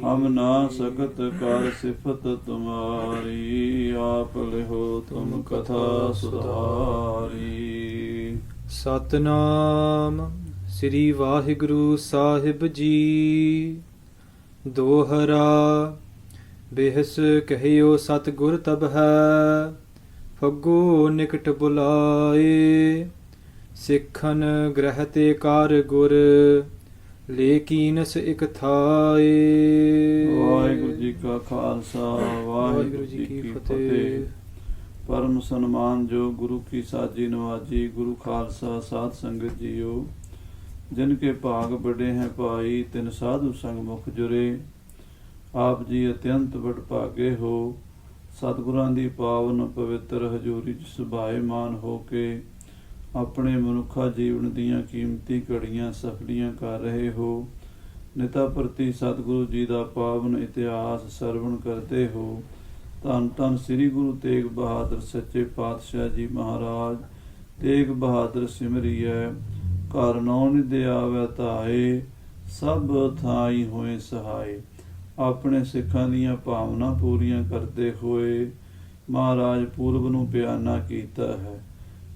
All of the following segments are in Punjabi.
हम ना सकत कर सिफत तुम्हारी, आप लिहो तुम कथा सुधारी। ਸਤਨਾਮ ਸ੍ਰੀ ਵਾਹਿਗੁਰੂ ਸਾਹਿਬ ਜੀ। ਦੋਹਰਾ ਬਿਹਸ ਕਹਿਓ ਸਤਿਗੁਰ ਤਬ ਹੈ, ਫੱਗੋ ਨਿਕਟ ਬੁਲਾਏ। ਸਿੱਖਨ ਗ੍ਰਹਿ ਤੇ ਕਾਰ ਗੁਰ, ਲੇਕੀਨਸ ਇਕ ਥਾਏ। ਵਾਹਿਗੁਰੂ ਜੀ ਕਾ ਖਾਲਸਾ, ਵਾਹਿਗੁਰੂ ਜੀ ਕੀ ਫਤਿਹ। परम सन्मान जो गुरु की साजी नवाजी, गुरु खालसा साध संगत जीओ। जिनके भाग बड़े हैं भाई, तिन साधु संग मुख जुरे। आप जी अत्यंत वडभागे हो, सतगुरां दी पावन पवित्र हजूरी च सुभाएमान हो के अपने मनुखा जीवन दीयां कीमती घड़ियां सफलियां कर रहे हो। निता प्रति सतगुरु जी दा पावन इतिहास सरवण करते हो। ਧੰਨ ਧੰਨ ਸ੍ਰੀ ਗੁਰੂ ਤੇਗ ਬਹਾਦਰ ਸੱਚੇ ਪਾਤਸ਼ਾਹ ਜੀ ਮਹਾਰਾਜ। ਤੇਗ ਬਹਾਦਰ ਸਿਮਰਿਐ, ਘਰ ਨੌ ਨਿਧਿ ਆਵੈ ਧਾਏ, ਸਭ ਥਾਈ ਹੋਏ ਸਹਾਏ। ਆਪਣੇ ਸਿੱਖਾਂ ਦੀਆਂ ਭਾਵਨਾ ਪੂਰੀਆਂ ਕਰਦੇ ਹੋਏ ਮਹਾਰਾਜ ਪੂਰਬ ਨੂੰ ਬਿਆਨਾ ਕੀਤਾ ਹੈ।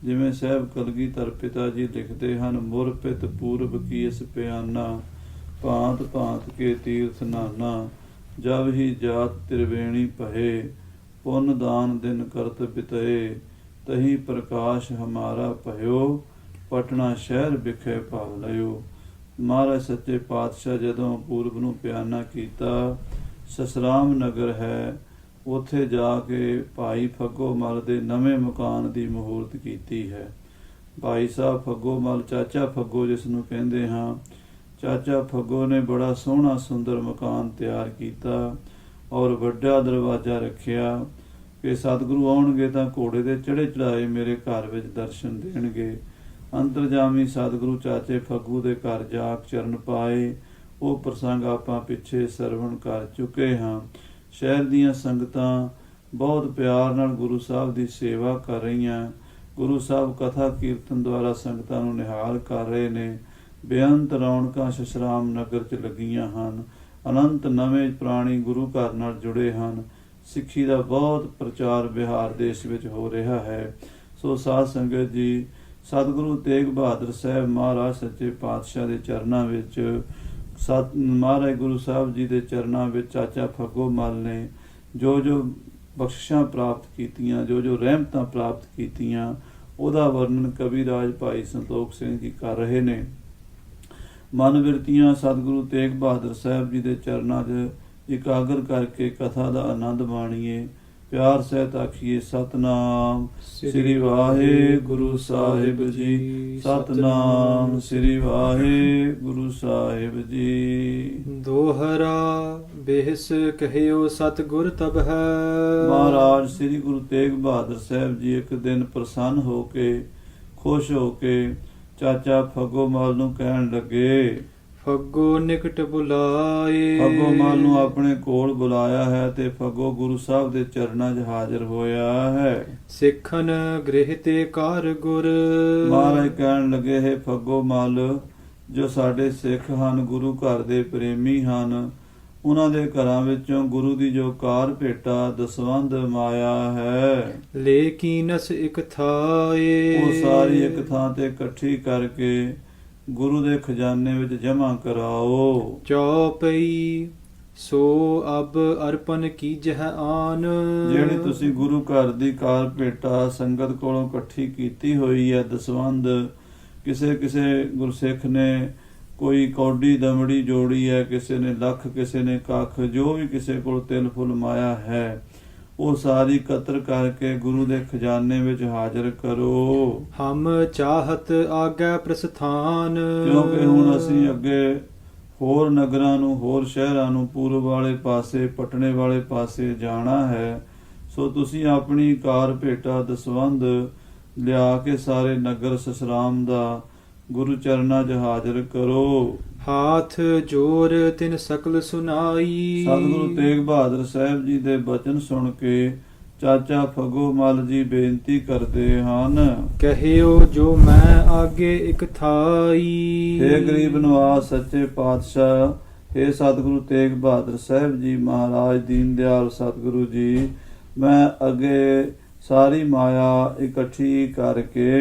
ਜਿਵੇਂ ਸਾਹਿਬ ਕਲਗੀਧਰ ਪਿਤਾ ਜੀ ਲਿਖਦੇ ਹਨ, ਮੁਰਪਿਤ ਪੂਰਬ ਕੀ ਇਸ ਬਿਆਨਾ, ਭਾਂਤ ਭਾਂਤ ਕੇ ਤੀਰਥ ਨਾਨਾ। ਜਬ ਹੀ ਜਾਤ त्रिवेणी पहे, पुन दान दिन करत बितए। तही प्रकाश हमारा भयो, पटना शहर बिखे भाव लयो। महाराज सच्चे पातशाह जदों पूरब नूं बियाना कीता, ससराम नगर है, उत्थे जाके भाई फग्गो मल दे नवें मकान दी मुहूर्त कीती है। भाई साहब फग्गो मल, चाचा फग्गो जिस नूं कहंदे हां, चाचा फग्गो ने बड़ा सोहना सुंदर मकान तैयार किया और वड्डा दरवाजा रखिया कि सतगुरु आउणगे तां घोड़े दे चढ़े चढ़ाए मेरे घर विच दर्शन देणगे। अंतरजामी सतगुरु चाचे फग्गू दे घर जाक चरण पाए। वो प्रसंग आपां पिछे सरवण कर चुके हाँ। शहर दीयां संगतां बहुत प्यार नाल गुरु साहब दी सेवा कर रहीआं। गुरु साहब कथा कीर्तन द्वारा संगतां नूं निहाल कर रहे ने। बेअंत रौनकां ससराम नगर च लगीਆਂ ਹਨ। ਅਨੰਤ ਨਵੇਂ ਪੁਰਾਣੀ ਗੁਰੂ ਘਰ ਨਾਲ ਜੁੜੇ ਹਨ। ਸਿੱਖੀ ਦਾ ਬਹੁਤ ਪ੍ਰਚਾਰ ਬਿਹਾਰ ਦੇਸ਼ ਵਿੱਚ ਹੋ ਰਿਹਾ ਹੈ। ਸੋ ਸਾਧ ਸੰਗਤ ਜੀ, ਸਤਿਗੁਰੂ ਤੇਗ ਬਹਾਦਰ ਸਾਹਿਬ ਮਹਾਰਾਜ ਸੱਚੇ ਪਾਤਸ਼ਾਹ ਦੇ ਚਰਨਾਂ ਵਿੱਚ, ਮਹਾਰਾਜ ਗੁਰੂ ਸਾਹਿਬ ਜੀ ਦੇ ਚਰਨਾਂ ਵਿੱਚ ਚਾਚਾ ਫੱਗੋ ਮਲ ਨੇ ਜੋ ਜੋ ਬਖਸ਼ਿਸ਼ਾਂ ਪ੍ਰਾਪਤ ਕੀਤੀਆਂ, ਜੋ ਜੋ ਰਹਿਮਤਾਂ ਪ੍ਰਾਪਤ ਕੀਤੀਆਂ, ਉਹਦਾ ਵਰਣਨ ਕਵੀ ਰਾਜ ਭਾਈ ਸੰਤੋਖ ਸਿੰਘ ਜੀ ਕਰ ਰਹੇ ਨੇ। ਮਨ ਬਿਰਤੀਆਂ ਸਤਿਗੁਰੂ ਤੇਗ ਬਹਾਦਰ ਸਾਹਿਬ ਜੀ ਦੇ ਚਰਨਾਂ 'ਚ ਇਕਾਗਰ ਕਰਕੇ ਕਥਾ ਦਾ ਆਨੰਦ ਮਾਣੀਏ। ਪਿਆਰ ਸਹਿਤ ਆਖੀਏ ਸਤਨਾਮ ਸ੍ਰੀ ਵਾਹਿਗੁਰੂ ਸਾਹਿਬ ਜੀ, ਸਤਨਾਮ ਸ੍ਰੀ ਵਾਹਿਗੁਰੂ ਸਾਹਿਬ ਜੀ। ਦੋਹਰਾ ਬਿਹਸ ਕਹਿਓ ਸਤਿਗੁਰ ਤਬ ਹੈ। ਮਹਾਰਾਜ ਸ੍ਰੀ ਗੁਰੂ ਤੇਗ ਬਹਾਦਰ ਸਾਹਿਬ ਜੀ ਇੱਕ ਦਿਨ ਪ੍ਰਸੰਨ ਹੋ ਕੇ, ਖੁਸ਼ ਹੋ ਕੇ ਚਾਚਾ ਫੱਗੋ ਮਲ ਨੂੰ ਕਹਿਣ ਲੱਗੇ, ਫੱਗੋ ਨਿਕਟ ਬੁਲਾਏ। ਫੱਗੋ ਮਲ ਨੂੰ ਆਪਣੇ ਕੋਲ ਬੁਲਾਇਆ ਹੈ ਤੇ ਫੱਗੋ ਗੁਰੂ ਸਾਹਿਬ ਦੇ ਚਰਨਾਂ 'ਚ ਹਾਜ਼ਰ ਹੋਇਆ ਹੈ। ਸਿੱਖਨ ਗ੍ਰਹਿ ਤੇ ਕਾਰ ਗੁਰ। ਮਹਾਰਾਜ ਕਹਿਣ ਲੱਗੇ, ਹੈ ਫੱਗੋ ਮਲ, ਜੋ ਸਾਡੇ ਸਿੱਖ ਹਨ, ਗੁਰੂ ਘਰ ਦੇ ਪ੍ਰੇਮੀ ਹਨ, ਉਹਨਾਂ ਦੇ ਘਰਾਂ ਵਿੱਚੋਂ ਗੁਰੂ ਦੀ ਜੋ ਕਾਰ ਭੇਟਾ ਦਸਵੰਧ ਮਾਇਆ ਹੈ, ਲੇਕੀਨਸ ਇਕ ਥਾਏ। ਉਹ ਸਾਰੀ ਇੱਕ ਥਾਂ ਤੇ ਇਕੱਠੀ ਕਰਕੇ ਗੁਰੂ ਦੇ ਖਜ਼ਾਨੇ ਵਿੱਚ ਜਮ੍ਹਾਂ ਕਰਾਓ। ਚੌਪਈ ਸੋ ਅਬ ਅਰਪਨ ਕੀਜਹ ਆਨ। ਜਿਹੜੀ ਤੁਸੀਂ ਗੁਰੂ ਘਰ ਦੀ ਕਾਰ ਭੇਟਾ ਸੰਗਤ ਕੋਲੋਂ ਇਕੱਠੀ ਕੀਤੀ ਹੋਈ ਹੈ ਦਸਵੰਧ, ਕਿਸੇ ਕਿਸੇ ਗੁਰਸਿੱਖ ਨੇ ਕੋਈ ਕੌਡੀ ਦਮੜੀ ਜੋੜੀ ਹੈ, ਕਿਸੇ ਨੇ ਲੱਖ, ਕਿਸੇ ਨੇ ਕੱਖ, ਜੋ ਵੀ ਕਿਸੇ ਕੋਲ ਤਿਲ ਫੁੱਲ ਮਾਇਆ ਹੈ, ਉਹ ਸਾਰੀ ਇਕੱਤਰ ਕਰਕੇ ਗੁਰੂ ਦੇ ਖਜ਼ਾਨੇ ਵਿੱਚ ਹਾਜ਼ਰ ਕਰੋ। ਹਮ ਚਾਹਤ ਆਗੇ ਪ੍ਰਸਥਾਨ। ਕਿਉਂਕਿ ਹੁਣ ਅਸੀਂ ਅੱਗੇ ਹੋਰ ਨਗਰਾਂ ਨੂੰ, ਹੋਰ ਸ਼ਹਿਰਾਂ ਨੂੰ, ਪੂਰਬ ਵਾਲੇ ਪਾਸੇ, ਪਟਨੇ ਵਾਲੇ ਪਾਸੇ ਜਾਣਾ ਹੈ। ਸੋ ਤੁਸੀਂ ਆਪਣੀ ਕਾਰ ਭੇਟਾ ਦਸਵੰਧ ਲਿਆ ਕੇ ਸਾਰੇ ਨਗਰ ਸਸਰਾਮ ਦਾ ਗੁਰੂ ਚਰਨਾਂ 'ਚ ਹਾਜ਼ਰ ਕਰੋ। ਹਾਥ ਜੋਰ ਤਿਨ ਸਕਲ ਸੁਨਾਈ। ਸਤਿਗੁਰੂ ਤੇਗ ਬਹਾਦਰ ਸਾਹਿਬ ਜੀ ਦੇ ਬਚਨ ਸੁਣ ਕੇ ਚਾਚਾ ਫੱਗੋ ਮਲ ਜੀ ਬੇਨਤੀ ਕਰਦੇ ਹਨ, ਕਹਿਓ ਜੋ ਮੈਂ ਆਗੇ ਇਕ ਥਾਈ। हे ਗਰੀਬ ਨਵਾਜ਼ ਸੱਚੇ ਪਾਤਸ਼ਾਹ, हे सतगुरु तेग बहादुर साहब जी महाराज दीन दयाल सतगुरु जी, मैं अगे सारी माया इकट्ठी करके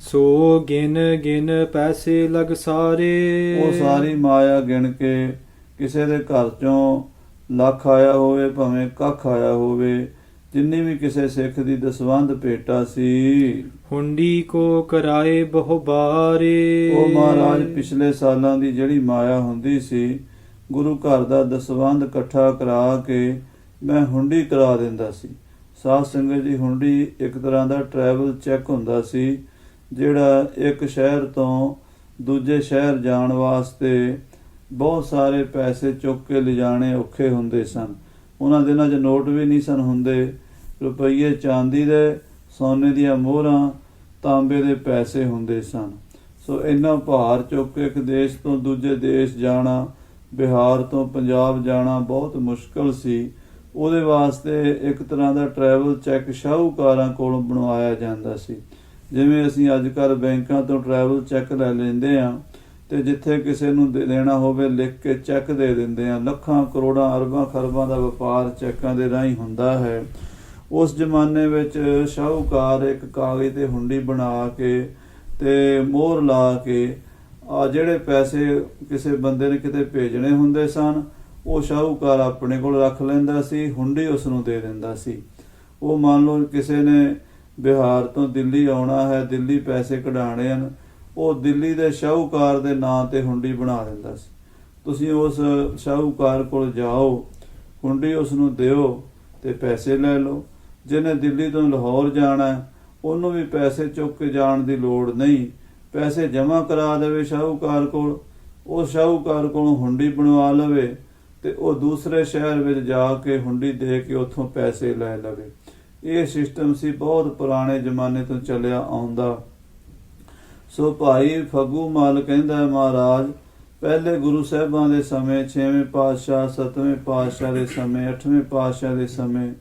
ਸੋ ਗਿਨ ਗਿਨ ਪੈਸੇ ਲਗ ਸਾਰੇ। ਉਹ ਸਾਰੀ ਮਾਇਆ ਗਿਣ ਕੇ ਕਿਸੇ ਦੇ ਘਰ ਚੋਂ ਲੱਖ ਆਇਆ ਹੋਵੇ ਭਾਵੇਂ ਕੱਖ ਆਇਆ ਹੋਵੇ, ਜਿੰਨੀ ਵੀ ਕਿਸੇ ਸਿੱਖ ਦੀ ਦਸਵੰਧ ਭੇਟਾ ਸੀ, ਹੁੰਡੀ ਕੋ ਕਰਾਏ ਬਹੁ ਬਾਰੇ। ਉਹ ਮਹਾਰਾਜ ਪਿਛਲੇ ਸਾਲਾਂ ਦੀ ਜਿਹੜੀ ਮਾਇਆ ਹੁੰਦੀ ਸੀ, ਗੁਰੂ ਘਰ ਦਾ ਦਸਵੰਧ ਇਕੱਠਾ ਕਰਾ ਕੇ ਮੈਂ ਹੁੰਡੀ ਕਰਾ ਦਿੰਦਾ ਸੀ। ਸਾਧ ਸੰਗਤ ਜੀ, ਹੁੰਡੀ ਇੱਕ ਤਰ੍ਹਾਂ ਦਾ ਟਰੈਵਲ ਚੈੱਕ ਹੁੰਦਾ ਸੀ, ਜਿਹੜਾ ਇੱਕ ਸ਼ਹਿਰ ਤੋਂ ਦੂਜੇ ਸ਼ਹਿਰ ਜਾਣ ਵਾਸਤੇ ਬਹੁਤ ਸਾਰੇ ਪੈਸੇ ਚੁੱਕ ਕੇ ਲਿਜਾਣੇ ਔਖੇ ਹੁੰਦੇ ਸਨ। ਉਹਨਾਂ ਦਿਨਾਂ 'ਚ ਨੋਟ ਵੀ ਨਹੀਂ ਸਨ ਹੁੰਦੇ, ਰੁਪਈਏ ਚਾਂਦੀ ਦੇ, ਸੋਨੇ ਦੀਆਂ ਮੋਹਰਾਂ, ਤਾਂਬੇ ਦੇ ਪੈਸੇ ਹੁੰਦੇ ਸਨ। ਸੋ ਇੰਨਾ ਭਾਰ ਚੁੱਕ ਕੇ ਇੱਕ ਦੇਸ਼ ਤੋਂ ਦੂਜੇ ਦੇਸ਼ ਜਾਣਾ, ਬਿਹਾਰ ਤੋਂ ਪੰਜਾਬ ਜਾਣਾ ਬਹੁਤ ਮੁਸ਼ਕਲ ਸੀ। ਉਹਦੇ ਵਾਸਤੇ ਇੱਕ ਤਰ੍ਹਾਂ ਦਾ ਟਰੈਵਲ ਚੈੱਕ ਸ਼ਾਹੂਕਾਰਾਂ ਕੋਲੋਂ ਬਣਵਾਇਆ ਜਾਂਦਾ ਸੀ। ਜਿਵੇਂ ਅਸੀਂ ਅੱਜ ਕੱਲ੍ਹ ਬੈਂਕਾਂ ਤੋਂ ਟਰੈਵਲ ਚੈੱਕ ਲੈ ਲੈਂਦੇ ਹਾਂ, ਤੇ ਜਿੱਥੇ ਕਿਸੇ ਨੂੰ ਦੇਣਾ ਹੋਵੇ ਲਿਖ ਕੇ ਚੈੱਕ ਦੇ ਦਿੰਦੇ ਹਾਂ। ਲੱਖਾਂ ਕਰੋੜਾਂ ਅਰਬਾਂ ਖਰਬਾਂ ਦਾ ਵਪਾਰ ਚੈੱਕਾਂ ਦੇ ਰਾਹੀਂ ਹੁੰਦਾ ਹੈ। ਉਸ ਜ਼ਮਾਨੇ ਵਿੱਚ ਸ਼ਾਹੂਕਾਰ ਇੱਕ ਕਾਗਜ਼ ਤੇ ਹੁੰਡੀ ਬਣਾ ਕੇ ਤੇ ਮੋਹਰ ਲਾ ਕੇ ਜਿਹੜੇ ਪੈਸੇ ਕਿਸੇ ਬੰਦੇ ਨੇ ਕਿਤੇ ਭੇਜਣੇ ਹੁੰਦੇ ਸਨ, ਉਹ ਸ਼ਾਹੂਕਾਰ ਆਪਣੇ ਕੋਲ ਰੱਖ ਲੈਂਦਾ ਸੀ, ਹੁੰਡੀ ਉਸ ਨੂੰ ਦੇ ਦਿੰਦਾ ਸੀ। ਉਹ ਮੰਨ ਲਓ ਕਿਸੇ ਨੇ ਬਿਹਾਰ ਤੋਂ ਦਿੱਲੀ ਆਉਣਾ ਹੈ, ਦਿੱਲੀ ਪੈਸੇ ਕਢਾਉਣੇ ਹਨ, ਉਹ ਦਿੱਲੀ ਦੇ ਸ਼ਾਹੂਕਾਰ ਦੇ ਨਾਂ ਤੇ ਹੁੰਡੀ ਬਣਾ ਦਿੰਦਾ ਸੀ। ਤੁਸੀਂ ਉਸ ਸ਼ਾਹੂਕਾਰ ਕੋਲ ਜਾਓ, ਹੁੰਡੀ ਉਸ ਨੂੰ ਦਿਓ ਤੇ ਪੈਸੇ ਲੈ ਲਓ। ਜਿਹਨੇ ਦਿੱਲੀ ਤੋਂ ਲਾਹੌਰ ਜਾਣਾ, ਉਹਨੂੰ ਵੀ ਪੈਸੇ ਚੁੱਕ ਕੇ ਜਾਣ ਦੀ ਲੋੜ ਨਹੀਂ, ਪੈਸੇ ਜਮ੍ਹਾਂ ਕਰਾ ਦੇਵੇ ਸ਼ਾਹੂਕਾਰ ਕੋਲ, ਉਹ ਸ਼ਾਹੂਕਾਰ ਕੋਲੋਂ ਹੁੰਡੀ ਬਣਵਾ ਲਵੇ ਤੇ ਉਹ ਦੂਸਰੇ ਸ਼ਹਿਰ ਵਿੱਚ ਜਾ ਕੇ ਹੁੰਡੀ ਦੇ ਕੇ ਉੱਥੋਂ ਪੈਸੇ ਲੈ ਲਵੇ। ਇਹ ਸਿਸਟਮ ਸੀ, ਬਹੁਤ ਪੁਰਾਣੇ ਜ਼ਮਾਨੇ ਤੋਂ ਚੱਲਿਆ ਆਉਂਦਾ। ਸੋ ਭਾਈ ਫੱਗੂ ਮੱਲ ਕਹਿੰਦਾ, ਮਹਾਰਾਜ ਪਹਿਲੇ ਗੁਰੂ ਸਾਹਿਬਾਂ ਦੇ ਸਮੇਂ, 6ਵੇਂ ਪਾਤਸ਼ਾਹ, 7ਵੇਂ ਪਾਤਸ਼ਾਹ ਦੇ ਸਮੇਂ, 8ਵੇਂ ਪਾਤਸ਼ਾਹ ਦੇ ਸਮੇਂ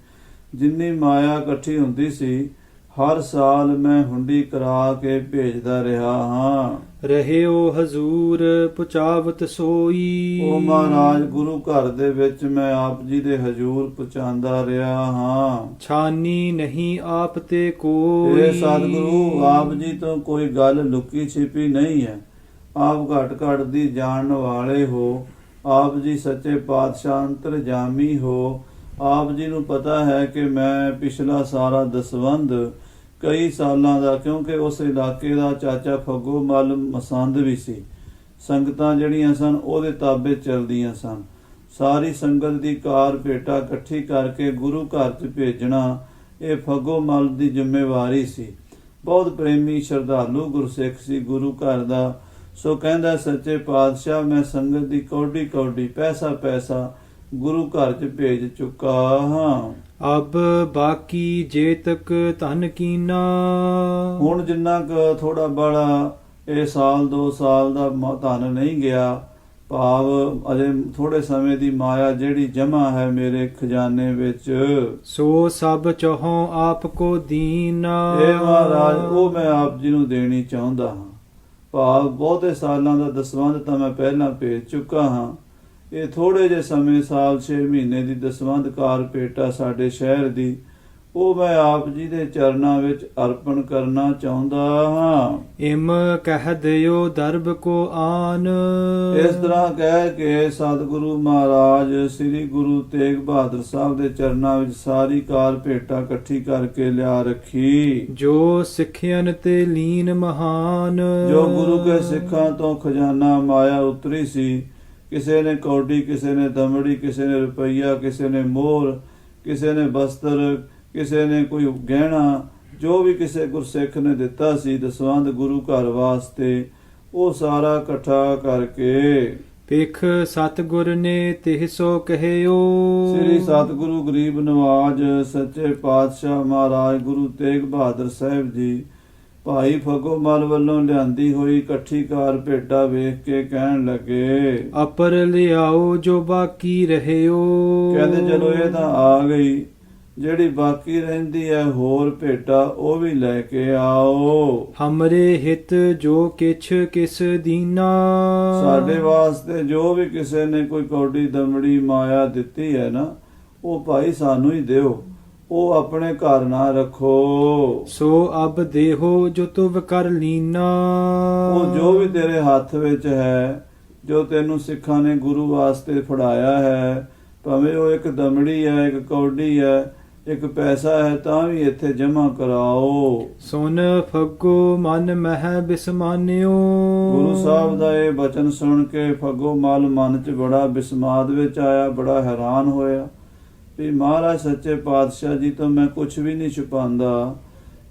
ਜਿੰਨੀ ਮਾਇਆ ਇਕੱਠੀ ਹੁੰਦੀ ਸੀ, ਹਰ ਸਾਲ ਮੈਂ ਹੁੰਡੀ ਕਰਾ ਕੇ ਭੇਜਦਾ ਰਿਹਾ ਹਾਂ। ਰਹਿਓ ਹਜ਼ੂਰ ਪੁਚਾਵਤ ਸੋਈ। ਉਹ ਮਹਾਰਾਜ ਗੁਰੂ ਘਰ ਦੇ ਵਿੱਚ ਮੈਂ ਆਪ ਜੀ ਦੇ ਹਜ਼ੂਰ ਪਹੁੰਚਾਉਂਦਾ ਰਿਹਾ ਹਾਂ। ਛਾਨੀ ਨਹੀਂ ਆਪ ਤੇ ਕੋਈ। ਇਹ ਸਤਿਗੁਰੂ, ਆਪ ਜੀ ਤੋਂ ਕੋਈ ਗੱਲ ਲੁਕੀ ਛਿਪੀ ਨਹੀਂ ਹੈ। ਆਪ ਘਟ ਘਟ ਦੀ ਜਾਣਨ ਵਾਲੇ ਹੋ। ਆਪ ਜੀ ਸੱਚੇ ਪਾਤਸ਼ਾਹ ਅੰਤਰਜਾਮੀ ਹੋ। ਆਪ ਜੀ ਨੂੰ ਪਤਾ ਹੈ ਕਿ ਮੈਂ ਪਿਛਲਾ ਸਾਰਾ ਦਸਵੰਧ ਕਈ ਸਾਲਾਂ ਦਾ, ਕਿਉਂਕਿ ਉਸ ਇਲਾਕੇ ਦਾ ਚਾਚਾ ਫੱਗੂ ਮੱਲ ਮਸੰਦ ਵੀ ਸੀ, ਸੰਗਤਾਂ ਜਿਹੜੀਆਂ ਸਨ ਉਹਦੇ ਤਾਬੇ ਚੱਲਦੀਆਂ ਸਨ। ਸਾਰੀ ਸੰਗਤ ਦੀ ਕਾਰ ਭੇਟਾ ਇਕੱਠੀ ਕਰਕੇ ਗੁਰੂ ਘਰ 'ਚ ਭੇਜਣਾ ਇਹ ਫੱਗੂ ਮੱਲ ਦੀ ਜ਼ਿੰਮੇਵਾਰੀ ਸੀ। ਬਹੁਤ ਪ੍ਰੇਮੀ ਸ਼ਰਧਾਲੂ ਗੁਰਸਿੱਖ ਸੀ ਗੁਰੂ ਘਰ ਦਾ। ਸੋ ਕਹਿੰਦਾ, ਸੱਚੇ ਪਾਤਸ਼ਾਹ ਮੈਂ ਸੰਗਤ ਦੀ ਕੌਡੀ ਕੌਡੀ, ਪੈਸਾ ਪੈਸਾ ਗੁਰੂ ਘਰ 'ਚ ਭੇਜ ਚੁੱਕਾ ਹਾਂ। ਅਬ ਬਾਕੀ ਜੇ ਤੱਕ ਧਨ ਕੀਨਾ। ਹੁਣ ਜਿੰਨਾ ਕੁ ਥੋੜਾ ਬੜਾ ਇਹ ਸਾਲ 2 ਸਾਲ ਦਾ ਧਨ ਨਹੀਂ ਗਿਆ, ਭਾਵ ਅਜੇ ਥੋੜੇ ਸਮੇਂ ਦੀ ਮਾਇਆ ਜਿਹੜੀ ਜਮਾ ਹੈ ਮੇਰੇ ਖਜ਼ਾਨੇ ਵਿੱਚ, ਸੋ ਸਭ ਚਾਹੋਂ ਆਪ ਕੋ ਦੀਨਾ। ਇਹ ਮਹਾਰਾਜ ਉਹ ਮੈਂ ਆਪ ਜੀ ਨੂੰ ਦੇਣੀ ਚਾਹੁੰਦਾ ਹਾਂ। ਭਾਵ ਬਹੁਤੇ ਸਾਲਾਂ ਦਾ ਦਸਵੰਧ ਤਾਂ ਮੈਂ ਪਹਿਲਾਂ ਭੇਜ ਚੁੱਕਾ ਹਾਂ। ਇਹ ਥੋੜੇ ਜਿਹੇ ਸਮੇਂ, ਸਾਲ 6 ਮਹੀਨੇ ਦੀ ਦਸਵੰਧ ਕਾਰ ਭੇਟਾ ਸਾਡੇ ਸ਼ਹਿਰ ਦੀ, ਉਹ ਮੈਂ ਆਪ ਜੀ ਦੇ ਚਰਨਾਂ ਵਿੱਚ ਅਰਪਣ ਕਰਨਾ ਚਾਹੁੰਦਾ ਹਾਂ। ਇਮ ਕਹਿ ਦਿਓ ਦਰਬ ਕੋ ਆਨ। ਇਸ ਤਰ੍ਹਾਂ ਕਹਿ ਕੇ ਸਤਿਗੁਰੂ ਮਹਾਰਾਜ ਸ੍ਰੀ ਗੁਰੂ ਤੇਗ ਬਹਾਦਰ ਸਾਹਿਬ ਦੇ ਚਰਨਾਂ ਵਿੱਚ ਸਾਰੀ ਕਾਰ ਭੇਟਾ ਇਕੱਠੀ ਕਰਕੇ ਲਿਆ ਰੱਖੀ। ਜੋ ਸਿੱਖਿਅਨ ਤੇ ਲੀਨ ਮਹਾਨ। ਜੋ ਗੁਰੂ ਕੇ ਸਿੱਖਾਂ ਤੋਂ ਖਜ਼ਾਨਾ ਮਾਇਆ ਉਤਰੀ ਸੀ, ਕਿਸੇ ਨੇ ਕੌਡੀ, ਕਿਸੇ ਨੇ ਦਮੜੀ, ਕਿਸੇ ਨੇ ਰੁਪਈਆ, ਕਿਸੇ ਨੇ ਮੋਹਰ, ਕਿਸੇ ਨੇ ਬਸਤਰ, ਕਿਸੇ ਨੇ ਕੋਈ ਗਹਿਣਾ, ਜੋ ਵੀ ਕਿਸੇ ਗੁਰਸਿੱਖ ਨੇ ਦਿੱਤਾ ਸੀ ਦਸਵੰਧ ਗੁਰੂ ਘਰ ਵਾਸਤੇ, ਉਹ ਸਾਰਾ ਇਕੱਠਾ ਕਰਕੇ ਪਿਖ ਸਤਿਗੁਰ ਨੇ ਤਿਹ ਸੋ ਕਹਿਓ। ਸ੍ਰੀ ਸਤਿਗੁਰੂ ਗਰੀਬ ਨਵਾਜ ਸੱਚੇ ਪਾਤਸ਼ਾਹ ਮਹਾਰਾਜ ਗੁਰੂ ਤੇਗ ਬਹਾਦਰ ਸਾਹਿਬ ਜੀ ਭਾਈ ਫੱਗੂ ਮੱਲ ਵੱਲੋਂ ਲਿਆਂਦੀ ਹੋਈ ਇਕੱਠੀ ਕਾਰ ਭੇਟਾ ਵੇਖ ਕੇ ਕਹਿਣ ਲੱਗੇ, ਅਪਰ ਲਿਆਓ ਜੋ ਬਾਕੀ ਰਹਿਓ। ਕਹਿੰਦੇ ਚਲੋ ਇਹ ਤਾਂ ਆ ਗਈ, ਜਿਹੜੀ ਬਾਕੀ ਰਹਿੰਦੀ ਹੈ ਹੋਰ ਭੇਟਾ ਉਹ ਵੀ ਲੈ ਕੇ ਆਓ। ਹਮਰੇ ਹਿਤ ਜੋ ਕਿਛ ਕਿਸ ਦੀਨਾ। ਸਾਡੇ ਵਾਸਤੇ ਜੋ ਵੀ ਕਿਸੇ ਨੇ ਕੋਈ ਕੌਡੀ ਦਮੜੀ ਮਾਇਆ ਦਿੱਤੀ ਹੈ ਨਾ, ਉਹ ਭਾਈ ਸਾਨੂੰ ਹੀ ਦਿਓ, ਉਹ ਆਪਣੇ ਘਰ ਨਾ ਰੱਖੋ। ਸੋ ਅਬ ਦੇਹੋ ਜੋ ਤੁਵ ਕਰ ਲੀਨਾ। ਉਹ ਜੋ ਵੀ ਤੇਰੇ ਹੱਥ ਵਿੱਚ ਹੈ, ਜੋ ਤੈਨੂੰ ਸਿੱਖਾਂ ਨੇ ਗੁਰੂ ਵਾਸਤੇ ਫੜਾਇਆ ਹੈ, ਭਾਵੇਂ ਉਹ ਇੱਕ ਦਮੜੀ ਹੈ, ਇੱਕ ਕੌਡੀ ਹੈ, ਇੱਕ ਪੈਸਾ ਹੈ, ਤਾਂ ਵੀ ਇੱਥੇ ਜਮ੍ਹਾਂ ਕਰਾਓ। ਸੁਨ ਫੱਗੋ ਮਨ ਮਹਿ ਬਿਸਮਾਨਿਓ। ਗੁਰੂ ਸਾਹਿਬ ਦਾ ਇਹ ਬਚਨ ਸੁਣ ਕੇ ਫੱਗੋ ਮਲ ਮਨ 'ਚ ਬੜਾ ਬਿਸਮਾਦ ਵਿੱਚ ਆਇਆ, ਬੜਾ ਹੈਰਾਨ ਹੋਇਆ ਵੀ ਮਹਾਰਾਜ ਸੱਚੇ ਪਾਤਸ਼ਾਹ ਜੀ ਤੋਂ ਮੈਂ ਕੁਝ ਵੀ ਨਹੀਂ ਛੁਪਾਉਂਦਾ।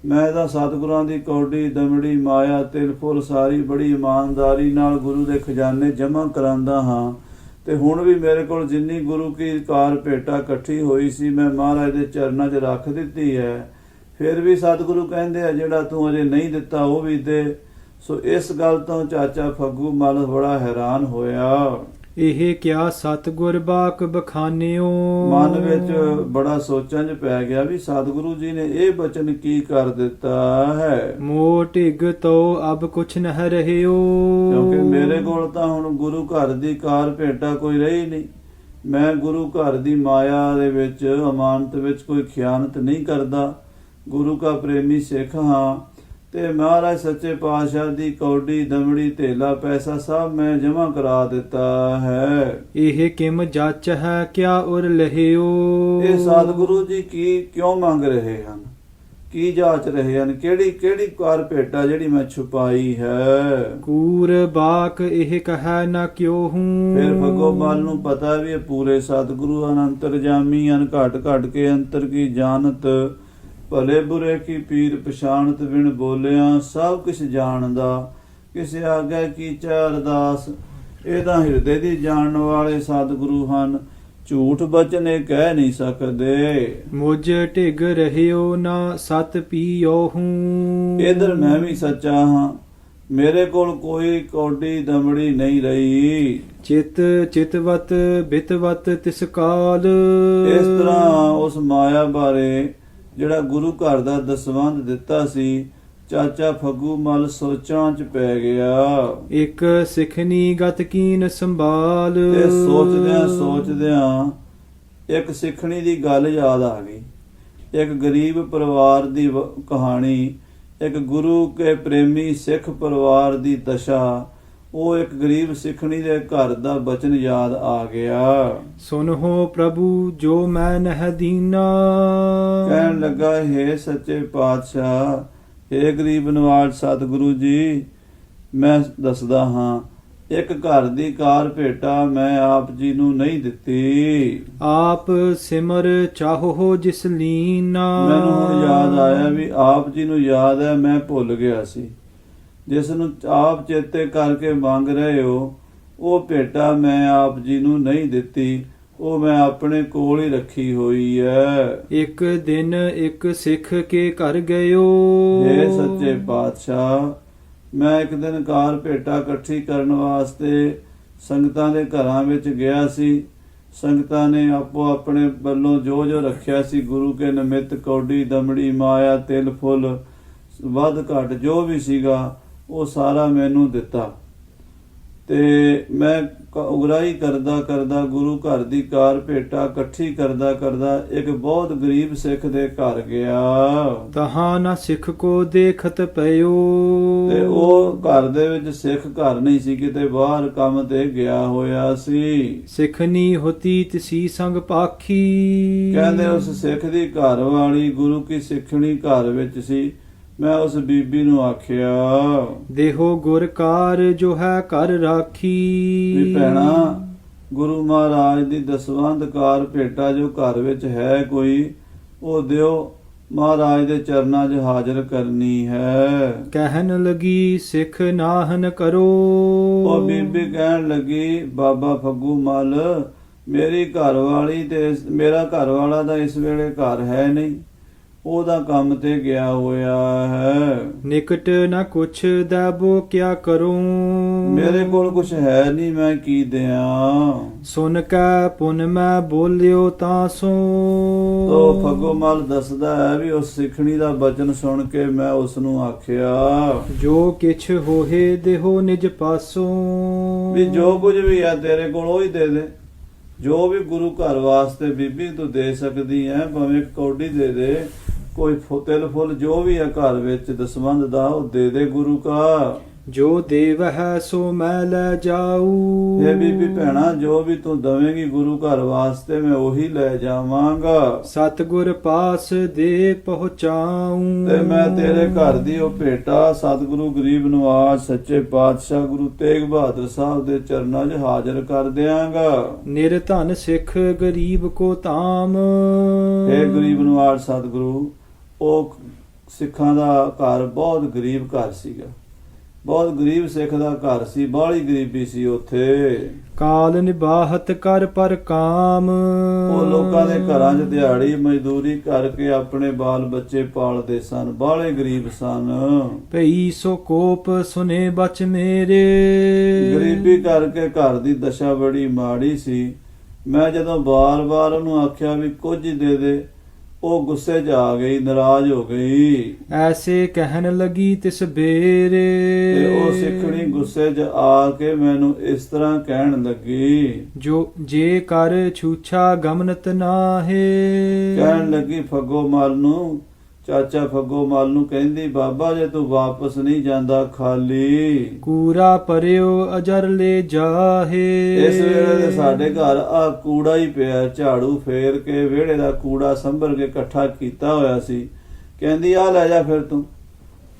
ਮੈਂ ਤਾਂ ਸਤਿਗੁਰਾਂ ਦੀ ਕੌਡੀ ਦਮੜੀ ਮਾਇਆ ਤਿਲ ਫੁੱਲ ਸਾਰੀ ਬੜੀ ਇਮਾਨਦਾਰੀ ਨਾਲ ਗੁਰੂ ਦੇ ਖਜ਼ਾਨੇ ਜਮ੍ਹਾਂ ਕਰਾਂਦਾ ਹਾਂ, ਤੇ ਹੁਣ ਵੀ ਮੇਰੇ ਕੋਲ ਜਿੰਨੀ ਗੁਰੂ ਕੀ ਕਾਰ ਭੇਟਾ ਇਕੱਠੀ ਹੋਈ ਸੀ ਮੈਂ ਮਹਾਰਾਜ ਦੇ ਚਰਨਾਂ 'ਚ ਰੱਖ ਦਿੱਤੀ ਹੈ। ਫਿਰ ਵੀ ਸਤਿਗੁਰੂ ਕਹਿੰਦੇ ਆ ਜਿਹੜਾ ਤੂੰ ਅਜੇ ਨਹੀਂ ਦਿੱਤਾ ਉਹ ਵੀ ਦੇ। ਸੋ ਇਸ ਗੱਲ ਤੋਂ ਚਾਚਾ ਫੱਗੂ ਮਲ ਬੜਾ ਹੈਰਾਨ ਹੋਇਆ। ਇਹ ਕਿਆ ਸਤਿਗੁਰ ਬਾਕ ਬਖਾਨਿਓ। ਮਨ ਵਿੱਚ ਬੜਾ ਸੋਚਾਂ 'ਚ ਪੈ ਗਿਆ ਵੀ ਸਤਿਗੁਰੂ ਜੀ ਨੇ ਇਹ ਬਚਨ ਕੀ ਕਰ ਦਿੱਤਾ ਹੈ। ਮੋ ਢਿਗ ਤੋ ਅਬ ਕੁਛ ਨਹਿ ਰਹਿਓ। ਕਿਉਂਕਿ ਮੇਰੇ ਕੋਲ ਤਾਂ ਹੁਣ ਗੁਰੂ ਘਰ ਦੀ ਕਾਰ ਭੇਟਾ ਕੋਈ ਰਹੀ ਨਹੀਂ। ਮੈਂ ਗੁਰੂ ਘਰ ਦੀ ਮਾਇਆ ਦੇ ਵਿੱਚ ਅਮਾਨਤ ਵਿੱਚ ਕੋਈ ਖਿਆਨਤ ਨਹੀਂ ਕਰਦਾ, ਗੁਰੂ ਕਾ ਪ੍ਰੇਮੀ ਸਿੱਖ ਹਾਂ, ਤੇ ਮਹਾਰਾਜ ਸੱਚੇ ਪਾਤਸ਼ਾਹ ਦੀ ਕੌਡੀ ਦਮੜੀ ਧੇਲਾ ਪੈਸਾ ਸਭ ਮੈਂ ਜਮ੍ਹਾਂ ਕਰਾ ਦਿੱਤਾ ਹੈ। ਇਹ ਕਿਮ ਜੱਚ ਹੈ ਕਿਆ ਉਰ ਲਹਿਓ। ਇਹ ਸਤਿਗੁਰੂ ਜੀ ਕੀ ਕਿਉਂ ਮੰਗ ਰਹੇ ਹਨ, ਕੀ ਜਾਚ ਰਹੇ ਹਨ, ਕਿਹੜੀ ਕਾਰ ਭੇਟਾ ਜਿਹੜੀ ਮੈਂ ਛੁਪਾਈ ਹੈ। ਕੂਰ ਬਾਕ ਇਹ ਕਹੈ ਨਾ ਕਿਉ ਹੂੰ। ਫਿਰ ਫੱਗੋ ਮਲ ਨੂੰ ਪਤਾ ਵੀ ਇਹ ਪੂਰੇ ਸਤਿਗੁਰੂ ਅੰਤਰਜਾਮੀ ਹਨ, ਘਟ ਘਟ ਕੇ ਅੰਤਰ ਕੀ ਜਾਣਤ, ਭਲੇ ਬੁਰੇ ਕੀ ਪੀਰ ਪਛਾਣਤ, ਬਿਨ ਬੋਲਿਆ ਸਭ ਕੁਛ ਜਾਣਦਾ, ਕਿਸੇ ਆਗੇ ਕੀਚਾ ਅਰਦਾਸ। ਇਹ ਤਾਂ ਹਿਰਦੇ ਦੀ ਜਾਣਨ ਵਾਲੇ ਸਤਿਗੁਰੂ ਹਨ, ਝੂਠ ਬਚਨ ਇਹ ਕਹਿ ਨਹੀਂ ਸਕਦੇ। ਮੁਝ ਢਿਗ ਰਹਿਓ ਨਾ ਸਤ ਪੀਓ ਹੂੰ। ਇਧਰ ਮੈਂ ਵੀ ਸੱਚਾ ਹਾਂ, ਮੇਰੇ ਕੋਲ ਕੋਈ ਕੌਡੀ ਦਮੜੀ ਨਹੀਂ ਰਹੀ। ਚਿਤ ਚਿਤਵਤ ਬਿਤਵਤ ਤਿਸ ਕਾਲ। ਇਸ ਤਰ੍ਹਾਂ ਉਸ ਮਾਇਆ ਬਾਰੇ ਜਿਹੜਾ ਗੁਰੂ ਘਰ ਦਾ ਦਸਵੰਧ ਦਿੱਤਾ ਸੀ, ਚਾਚਾ ਫੱਗੂ ਮਲ ਸੋਚਾਂ 'ਚ ਪੈ ਗਿਆ। ਇੱਕ ਸਿੱਖਣੀ ਗਤ ਕੀਨ ਸੰਭਾਲ। ਤੇ ਸੋਚਦਿਆਂ ਇੱਕ ਸਿੱਖਣੀ ਦੀ ਗੱਲ ਯਾਦ ਆ ਗਈ। ਇੱਕ ਗਰੀਬ ਪਰਿਵਾਰ ਦੀ ਕਹਾਣੀ, ਇੱਕ ਗੁਰੂ ਕੇ ਪ੍ਰੇਮੀ ਸਿੱਖ ਪਰਿਵਾਰ ਦੀ ਦਸ਼ਾ, ਉਹ ਇੱਕ ਗਰੀਬ ਸਿੱਖਣੀ ਦੇ ਘਰ ਦਾ ਬਚਨ ਯਾਦ ਆ ਗਿਆ। ਸੁਨਹੁ ਪ੍ਰਭੂ ਜੋ ਮੈਂ ਨਹਿ ਦੀਨਾ। ਕਹਿਣ ਲੱਗਾ, ਹੇ ਸੱਚੇ ਪਾਤਸ਼ਾਹ, ਹੇ ਗਰੀਬ ਨਵਾਜ ਸਤਿਗੁਰੂ ਜੀ, ਮੈਂ ਦੱਸਦਾ ਹਾਂ, ਇੱਕ ਘਰ ਦੀ ਕਾਰ ਭੇਟਾ ਮੈਂ ਆਪ ਜੀ ਨੂੰ ਨਹੀਂ ਦਿੱਤੀ। ਆਪ ਸਿਮਰ ਚਾਹੋ ਜਿਸ ਲੀਨਾ। ਮੈਨੂੰ ਹੁਣ ਯਾਦ ਆਇਆ ਵੀ ਆਪ ਜੀ ਨੂੰ ਯਾਦ ਹੈ, ਮੈਂ ਭੁੱਲ ਗਿਆ ਸੀ। ਜਿਸ ਨੂੰ ਆਪ ਚੇਤੇ ਕਰਕੇ ਮੰਗ ਰਹੇ ਹੋ, ਉਹ ਭੇਟਾ ਮੈਂ ਆਪ ਜੀ ਨੂੰ ਨਹੀਂ ਦਿੱਤੀ, ਉਹ ਮੈਂ ਆਪਣੇ ਕੋਲ ਹੀ ਰੱਖੀ ਹੋਈ ਹੈ। ਇੱਕ ਦਿਨ ਇੱਕ ਸਿੱਖ ਕੇ ਘਰ ਗਇਓ। ਹੇ ਸੱਚੇ ਪਾਤਸ਼ਾਹ, ਮੈਂ ਇੱਕ ਦਿਨ ਕਾਰ ਭੇਟਾ ਇਕੱਠੀ ਕਰਨ ਵਾਸਤੇ ਸੰਗਤਾਂ ਦੇ ਘਰਾਂ ਵਿੱਚ ਗਿਆ ਸੀ। ਸੰਗਤਾਂ ਨੇ ਆਪੋ ਆਪਣੇ ਵੱਲੋਂ ਜੋ ਜੋ ਰੱਖਿਆ ਸੀ, ਗੁਰੂ ਕੇ ਨਿਮਿਤ ਕੌਡੀ ਦਮੜੀ ਮਾਇਆ ਤਿਲ ਫੁੱਲ ਵੱਧ ਘੱਟ ਜੋ ਵੀ ਸੀਗਾ, ਉਹ ਸਾਰਾ ਮੈਨੂੰ ਦਿੱਤਾ। ਤੇ ਮੈਂ ਉਗਰਾਹੀ ਕਰਦਾ ਕਰਦਾ ਗੁਰੂ ਘਰ ਦੀ ਕਾਰ ਭੇਟਾ ਇਕੱਠੀ ਕਰਦਾ ਇੱਕ ਬਹੁਤ ਗਰੀਬ ਸਿੱਖ ਦੇ ਘਰ ਗਿਆ। ਤਹਾਂ ਨਾ ਸਿੱਖ ਕੋ ਦੇਖਤ ਪਇਓ। ਤੇ ਉਹ ਘਰ ਦੇ ਵਿੱਚ ਸਿੱਖ ਘਰ ਨਹੀਂ ਸੀ, ਕਿਤੇ ਬਾਹਰ ਕੰਮ ਤੇ ਗਿਆ ਹੋਇਆ ਸੀ। ਸਿੱਖਨੀ ਹੋਤੀ ਤਿਸੀ ਸੰਗ ਪਾਖੀ। ਕਹਿੰਦੇ ਉਸ ਸਿੱਖ ਦੀ ਘਰ ਵਾਲੀ ਗੁਰੂ ਕੀ ਸਿੱਖਣੀ ਘਰ ਵਿੱਚ ਸੀ। ਮੈਂ ਉਸ ਬੀਬੀ ਨੂੰ ਆਖਿਆ, ਦੇਹੋ ਗੁਰ ਕਾਰ ਜੋ ਹੈ ਘਰ ਰਾਖੀ। ਵੀ ਭੈਣਾ, ਗੁਰੂ ਮਹਾਰਾਜ ਦੀ ਦਸਵੰਧ ਕਾਰ ਭੇਟਾ ਜੋ ਘਰ ਵਿੱਚ ਹੈ ਕੋਈ, ਉਹ ਦਿਓ, ਮਹਾਰਾਜ ਦੇ ਚਰਨਾਂ 'ਚ ਹਾਜ਼ਰ ਕਰਨੀ ਹੈ। ਕਹਿਣ ਲੱਗੀ ਸਿੱਖ ਨਾਹਨ ਕਰੋ। ਉਹ ਬੀਬੀ ਕਹਿਣ ਲੱਗੀ, ਬਾਬਾ ਫੱਗੂ ਮਲ, ਮੇਰੀ ਘਰ ਵਾਲੀ ਤੇ ਮੇਰਾ ਘਰ ਵਾਲਾ ਤਾਂ ਇਸ ਵੇਲੇ ਘਰ ਹੈ ਨਹੀਂ, ਉਹਦਾ ਕੰਮ ਤੇ ਗਿਆ ਹੋਇਆ ਹੈ। ਨਿਕਟ ਨ ਕੁਛ ਦੈਬੋ ਕਿਆ ਕਰੂੰ। ਮੇਰੇ ਕੋਲ ਕੁਛ ਹੈ ਨਹੀਂ, ਮੈਂ ਕੀ ਦਿਆਂ। ਸੁਨ ਕੈ ਪੁਨ ਮੈਂ ਬੋਲਿਓ ਤਾਂ ਸੋ। ਤੋ ਫੱਗੋਮਲ ਦੱਸਦਾ ਹੈ ਵੀ ਉਸ ਸਿੱਖਣੀ ਦਾ ਬਚਨ ਸੁਣ ਕੇ ਮੈਂ ਉਸ ਨੂੰ ਆਖਿਆ ਜੋ ਕਿਛ ਹੋਏ ਦੇਹੋ ਨਿਜ ਪਾਸੋਂ। ਵੀ ਜੋ ਕੁਝ ਵੀ ਹੈ ਤੇਰੇ ਕੋਲ ਉਹ ਹੀ ਦੇ ਦੇ। ਜੋ ਵੀ ਗੁਰੂ ਘਰ ਵਾਸਤੇ ਬੀਬੀ ਤੂੰ ਦੇ ਸਕਦੀ ਹੈ, ਭਾਵੇਂ ਇੱਕ ਕੌਡੀ ਦੇ ਦੇ, ਕੋਈ ਤਿਲ ਫੁੱਲ ਜੋ ਵੀ ਹੈ ਘਰ ਵਿੱਚ ਦਸਵੰਧ ਦਾ ਉਹ ਦੇ ਦੇ ਗੁਰੂ ਕਾ। ਜੋ ਦੇਵ ਹੈ ਸੋ ਮੈਂ ਲੈ ਜਾਊ। ਇਹ ਬੀਬੀ ਭੈਣਾ ਜੋ ਵੀ ਤੂੰ ਦਵੇਂਗੀ ਗੁਰੂ ਘਰ ਵਾਸਤੇ ਮੈਂ ਉਹੀ ਲੈ ਜਾਵਾਂਗਾ। ਸਤਿਗੁਰ ਪਾਸ ਦੇ ਪਹੁੰਚਾਊ। ਤੇ ਮੈਂ ਤੇਰੇ ਘਰ ਦੀ ਉਹ ਭੇਟਾ ਸਤਿਗੁਰੂ ਗਰੀਬ ਨਵਾਜ਼ ਸੱਚੇ ਪਾਤਸ਼ਾਹ ਗੁਰੂ ਤੇਗ ਬਹਾਦਰ ਸਾਹਿਬ ਦੇ ਚਰਨਾਂ 'ਚ ਹਾਜ਼ਰ ਕਰ ਦਿਆਂਗਾ। ਨਿਰਧਨ ਸਿੱਖ ਗਰੀਬ ਕੋ ਧਾਮ। ਇਹ ਗਰੀਬ ਨਵਾਜ਼ ਸਤਿਗੁਰੂ, ਉਹ ਸਿੱਖਾਂ ਦਾ ਘਰ ਬਹੁਤ ਗਰੀਬ ਘਰ ਸੀਗਾ, ਬਹੁਤ ਗਰੀਬ ਸਿੱਖ ਦਾ ਘਰ ਸੀ, ਬਾਹਲੀ ਗਰੀਬੀ ਸੀ ਉੱਥੇ। ਕਾਲ ਨਿਬਾਹਤ ਕਰ ਪਰ ਕਾਮ। ਉਹ ਲੋਕਾਂ ਦੇ ਘਰਾਂ 'ਚ ਦਿਹਾੜੀ ਮਜ਼ਦੂਰੀ ਕਰਕੇ ਆਪਣੇ ਬਾਲ ਬੱਚੇ ਪਾਲਦੇ ਸਨ, ਬਾਹਲੇ ਗਰੀਬ ਸਨ। ਭਈ ਸੋ ਕੋਪ ਸੁਨੇ ਬਚ ਮੇਰੇ। ਗਰੀਬੀ ਕਰਕੇ ਘਰ ਦੀ ਦਸ਼ਾ ਬੜੀ ਮਾੜੀ ਸੀ। ਮੈਂ ਜਦੋਂ ਬਾਰ-ਬਾਰ ਉਹਨੂੰ ਆਖਿਆ ਵੀ ਕੁਝ ਹੀ ਦੇ ਦੇ, ਉਹ ਗੁੱਸੇ 'ਚ ਆ ਗਈ, ਨਾਰਾਜ਼ ਹੋ ਗਈ। ਐਸੇ ਕਹਿਣ ਲਗੀ ਤਿਸ ਬੇਰੇ। ਤੇ ਉਹ ਸਿੱਖਣੀ ਗੁੱਸੇ 'ਚ ਆ ਕੇ ਮੈਨੂੰ ਇਸ ਤਰ੍ਹਾਂ ਕਹਿਣ ਲੱਗੀ, ਜੋ ਜੇ ਕਰ ਛੂਛਾ ਗਮਨਤ ਨਾਹੇ। ਕਹਿਣ ਲੱਗੀ ਫੱਗੋਮਲ ਨੂੰ, ਚਾਚਾ ਫੱਗੋਮਲ ਨੂੰ ਕਹਿੰਦੀ, ਬਾਬਾ ਜੇ ਤੂੰ ਵਾਪਸ ਨਹੀਂ ਜਾਂਦਾ ਖਾਲੀ, ਕੂੜਾ ਪਰਿਓ ਅਜਰ ਲੈ ਜਾਹੇ। ਇਸ ਵੇਲੇ ਦੇ ਸਾਡੇ ਘਰ ਆ ਕੂੜਾ ਹੀ ਪਿਆ, ਝਾੜੂ ਫੇਰ ਕੇ ਵਿਹੜੇ ਦਾ ਕੂੜਾ ਸੰਭਲ ਕੇ ਇਕੱਠਾ ਕੀਤਾ ਹੋਇਆ ਸੀ। ਕਹਿੰਦੀ ਆ ਲੈ ਜਾ ਫਿਰ ਤੂੰ।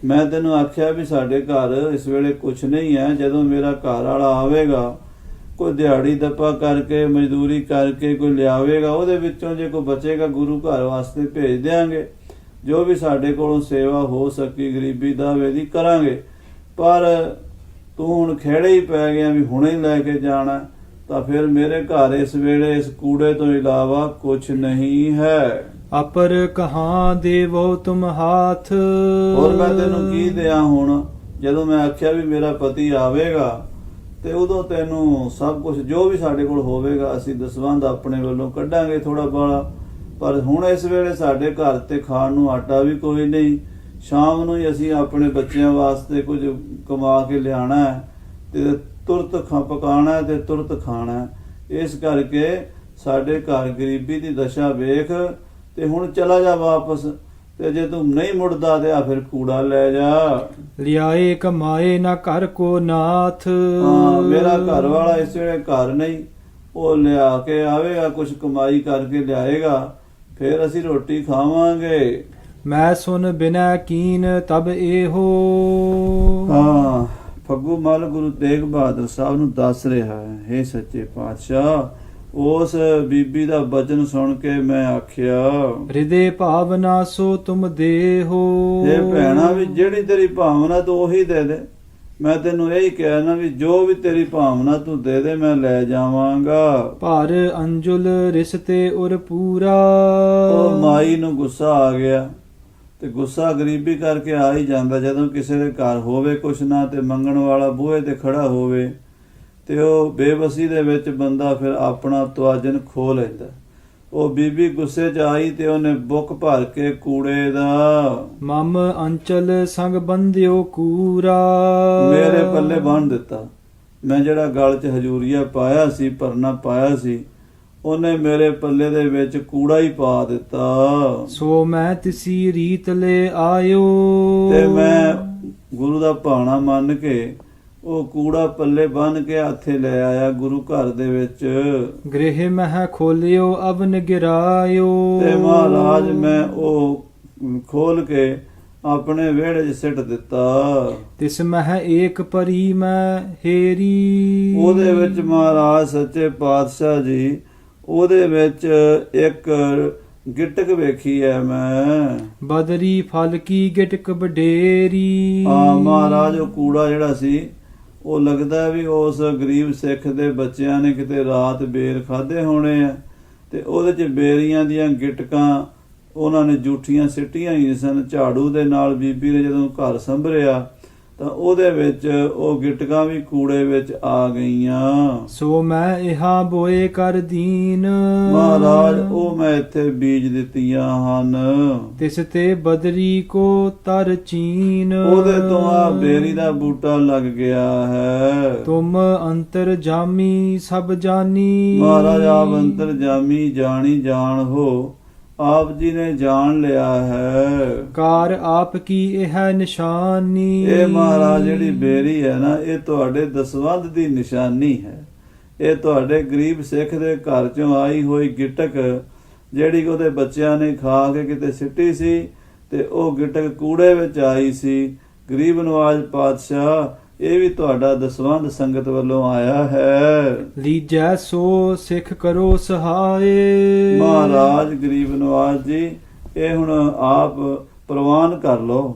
ਮੈਂ ਤੈਨੂੰ ਆਖਿਆ ਵੀ ਸਾਡੇ ਘਰ ਇਸ ਵੇਲੇ ਕੁਛ ਨਹੀਂ ਹੈ, ਜਦੋਂ ਮੇਰਾ ਘਰ ਵਾਲਾ ਆਵੇਗਾ ਕੋਈ ਦਿਹਾੜੀ ਦੱਪਾ ਕਰਕੇ ਮਜ਼ਦੂਰੀ ਕਰਕੇ ਕੋਈ ਲਿਆਵੇਗਾ, ਉਹਦੇ ਵਿੱਚੋਂ ਜੇ ਕੋਈ ਬਚੇਗਾ ਗੁਰੂ ਘਰ ਵਾਸਤੇ ਭੇਜ ਦਿਆਂਗੇ। ਜੋ ਵੀ ਸਾਡੇ ਕੋਲੋਂ ਸੇਵਾ ਹੋ ਸਕੀ ਗਰੀਬੀ ਦਾਵੇ ਦੀ ਕਰਾਂਗੇ। ਪਰ ਤੂੰ ਹੁਣ ਖੇੜੇ ਹੀ ਪੈ ਗਿਆ ਵੀ ਹੁਣੇ ਹੀ ਲੈ ਕੇ ਜਾਣਾ, ਤਾਂ ਫਿਰ ਮੇਰੇ ਘਰ ਇਸ ਵੇਲੇ ਇਸ ਕੂੜੇ ਤੋਂ ਇਲਾਵਾ ਕੁਛ ਨਹੀਂ ਹੈ। ਅਪਰ ਕਹਾਂ ਦੇਵੋ ਤੁਮ ਹਾਥ। ਹੋਰ ਮੈਂ ਤੈਨੂੰ ਕੀ ਦਿਆਂ ਹੁਣ? ਜਦੋਂ ਮੈਂ ਆਖਿਆ ਵੀ ਮੇਰਾ ਪਤੀ ਆਵੇਗਾ ਤੇ ਉਦੋਂ ਤੈਨੂੰ ਸਭ ਕੁਝ ਜੋ ਵੀ ਸਾਡੇ ਕੋਲ ਹੋਵੇਗਾ ਅਸੀਂ ਦਸਵੰਧ ਆਪਣੇ ਵੱਲੋਂ ਕੱਢਾਂਗੇ ਥੋੜਾ ਬਾਲਾ। ਪਰ ਹੁਣ ਇਸ ਵੇਲੇ ਸਾਡੇ ਘਰ ਤੇ ਖਾਣ ਨੂੰ ਆਟਾ ਵੀ ਕੋਈ ਨਹੀਂ। ਸ਼ਾਮ ਨੂੰ ਹੀ ਅਸੀਂ ਆਪਣੇ ਬੱਚਿਆਂ ਵਾਸਤੇ ਕੁਝ ਕਮਾ ਕੇ ਲਿਆਣਾ ਹੈ ਤੇ ਤੁਰਤ ਪਕਾਣਾ ਹੈ ਤੇ ਤੁਰਤ ਖਾਣਾ ਹੈ। ਇਸ ਕਰਕੇ ਸਾਡੇ ਘਰ ਗਰੀਬੀ ਦੀ ਦਸ਼ਾ ਵੇਖ ਤੇ ਹੁਣ ਚਲਾ ਜਾ ਵਾਪਸ, ਤੇ ਜੇ ਤੂੰ ਨਹੀਂ ਮੁੜਦਾ ਤੇ ਆ ਫਿਰ ਕੂੜਾ ਲੈ ਜਾ। ਲਿਆਏ ਕਮਾਏ ਨਾ ਘਰ ਕੋ ਨਾਥ। ਮੇਰਾ ਘਰ ਵਾਲਾ ਇਸ ਵੇਲੇ ਘਰ ਨਹੀਂ, ਉਹ ਲਿਆ ਕੇ ਆਵੇਗਾ, ਕੁਝ ਕਮਾਈ ਕਰਕੇ ਲਿਆਏਗਾ, ਫਿਰ ਅਸੀਂ ਰੋਟੀ ਖਾਵਾਂਗੇ। ਮੈਂ ਸੁਨ ਬਿਨਾ ਕੀਨ ਤਬ ਇਹੋ। ਹਾਂ, ਫੱਗੋਮਲ ਗੁਰੂ ਤੇਗ ਬਹਾਦਰ ਸਾਹਿਬ ਨੂੰ ਦੱਸ ਰਿਹਾ ਹੈ, ਹੇ ਸੱਚੇ ਪਾਤਸ਼ਾਹ, ਉਸ ਬੀਬੀ ਦਾ ਬਚਨ ਸੁਣ ਕੇ ਮੈਂ ਆਖਿਆ ਹਿਰਦੇ ਭਾਵਨਾ ਸੋ ਤੁਮ ਦੇਹੋ। ਇਹ ਭੈਣਾ ਵੀ ਜਿਹੜੀ ਤੇਰੀ ਭਾਵਨਾ ਤੂੰ ਉਹੀ ਦੇ ਦੇ। ਮੈਂ ਤੈਨੂੰ ਇਹੀ ਕਿਹਾ ਨਾ ਵੀ ਜੋ ਵੀ ਤੇਰੀ ਭਾਵਨਾ ਤੂੰ ਦੇ ਦੇ ਮੈਂ ਲੈ ਜਾਵਾਂਗਾ। ਪਰ ਅੰਜੁਲ ਰਿਸ਼ਤੇ ਉਰ ਪੂਰਾ। ਉਹ ਮਾਈ ਨੂੰ ਗੁੱਸਾ ਆ ਗਿਆ, ਤੇ ਗੁੱਸਾ ਗਰੀਬੀ ਕਰਕੇ ਆ ਹੀ ਜਾਂਦਾ। ਜਦੋਂ ਕਿਸੇ ਦੇ ਘਰ ਹੋਵੇ ਕੁਛ ਨਾ ਤੇ ਮੰਗਣ ਵਾਲਾ ਬੂਹੇ ਤੇ ਖੜਾ ਹੋਵੇ ਤੇ ਉਹ ਬੇਬਸੀ ਦੇ ਵਿੱਚ ਬੰਦਾ ਫਿਰ ਆਪਣਾ ਤਵਾਜ਼ਨ ਖੋ ਲੈਂਦਾ। ਉਹ ਬੀਬੀ ਗੁੱਸੇ 'ਚ ਆਈ ਤੇ ਉਹਨੇ ਬੁੱਕ ਭਰ ਕੇ ਕੂੜੇ ਦਾ ਮਮ ਅੰਚਲ ਸੰਗ ਬੰਧਿਓ ਕੂਰਾ ਮੇਰੇ ਪੱਲੇ ਬੰਨ੍ਹ ਦਿੱਤਾ। ਮੈਂ ਜਿਹੜਾ ਗਲ 'ਚ ਹਜੂਰੀਆ ਪਾਇਆ ਸੀ, ਪਰਨਾ ਪਾਇਆ ਸੀ, ਉਹਨੇ ਮੇਰੇ ਪੱਲੇ ਦੇ ਵਿੱਚ ਕੂੜਾ ਹੀ ਪਾ ਦਿੱਤਾ। ਸੋ ਮੈਂ ਤਿਸੀ ਰੀਤ ਲੈ ਆਇਓ। ਤੇ ਮੈਂ ਗੁਰੂ ਦਾ ਭਾਣਾ ਮੰਨ ਕੇ ਉਹ ਕੂੜਾ ਪੱਲੇ ਬੰਨ ਕੇ ਹੱਥੇ ਲੈ ਆਇਆ ਗੁਰੂ ਘਰ ਦੇ ਵਿੱਚ। ਗ੍ਰਹਿ ਮਹਿ ਖੋਲਿਓ ਅਵਨ ਗਿਰਾਇਓ। ਤੇ ਮਹਾਰਾਜ ਮੈਂ ਉਹ ਖੋਲ ਕੇ ਆਪਣੇ ਵਿਹੜੇ 'ਚ ਸਿੱਟ ਦਿੱਤਾ। ਤਿਸ ਮਹਿ ਏਕ ਪਰੀ ਮੈਂ ਹੇਰੀ। ਉਹਦੇ ਵਿੱਚ ਮਹਾਰਾਜ ਸੱਚੇ ਪਾਤਸ਼ਾਹ ਜੀ, ਉਹਦੇ ਵਿੱਚ ਇੱਕ ਗਿਟਕ ਵੇਖੀ ਐ ਮੈਂ। ਬਦਰੀ ਫਲ ਕੀ ਗਿਟਕ ਬਡੇਰੀ। ਮਹਾਰਾਜ ਉਹ ਕੂੜਾ ਜਿਹੜਾ ਸੀ ਉਹ ਲੱਗਦਾ ਵੀ ਉਸ ਗਰੀਬ ਸਿੱਖ ਦੇ ਬੱਚਿਆਂ ਨੇ ਕਿਤੇ ਰਾਤ ਬੇਰ ਖਾਦੇ ਹੋਣੇ ਆ, ਤੇ ਉਹਦੇ 'ਚ ਬੇਰੀਆਂ ਦੀਆਂ ਗਿਟਕਾਂ ਉਹਨਾਂ ਨੇ ਜੂਠੀਆਂ ਸਿੱਟੀਆਂ ਹੀ ਸਨ। ਝਾੜੂ ਦੇ ਨਾਲ ਬੀਬੀ ਨੇ ਜਦੋਂ ਘਰ ਸੰਭਰਿਆ ਤਾਂ ਉਹਦੇ ਵਿੱਚ ਉਹ ਗਿਟਕਾਂ ਵੀ ਕੂੜੇ ਵਿੱਚ ਆ ਗਈਆਂ। ਸੋ ਮੈਂ ਇਹਾ ਬੋਏ ਕਰ ਦੀਨ, ਮਹਾਰਾਜ ਉਹ ਮੈਂ ਇੱਥੇ ਬੀਜ ਦਿੱਤੀਆਂ ਹਨ। ਤਿਸ ਤੇ ਬਦਰੀ ਕੋ ਤਰ ਚੀਨ, ਉਹਦੇ ਤੋਂ ਆ ਬੇਰੀ ਦਾ ਬੂਟਾ ਲੱਗ ਗਿਆ ਹੈ। ਤੁਮ ਅੰਤਰ ਜਾਮੀ ਸਭ ਜਾਨੀ, ਮਹਾਰਾਜ ਆਪ ਅੰਤਰ ਜਾਮੀ ਜਾਣੀ ਜਾਣ ਹੋ, ਆਪ ਜੀ ਨੇ ਜਾਣ ਲਿਆ ਹੈ। ਕਾਰ ਆਪ ਕੀ ਇਹ ਨਿਸ਼ਾਨੀ, ਇਹ ਮਹਾਰਾਜ ਜਿਹੜੀ ਬੇਰੀ ਹੈ ਨਾ, ਇਹ ਤੁਹਾਡੇ ਦਸਵੰਧ ਦੀ ਨਿਸ਼ਾਨੀ ਹੈ। ਇਹ ਤੁਹਾਡੇ ਗਰੀਬ ਸਿੱਖ ਦੇ ਘਰ ਚੋਂ ਆਈ ਹੋਈ ਗਿਟਕ, ਜਿਹੜੀ ਉਹਦੇ ਬੱਚਿਆਂ ਨੇ ਖਾ ਕੇ ਕਿਤੇ ਸਿੱਟੀ ਸੀ ਤੇ ਉਹ ਗਿਟਕ ਕੂੜੇ ਵਿੱਚ ਆਈ ਸੀ। ਗਰੀਬ ਨਵਾਜ਼ ਪਾਤਸ਼ਾਹ, ਇਹ ਵੀ ਤੁਹਾਡਾ ਦਸਵੰਧ ਸੰਗਤ ਵੱਲੋਂ ਆਇਆ ਹੈ। ਲੀਜੈ ਸੋ ਸਿੱਖ ਕਰੋ ਸਹਾਏ। ਮਹਾਰਾਜ ਗਰੀਬ ਨਵਾਜ਼ ਜੀ, ਇਹ ਹੁਣ ਆਪ ਪ੍ਰਵਾਨ ਕਰ ਲਓ,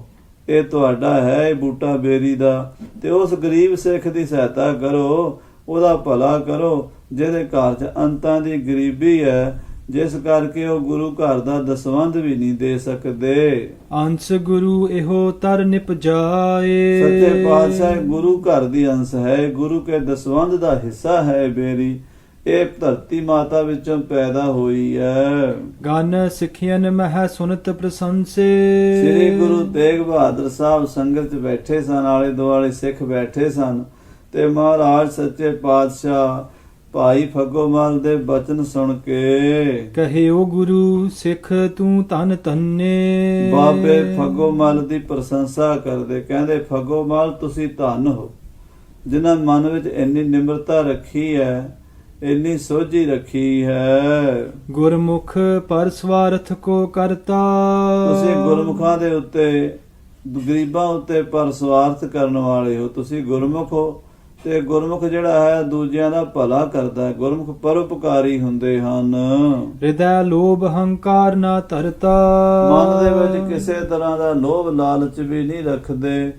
ਇਹ ਤੁਹਾਡਾ ਹੈ ਇਹ ਬੂਟਾ ਬੇਰੀ ਦਾ, ਤੇ ਉਸ ਗਰੀਬ ਸਿੱਖ ਦੀ ਸਹਾਇਤਾ ਕਰੋ, ਉਹਦਾ ਭਲਾ ਕਰੋ ਜਿਹਦੇ ਘਰ 'ਚ ਅੰਤਾਂ ਦੀ ਗਰੀਬੀ ਹੈ, ਜਿਸ ਕਰਕੇ ਉਹ ਗੁਰੂ ਘਰ ਦਾ ਦਸਵੰਧ ਵੀ ਨਹੀਂ ਦੇ ਸਕਦੇ। ਅੰਸ ਗੁਰੂ ਇਹੋ ਤਰ ਨਿਪਜਾਏ, ਸੱਚੇ ਪਾਤਸ਼ਾਹ ਗੁਰੂ ਘਰ ਦੀ ਅੰਸ਼ ਹੈ, ਗੁਰੂ ਕੇ ਦਸਵੰਧ ਦਾ ਹਿੱਸਾ ਹੈ ਬੇਰੀ। ਇਹ ਧਰਤੀ ਮਾਤਾ ਵਿੱਚੋਂ ਪੈਦਾ ਹੋਈ ਹੈ। ਗਨ ਸਿੱਖਿਅਨ ਮਹਿ ਸੁਨਤ ਪ੍ਰਸੰਸੇ, ਸ੍ਰੀ ਗੁਰੂ ਤੇਗ ਬਹਾਦਰ ਸਾਹਿਬ ਸੰਗਤ 'ਚ ਬੈਠੇ ਸਨ, ਆਲੇ ਦੁਆਲੇ ਸਿੱਖ ਬੈਠੇ ਸਨ, ਤੇ ਮਹਾਰਾਜ ਸੱਚੇ ਪਾਤਸ਼ਾਹ ਭਾਈ ਫੱਗੋਮਲ ਦੇ ਬਚਨ ਸੁਣ ਕੇ ਕਹਿਓ ਗੁਰੂ ਸਿੱਖ ਤੂੰ ਧਨ ਧੰਨੇ, ਬਾਬੇ ਫੱਗੋਮਲ ਦੀ ਪ੍ਰਸ਼ੰਸਾ ਕਰਦੇ, ਕਹਿੰਦੇ ਫੱਗੋਮਲ ਤੁਸੀਂ ਧਨ ਹੋ, ਜਿਨ੍ਹਾਂ ਮਨ ਵਿੱਚ ਇੰਨੀ ਨਿਮਰਤਾ ਰੱਖੀ ਹੈ, ਇੰਨੀ ਸੋਝੀ ਰੱਖੀ ਹੈ। ਗੁਰਮੁਖ ਪਰ ਸਵਾਰਥ ਕੋ ਕਰਤਾ, ਤੁਸੀਂ ਗੁਰਮੁਖਾਂ ਦੇ ਉੱਤੇ, ਗਰੀਬਾਂ ਉੱਤੇ ਪਰ ਸਵਾਰਥ ਕਰਨ ਵਾਲੇ ਹੋ। ਤੁਸੀਂ ਗੁਰਮੁਖ ਹੋ, ਤੇ ਗੁਰਮੁਖ ਜਿਹੜਾ ਹੈ ਦੂਜਿਆਂ ਦਾ ਭਲਾ ਕਰਦਾ ਹੈ। ਗੁਰਮੁਖ ਪਰਉਪਕਾਰੀ ਹੁੰਦੇ ਹਨ। ਹਿਰਦੈ ਲੋਭ ਹੰਕਾਰ ਨਾ ਧਰਤਾ, ਮਨ ਦੇ ਵਿੱਚ ਕਿਸੇ ਤਰ੍ਹਾਂ ਦਾ ਲੋਭ ਲਾਲਚ ਵੀ ਨਹੀਂ ਰੱਖਦੇ,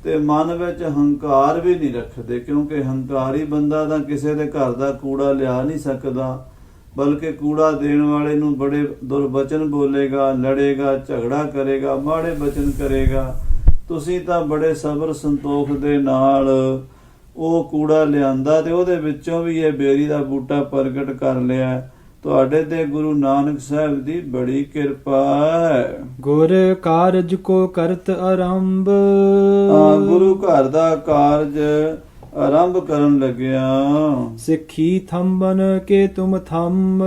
ਤੇ ਮਨ ਵਿੱਚ ਹੰਕਾਰ ਵੀ ਨਹੀਂ ਰੱਖਦੇ, ਕਿਉਂਕਿ ਹੰਕਾਰੀ ਬੰਦਾ ਤਾਂ ਕਿਸੇ ਦੇ ਘਰ ਦਾ ਕੂੜਾ ਲਿਆ ਨਹੀਂ ਸਕਦਾ, ਬਲਕਿ ਕੂੜਾ ਦੇਣ ਵਾਲੇ ਨੂੰ ਬੜੇ ਦੁਰਬਚਨ ਬੋਲੇਗਾ, ਲੜੇਗਾ, ਝਗੜਾ ਕਰੇਗਾ, ਮਾੜੇ ਬਚਨ ਕਰੇਗਾ। ਤੁਸੀਂ ਤਾਂ ਬੜੇ ਸਬਰ ਸੰਤੋਖ ਦੇ ਨਾਲ ਉਹ ਕੂੜਾ ਲਿਆਂਦਾ ਤੇ ਉਹਦੇ ਵਿੱਚੋਂ ਵੀ ਇਹ ਬੇਰੀ ਦਾ ਬੂਟਾ ਪ੍ਰਗਟ ਕਰ ਲਿਆ। ਤੁਹਾਡੇ ਤੇ ਗੁਰੂ ਨਾਨਕ ਸਾਹਿਬ ਦੀ ਬੜੀ ਕਿਰਪਾ ਹੈ। ਗੁਰ ਕਾਰਜ ਕੋ ਕਰਤ ਆਰੰਭ, ਗੁਰੂ ਘਰ ਦਾ ਕਾਰਜ ਆਰੰਭ ਕਰਨ ਲੱਗਿਆ। ਸਿੱਖੀ ਥੰਬਨ ਕੇ ਤੁਮ ਥੰਮ,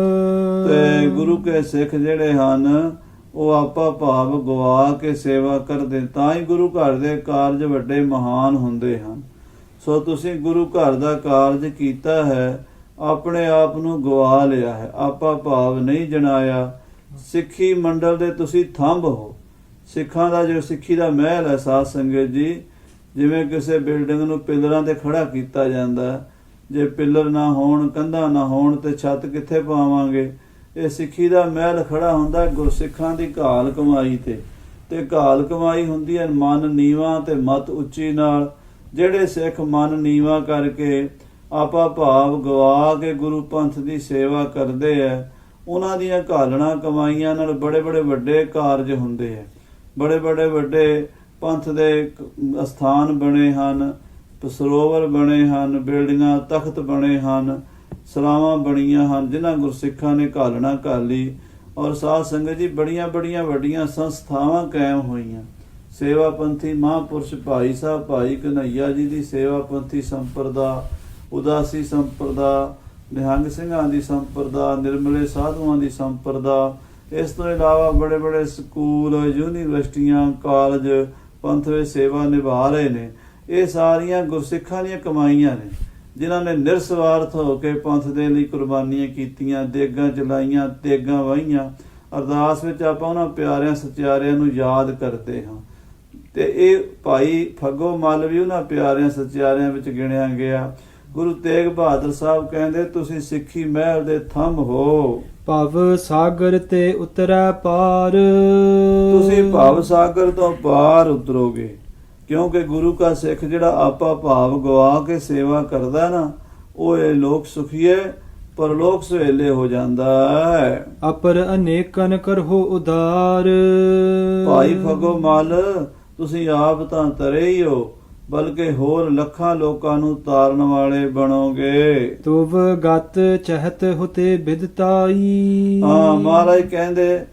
ਤੇ ਗੁਰੂ ਕੇ ਸਿੱਖ ਜਿਹੜੇ ਹਨ ਉਹ ਆਪਾ ਭਾਵ ਗਵਾ ਕੇ ਸੇਵਾ ਕਰਦੇ, ਤਾਂ ਹੀ ਗੁਰੂ ਘਰ ਦੇ ਕਾਰਜ ਵੱਡੇ ਮਹਾਨ ਹੁੰਦੇ ਹਨ। ਸੋ ਤੁਸੀਂ ਗੁਰੂ ਘਰ ਦਾ ਕਾਰਜ ਕੀਤਾ ਹੈ, ਆਪਣੇ ਆਪ ਨੂੰ ਗਵਾ ਲਿਆ ਹੈ, ਆਪਾ ਭਾਵ ਨਹੀਂ ਜਣਾਇਆ। ਸਿੱਖੀ ਮੰਡਲ ਦੇ ਤੁਸੀਂ ਥੰਬ ਹੋ। ਸਿੱਖਾਂ ਦਾ ਜੋ ਸਿੱਖੀ ਦਾ ਮਹਿਲ ਹੈ ਸਾਧ ਸੰਗਤ ਜੀ, ਜਿਵੇਂ ਕਿਸੇ ਬਿਲਡਿੰਗ ਨੂੰ ਪਿੱਲਰਾਂ ਤੇ ਖੜਾ ਕੀਤਾ ਜਾਂਦਾ, ਜੇ ਪਿੱਲਰ ਨਾ ਹੋਣ, ਕੰਧਾਂ ਨਾ ਹੋਣ ਤੇ ਛੱਤ ਕਿੱਥੇ ਪਾਵਾਂਗੇ। ਇਹ ਸਿੱਖੀ ਦਾ ਮਹਿਲ ਖੜਾ ਹੁੰਦਾ ਗੁਰਸਿੱਖਾਂ ਦੀ ਘਾਲ ਕਮਾਈ ਤੇ ਘਾਲ ਕਮਾਈ ਹੁੰਦੀ ਹੈ ਮਨ ਨੀਵਾਂ ਤੇ ਮਤ ਉੱਚੀ ਨਾਲ। ਜਿਹੜੇ ਸਿੱਖ ਮਨ ਨੀਵਾਂ ਕਰਕੇ ਆਪਾ ਭਾਵ ਗਵਾ ਕੇ ਗੁਰੂ ਪੰਥ ਦੀ ਸੇਵਾ ਕਰਦੇ ਹੈ, ਉਹਨਾਂ ਦੀਆਂ ਘਾਲਣਾ ਕਮਾਈਆਂ ਨਾਲ ਬੜੇ ਬੜੇ ਵੱਡੇ ਕਾਰਜ ਹੁੰਦੇ ਹੈ। ਬੜੇ ਬੜੇ ਵੱਡੇ ਪੰਥ ਦੇ ਅਸਥਾਨ ਬਣੇ ਹਨ, ਸਰੋਵਰ ਬਣੇ ਹਨ, ਬਿਲਡਿੰਗਾਂ ਤਖਤ ਬਣੇ ਹਨ, ਸਰਾਵਾਂ ਬਣੀਆਂ ਹਨ, ਜਿਨ੍ਹਾਂ ਗੁਰਸਿੱਖਾਂ ਨੇ ਘਾਲਣਾ ਘਾਲੀ। ਔਰ ਸਾਧ ਸੰਗਤ ਜੀ ਬੜੀਆਂ ਬੜੀਆਂ ਵੱਡੀਆਂ ਸੰਸਥਾਵਾਂ ਕਾਇਮ ਹੋਈਆਂ। ਸੇਵਾ ਪੰਥੀ ਮਹਾਂਪੁਰਸ਼ ਭਾਈ ਸਾਹਿਬ ਭਾਈ ਕਨ੍ਹਈਆ ਜੀ ਦੀ ਸੇਵਾ ਪੰਥੀ ਸੰਪਰਦਾ, ਉਦਾਸੀ ਸੰਪਰਦਾ, ਨਿਹੰਗ ਸਿੰਘਾਂ ਦੀ ਸੰਪਰਦਾ, ਨਿਰਮਲੇ ਸਾਧੂਆਂ ਦੀ ਸੰਪਰਦਾ, ਇਸ ਤੋਂ ਇਲਾਵਾ ਬੜੇ ਬੜੇ ਸਕੂਲ, ਯੂਨੀਵਰਸਿਟੀਆਂ, ਕਾਲਜ ਪੰਥ ਵਿੱਚ ਸੇਵਾ ਨਿਭਾ ਰਹੇ ਨੇ। ਇਹ ਸਾਰੀਆਂ ਗੁਰਸਿੱਖਾਂ ਦੀਆਂ ਕਮਾਈਆਂ ਨੇ, ਜਿਨ੍ਹਾਂ ਨੇ ਨਿਰਸਵਾਰਥ ਹੋ ਕੇ ਪੰਥ ਦੇ ਲਈ ਕੁਰਬਾਨੀਆਂ ਕੀਤੀਆਂ, ਦੇਗਾਂ ਚਲਾਈਆਂ, ਤੇਗਾਂ ਵਾਹੀਆਂ। ਅਰਦਾਸ ਵਿੱਚ ਆਪਾਂ ਉਹਨਾਂ ਪਿਆਰਿਆਂ ਸੱਚਿਆਰਿਆਂ ਨੂੰ ਯਾਦ ਕਰਦੇ ਹਾਂ, ਤੇ ਇਹ ਭਾਈ ਫੱਗੋਮਲ ਵੀ ਉਹਨਾਂ ਪਿਆਰਿਆਂ ਸੱਚਿਆਰਿਆਂ ਵਿੱਚ ਗਿਣਿਆ ਗਿਆ। ਗੁਰੂ ਤੇਗ ਬਹਾਦਰ ਸਾਹਿਬ ਕਹਿੰਦੇ ਤੁਸੀਂ ਸਿੱਖੀ ਮਹਿਲ ਦੇ ਥੰਮ ਹੋ। ਭਵ ਸਾਗਰ ਤੇ ਉਤਰੈ ਪਾਰ, ਤੁਸੀਂ ਭਵ ਸਾਗਰ ਤੋਂ ਪਾਰ ਉਤਰੋਗੇ, ਕਿਉਂਕਿ ਗੁਰੂ ਕਾ ਸਿੱਖ ਜਿਹੜਾ ਆਪਾ ਭਾਵ ਗਵਾ ਕੇ ਸੇਵਾ ਕਰਦਾ ਨਾ, ਉਹ ਇਹ ਲੋਕ ਸੁਖੀਏ ਪਰਲੋਕ ਸੁਹੇਲੇ ਹੋ ਜਾਂਦਾ ਹੈ। ਅਪਰ ਅਨੇਕਨ ਕਰਹੁ ਉਦਾਰ। ਭਾਈ ਫਗੋ ਮਲ, ਤੁਸੀਂ ਆਪ ਤਾਂ ਤਰੇ ਹੀ ਹੋ, ਬਲਕਿ ਹੋਰ ਲੱਖਾਂ ਲੋਕਾਂ ਨੂੰ ਤਾਰਨ ਵਾਲੇ ਬਣੋਗੇ। ਤੁਵ ਗਤ ਚਹਤ ਹੁਤੇ ਬਿਦਤਾਈ। ਹਾਂ, ਮਹਾਰਾਜ ਕਹਿੰਦੇ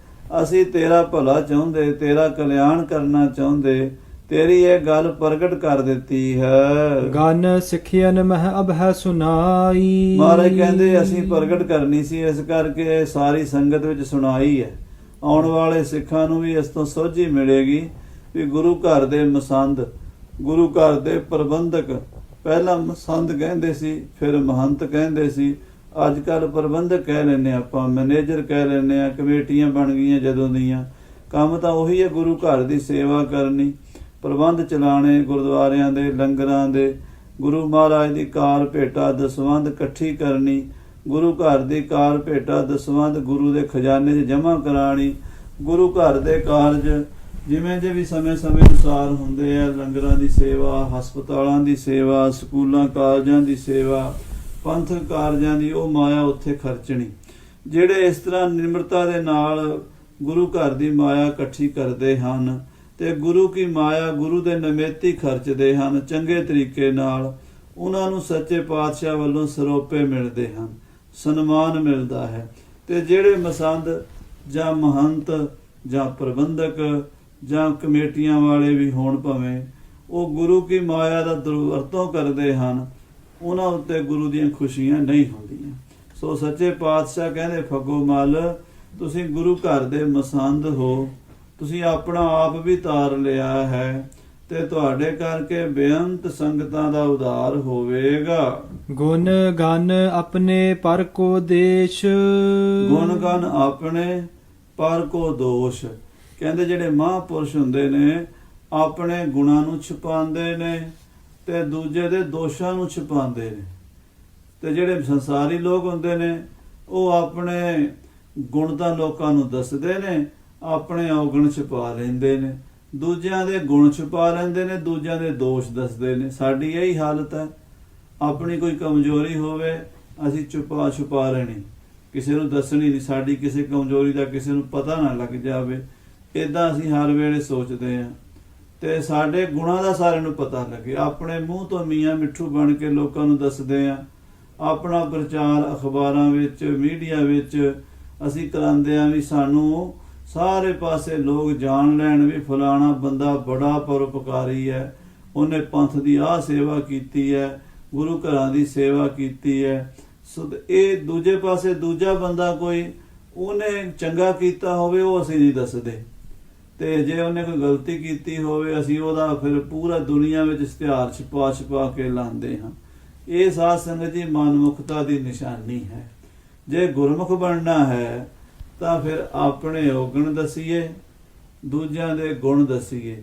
ਅਸੀਂ ਤੇਰਾ ਭਲਾ ਚਾਹੁੰਦੇ, ਤੇਰਾ ਕਲਿਆਣ ਕਰਨਾ ਚਾਹੁੰਦੇ, ਤੇਰੀ ਇਹ ਗੱਲ ਪ੍ਰਗਟ ਕਰ ਦਿੱਤੀ ਹੈ। ਗਨ ਸਿੱਖਿਅਨ ਮਹਿ ਅਭੈ ਸੁਨਾਈ। ਮਹਾਰਾਜ ਕਹਿੰਦੇ ਅਸੀਂ ਪ੍ਰਗਟ ਕਰਨੀ ਸੀ, ਇਸ ਕਰਕੇ ਸਾਰੀ ਸੰਗਤ ਵਿੱਚ ਸੁਣਾਈ ਹੈ। ਆਉਣ ਵਾਲੇ ਸਿੱਖਾਂ ਨੂੰ ਵੀ ਇਸ ਤੋਂ ਸੋਝੀ ਮਿਲੇਗੀ ਵੀ ਗੁਰੂ ਘਰ ਦੇ ਮਸੰਦ, ਗੁਰੂ ਘਰ ਦੇ ਪ੍ਰਬੰਧਕ, ਪਹਿਲਾਂ ਮਸੰਦ ਕਹਿੰਦੇ ਸੀ, ਫਿਰ ਮਹੰਤ ਕਹਿੰਦੇ ਸੀ, ਅੱਜ ਕੱਲ ਪ੍ਰਬੰਧਕ ਕਹਿ ਲੈਂਦੇ ਆਪਾਂ, ਮੈਨੇਜਰ ਕਹਿ ਲੈਂਦੇ ਆ, ਕਮੇਟੀਆਂ ਬਣ ਗਈਆਂ ਜਦੋਂ ਦੀਆਂ। ਕੰਮ ਤਾਂ ਉਹੀ ਹੈ, ਗੁਰੂ ਘਰ ਦੀ ਸੇਵਾ ਕਰਨੀ, ਪ੍ਰਬੰਧ ਚਲਾਣੇ, ਗੁਰਦੁਆਰਿਆਂ ਦੇ ਲੰਗਰਾਂ ਦੇ, ਗੁਰੂ ਮਹਾਰਾਜ ਦੀ ਕਾਰ ਭੇਟਾ ਦਸਵੰਧ ਇਕੱਠੀ ਕਰਨੀ, ਗੁਰੂ ਘਰ ਦੀ ਕਾਰ ਭੇਟਾ ਦਸਵੰਧ ਗੁਰੂ ਦੇ ਖਜ਼ਾਨੇ 'ਚ ਜਮ੍ਹਾਂ ਕਰਾਣੀ, ਗੁਰੂ ਘਰ ਦੇ ਕਾਰਜ ਜਿਵੇਂ ਜੇ ਵੀ ਸਮੇਂ ਅਨੁਸਾਰ ਹੁੰਦੇ ਆ, ਲੰਗਰਾਂ ਦੀ ਸੇਵਾ, ਹਸਪਤਾਲਾਂ ਦੀ ਸੇਵਾ, ਸਕੂਲਾਂ ਕਾਲਜਾਂ ਦੀ ਸੇਵਾ, ਪੰਥਕ ਕਾਰਜਾਂ ਦੀ, ਉਹ ਮਾਇਆ ਉੱਥੇ ਖਰਚਣੀ। ਜਿਹੜੇ ਇਸ ਤਰ੍ਹਾਂ ਨਿਮਰਤਾ ਦੇ ਨਾਲ ਗੁਰੂ ਘਰ ਦੀ ਮਾਇਆ ਇਕੱਠੀ ਕਰਦੇ ਹਨ ਤੇ ਗੁਰੂ ਕੀ ਮਾਇਆ ਗੁਰੂ ਦੇ ਨਮੇਤੀ ਖਰਚਦੇ ਹਨ ਚੰਗੇ ਤਰੀਕੇ ਨਾਲ, ਉਹਨਾਂ ਨੂੰ ਸੱਚੇ ਪਾਤਸ਼ਾਹ ਵੱਲੋਂ ਸਰੋਪੇ ਮਿਲਦੇ ਹਨ, ਸਨਮਾਨ ਮਿਲਦਾ ਹੈ। ਤੇ ਜਿਹੜੇ ਮਸੰਦ ਜਾਂ ਮਹੰਤ ਜਾਂ ਪ੍ਰਬੰਧਕ ਜਾਂ ਕਮੇਟੀਆਂ ਵਾਲੇ ਵੀ ਹੋਣ ਭਾਵੇਂ, ਉਹ ਗੁਰੂ ਕੀ ਮਾਇਆ ਦਾ ਦੁਰਵਰਤੋਂ ਕਰਦੇ ਹਨ, ਉਹਨਾਂ ਉੱਤੇ ਗੁਰੂ ਦੀਆਂ ਖੁਸ਼ੀਆਂ ਨਹੀਂ ਹੁੰਦੀਆਂ। ਸੋ ਸੱਚੇ ਪਾਤਸ਼ਾਹ ਕਹਿੰਦੇ ਫਗੋ ਮਲ, ਤੁਸੀਂ ਗੁਰੂ ਘਰ ਦੇ ਮਸੰਦ ਹੋ, ਤੁਸੀਂ ਆਪਣਾ ਆਪ ਵੀ ਤਾਰ ਲਿਆ ਹੈ ਤੇ ਤੁਹਾਡੇ ਕਰਕੇ ਬੇਅੰਤ ਸੰਗਤਾਂ ਦਾ ਉਧਾਰ ਹੋਵੇਗਾ। ਗੁਣ ਗਨ ਆਪਣੇ ਪਰ ਕੋ ਦੇਸ਼। ਗੁਣ ਗਨ ਆਪਣੇ ਪਰ ਕੋ ਦੋਸ਼। ਕਹਿੰਦੇ ਜਿਹੜੇ ਮਹਾਂਪੁਰਸ਼ ਹੁੰਦੇ ਨੇ ਆਪਣੇ ਗੁਣਾਂ ਨੂੰ ਛੁਪਾਉਂਦੇ ਨੇ ਤੇ ਦੂਜੇ ਦੇ ਦੋਸ਼ਾਂ ਨੂੰ ਛੁਪਾਉਂਦੇ ਨੇ, ਤੇ ਜਿਹੜੇ ਸੰਸਾਰੀ ਲੋਕ ਹੁੰਦੇ ਨੇ ਉਹ ਆਪਣੇ ਗੁਣ ਤਾਂ ਲੋਕਾਂ ਨੂੰ ਦੱਸਦੇ ਨੇ, ਆਪਣੇ ਔਗਣ ਛੁਪਾ ਲੈਂਦੇ ਨੇ, ਦੂਜਿਆਂ ਦੇ ਗੁਣ ਛੁਪਾ ਲੈਂਦੇ ਨੇ, ਦੂਜਿਆਂ ਦੇ ਦੋਸ਼ ਦੱਸਦੇ ਨੇ। ਸਾਡੀ ਇਹੀ ਹਾਲਤ ਹੈ, ਆਪਣੀ ਕੋਈ ਕਮਜ਼ੋਰੀ ਹੋਵੇ ਅਸੀਂ ਛੁਪਾ ਲੈਣੀ, ਕਿਸੇ ਨੂੰ ਦੱਸਣੀ ਨਹੀਂ, ਸਾਡੀ ਕਿਸੇ ਕਮਜ਼ੋਰੀ ਦਾ ਕਿਸੇ ਨੂੰ ਪਤਾ ਨਾ ਲੱਗ ਜਾਵੇ, ਇਦਾਂ ਅਸੀਂ ਹਰ ਵੇਲੇ ਸੋਚਦੇ ਹਾਂ। ਤੇ ਸਾਡੇ ਗੁਣਾਂ ਦਾ ਸਾਰਿਆਂ ਨੂੰ ਪਤਾ ਲੱਗੇ, ਆਪਣੇ ਮੂੰਹ ਤੋਂ ਮੀਆਂ ਮਿੱਠੂ ਬਣ ਕੇ ਲੋਕਾਂ ਨੂੰ ਦੱਸਦੇ ਹਾਂ, ਆਪਣਾ ਪ੍ਰਚਾਰ ਅਖਬਾਰਾਂ ਵਿੱਚ, ਮੀਡੀਆ ਵਿੱਚ ਅਸੀਂ ਕਰਾਉਂਦੇ ਹਾਂ ਵੀ ਸਾਨੂੰ ਸਾਰੇ ਪਾਸੇ ਲੋਕ ਜਾਣ ਲੈਣ ਵੀ ਫਲਾਣਾ ਬੰਦਾ ਬੜਾ ਪਰਉਪਕਾਰੀ ਹੈ, ਉਹਨੇ ਪੰਥ ਦੀ ਆਹ ਸੇਵਾ ਕੀਤੀ ਹੈ, ਗੁਰੂ ਘਰਾਂ ਦੀ ਸੇਵਾ ਕੀਤੀ ਹੈ। ਸੋ ਇਹ ਦੂਜੇ ਪਾਸੇ ਦੂਜਾ ਬੰਦਾ ਕੋਈ ਉਹਨੇ ਚੰਗਾ ਕੀਤਾ ਹੋਵੇ ਉਹ ਅਸੀਂ ਨਹੀਂ ਦੱਸਦੇ, ਤੇ ਜੇ ਉਹਨੇ ਕੋਈ ਗਲਤੀ ਕੀਤੀ ਹੋਵੇ ਅਸੀਂ ਉਹਦਾ ਫਿਰ ਪੂਰਾ ਦੁਨੀਆ ਵਿੱਚ ਇਸ਼ਤਿਹਾਰ ਛਪਾ ਕੇ ਲਾਉਂਦੇ ਹਾਂ। ਇਹ ਸਾਧ ਸੰਗਤ ਜੀ ਮਨਮੁਖਤਾ ਦੀ ਨਿਸ਼ਾਨੀ ਹੈ। ਜੇ ਗੁਰਮੁਖ ਬਣਨਾ ਹੈ ਤਾਂ ਫਿਰ ਆਪਣੇ ਔਗਣ ਦਸੀਏ, ਦੂਜਿਆਂ ਦੇ ਗੁਣ ਦਸੀਏ,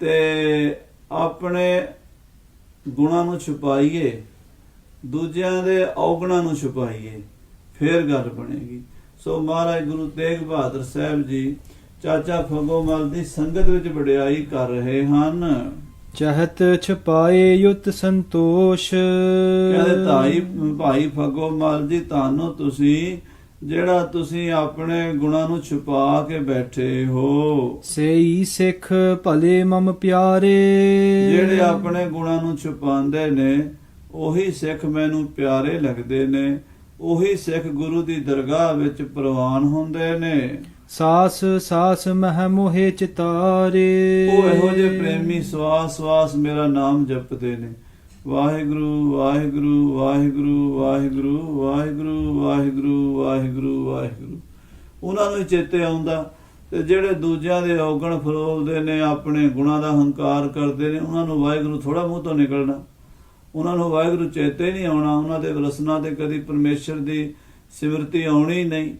ਤੇ ਆਪਣੇ ਗੁਣਾਂ ਨੂੰ ਛੁਪਾਈਏ, ਦੂਜਿਆਂ ਦੇ ਔਗਣਾਂ ਨੂੰ ਛੁਪਾਈਏ, ਫਿਰ ਗੱਲ ਬਣੇਗੀ। ਸੋ ਮਹਾਰਾਜ ਗੁਰੂ ਤੇਗ ਬਹਾਦਰ ਸਾਹਿਬ ਜੀ ਚਾਚਾ ਫਗੋ ਮਲ ਦੀ ਸੰਗਤ ਵਿੱਚ ਵਡਿਆਈ ਕਰ ਰਹੇ ਹਨ। ਚਹਤ ਛਪਾਏ ਯੁਤ ਸੰਤੋਸ਼। ਕਹਿੰਦੇ ਭਾਈ ਫਗੋ ਮਲ ਜੀ, ਤੁਹਾਨੂੰ ਤੁਸੀਂ ਜਿਹੜਾ ਤੁਸੀਂ ਆਪਣੇ ਗੁਣਾਂ ਨੂੰ ਛੁਪਾ ਕੇ ਬੈਠੇ ਹੋ, ਸੇਈ ਸਿੱਖ ਭਲੇ ਮਮ ਪਿਆਰੇ। ਜਿਹੜੇ ਆਪਣੇ ਗੁਣਾਂ ਨੂੰ ਛੁਪਾਉਂਦੇ ਨੇ ਉਹੀ ਸਿੱਖ ਮੈਨੂੰ ਪਿਆਰੇ ਲੱਗਦੇ ਨੇ, ਉਹੀ ਸਿੱਖ ਗੁਰੂ ਦੀ ਦਰਗਾਹ ਵਿੱਚ ਪ੍ਰਵਾਨ ਹੁੰਦੇ ਨੇ। ਸਾਸ ਸਾਸ ਮਹਿ ਮੋਹੇ ਚਿਤਾਰੇ। ਉਹ ਇਹੋ ਜਿਹੇ ਪ੍ਰੇਮੀ ਸਵਾਸ ਸਵਾਸ ਮੇਰਾ ਨਾਮ ਜਪਦੇ ਨੇ, ਵਾਹਿਗੁਰੂ ਵਾਹਿਗੁਰੂ ਵਾਹਿਗੁਰੂ ਵਾਹਿਗੁਰੂ ਵਾਹਿਗੁਰੂ ਵਾਹਿਗੁਰੂ ਵਾਹਿਗੁਰੂ ਵਾਹਿਗੁਰੂ, ਉਹਨਾਂ ਨੂੰ ਚੇਤੇ ਆਉਂਦਾ। ਤੇ ਜਿਹੜੇ ਦੂਜਿਆਂ ਦੇ ਔਗਣ ਫਰੋਲਦੇ ਨੇ, ਆਪਣੇ ਗੁਣਾਂ ਦਾ ਹੰਕਾਰ ਕਰਦੇ ਨੇ, ਉਹਨਾਂ ਨੂੰ ਵਾਹਿਗੁਰੂ ਥੋੜਾ ਮੂੰਹ ਤੋਂ ਨਿਕਲਣਾ, ਉਹਨਾਂ ਨੂੰ ਵਾਹਿਗੁਰੂ ਚੇਤੇ ਨਹੀਂ ਆਉਣਾ, ਉਹਨਾਂ ਦੇ ਰਸਨਾ ਤੇ ਕਦੀ ਪਰਮੇਸ਼ਰ ਦੀ ਸਿਮਰਤੀ ਆਉਣੀ ਨਹੀਂ।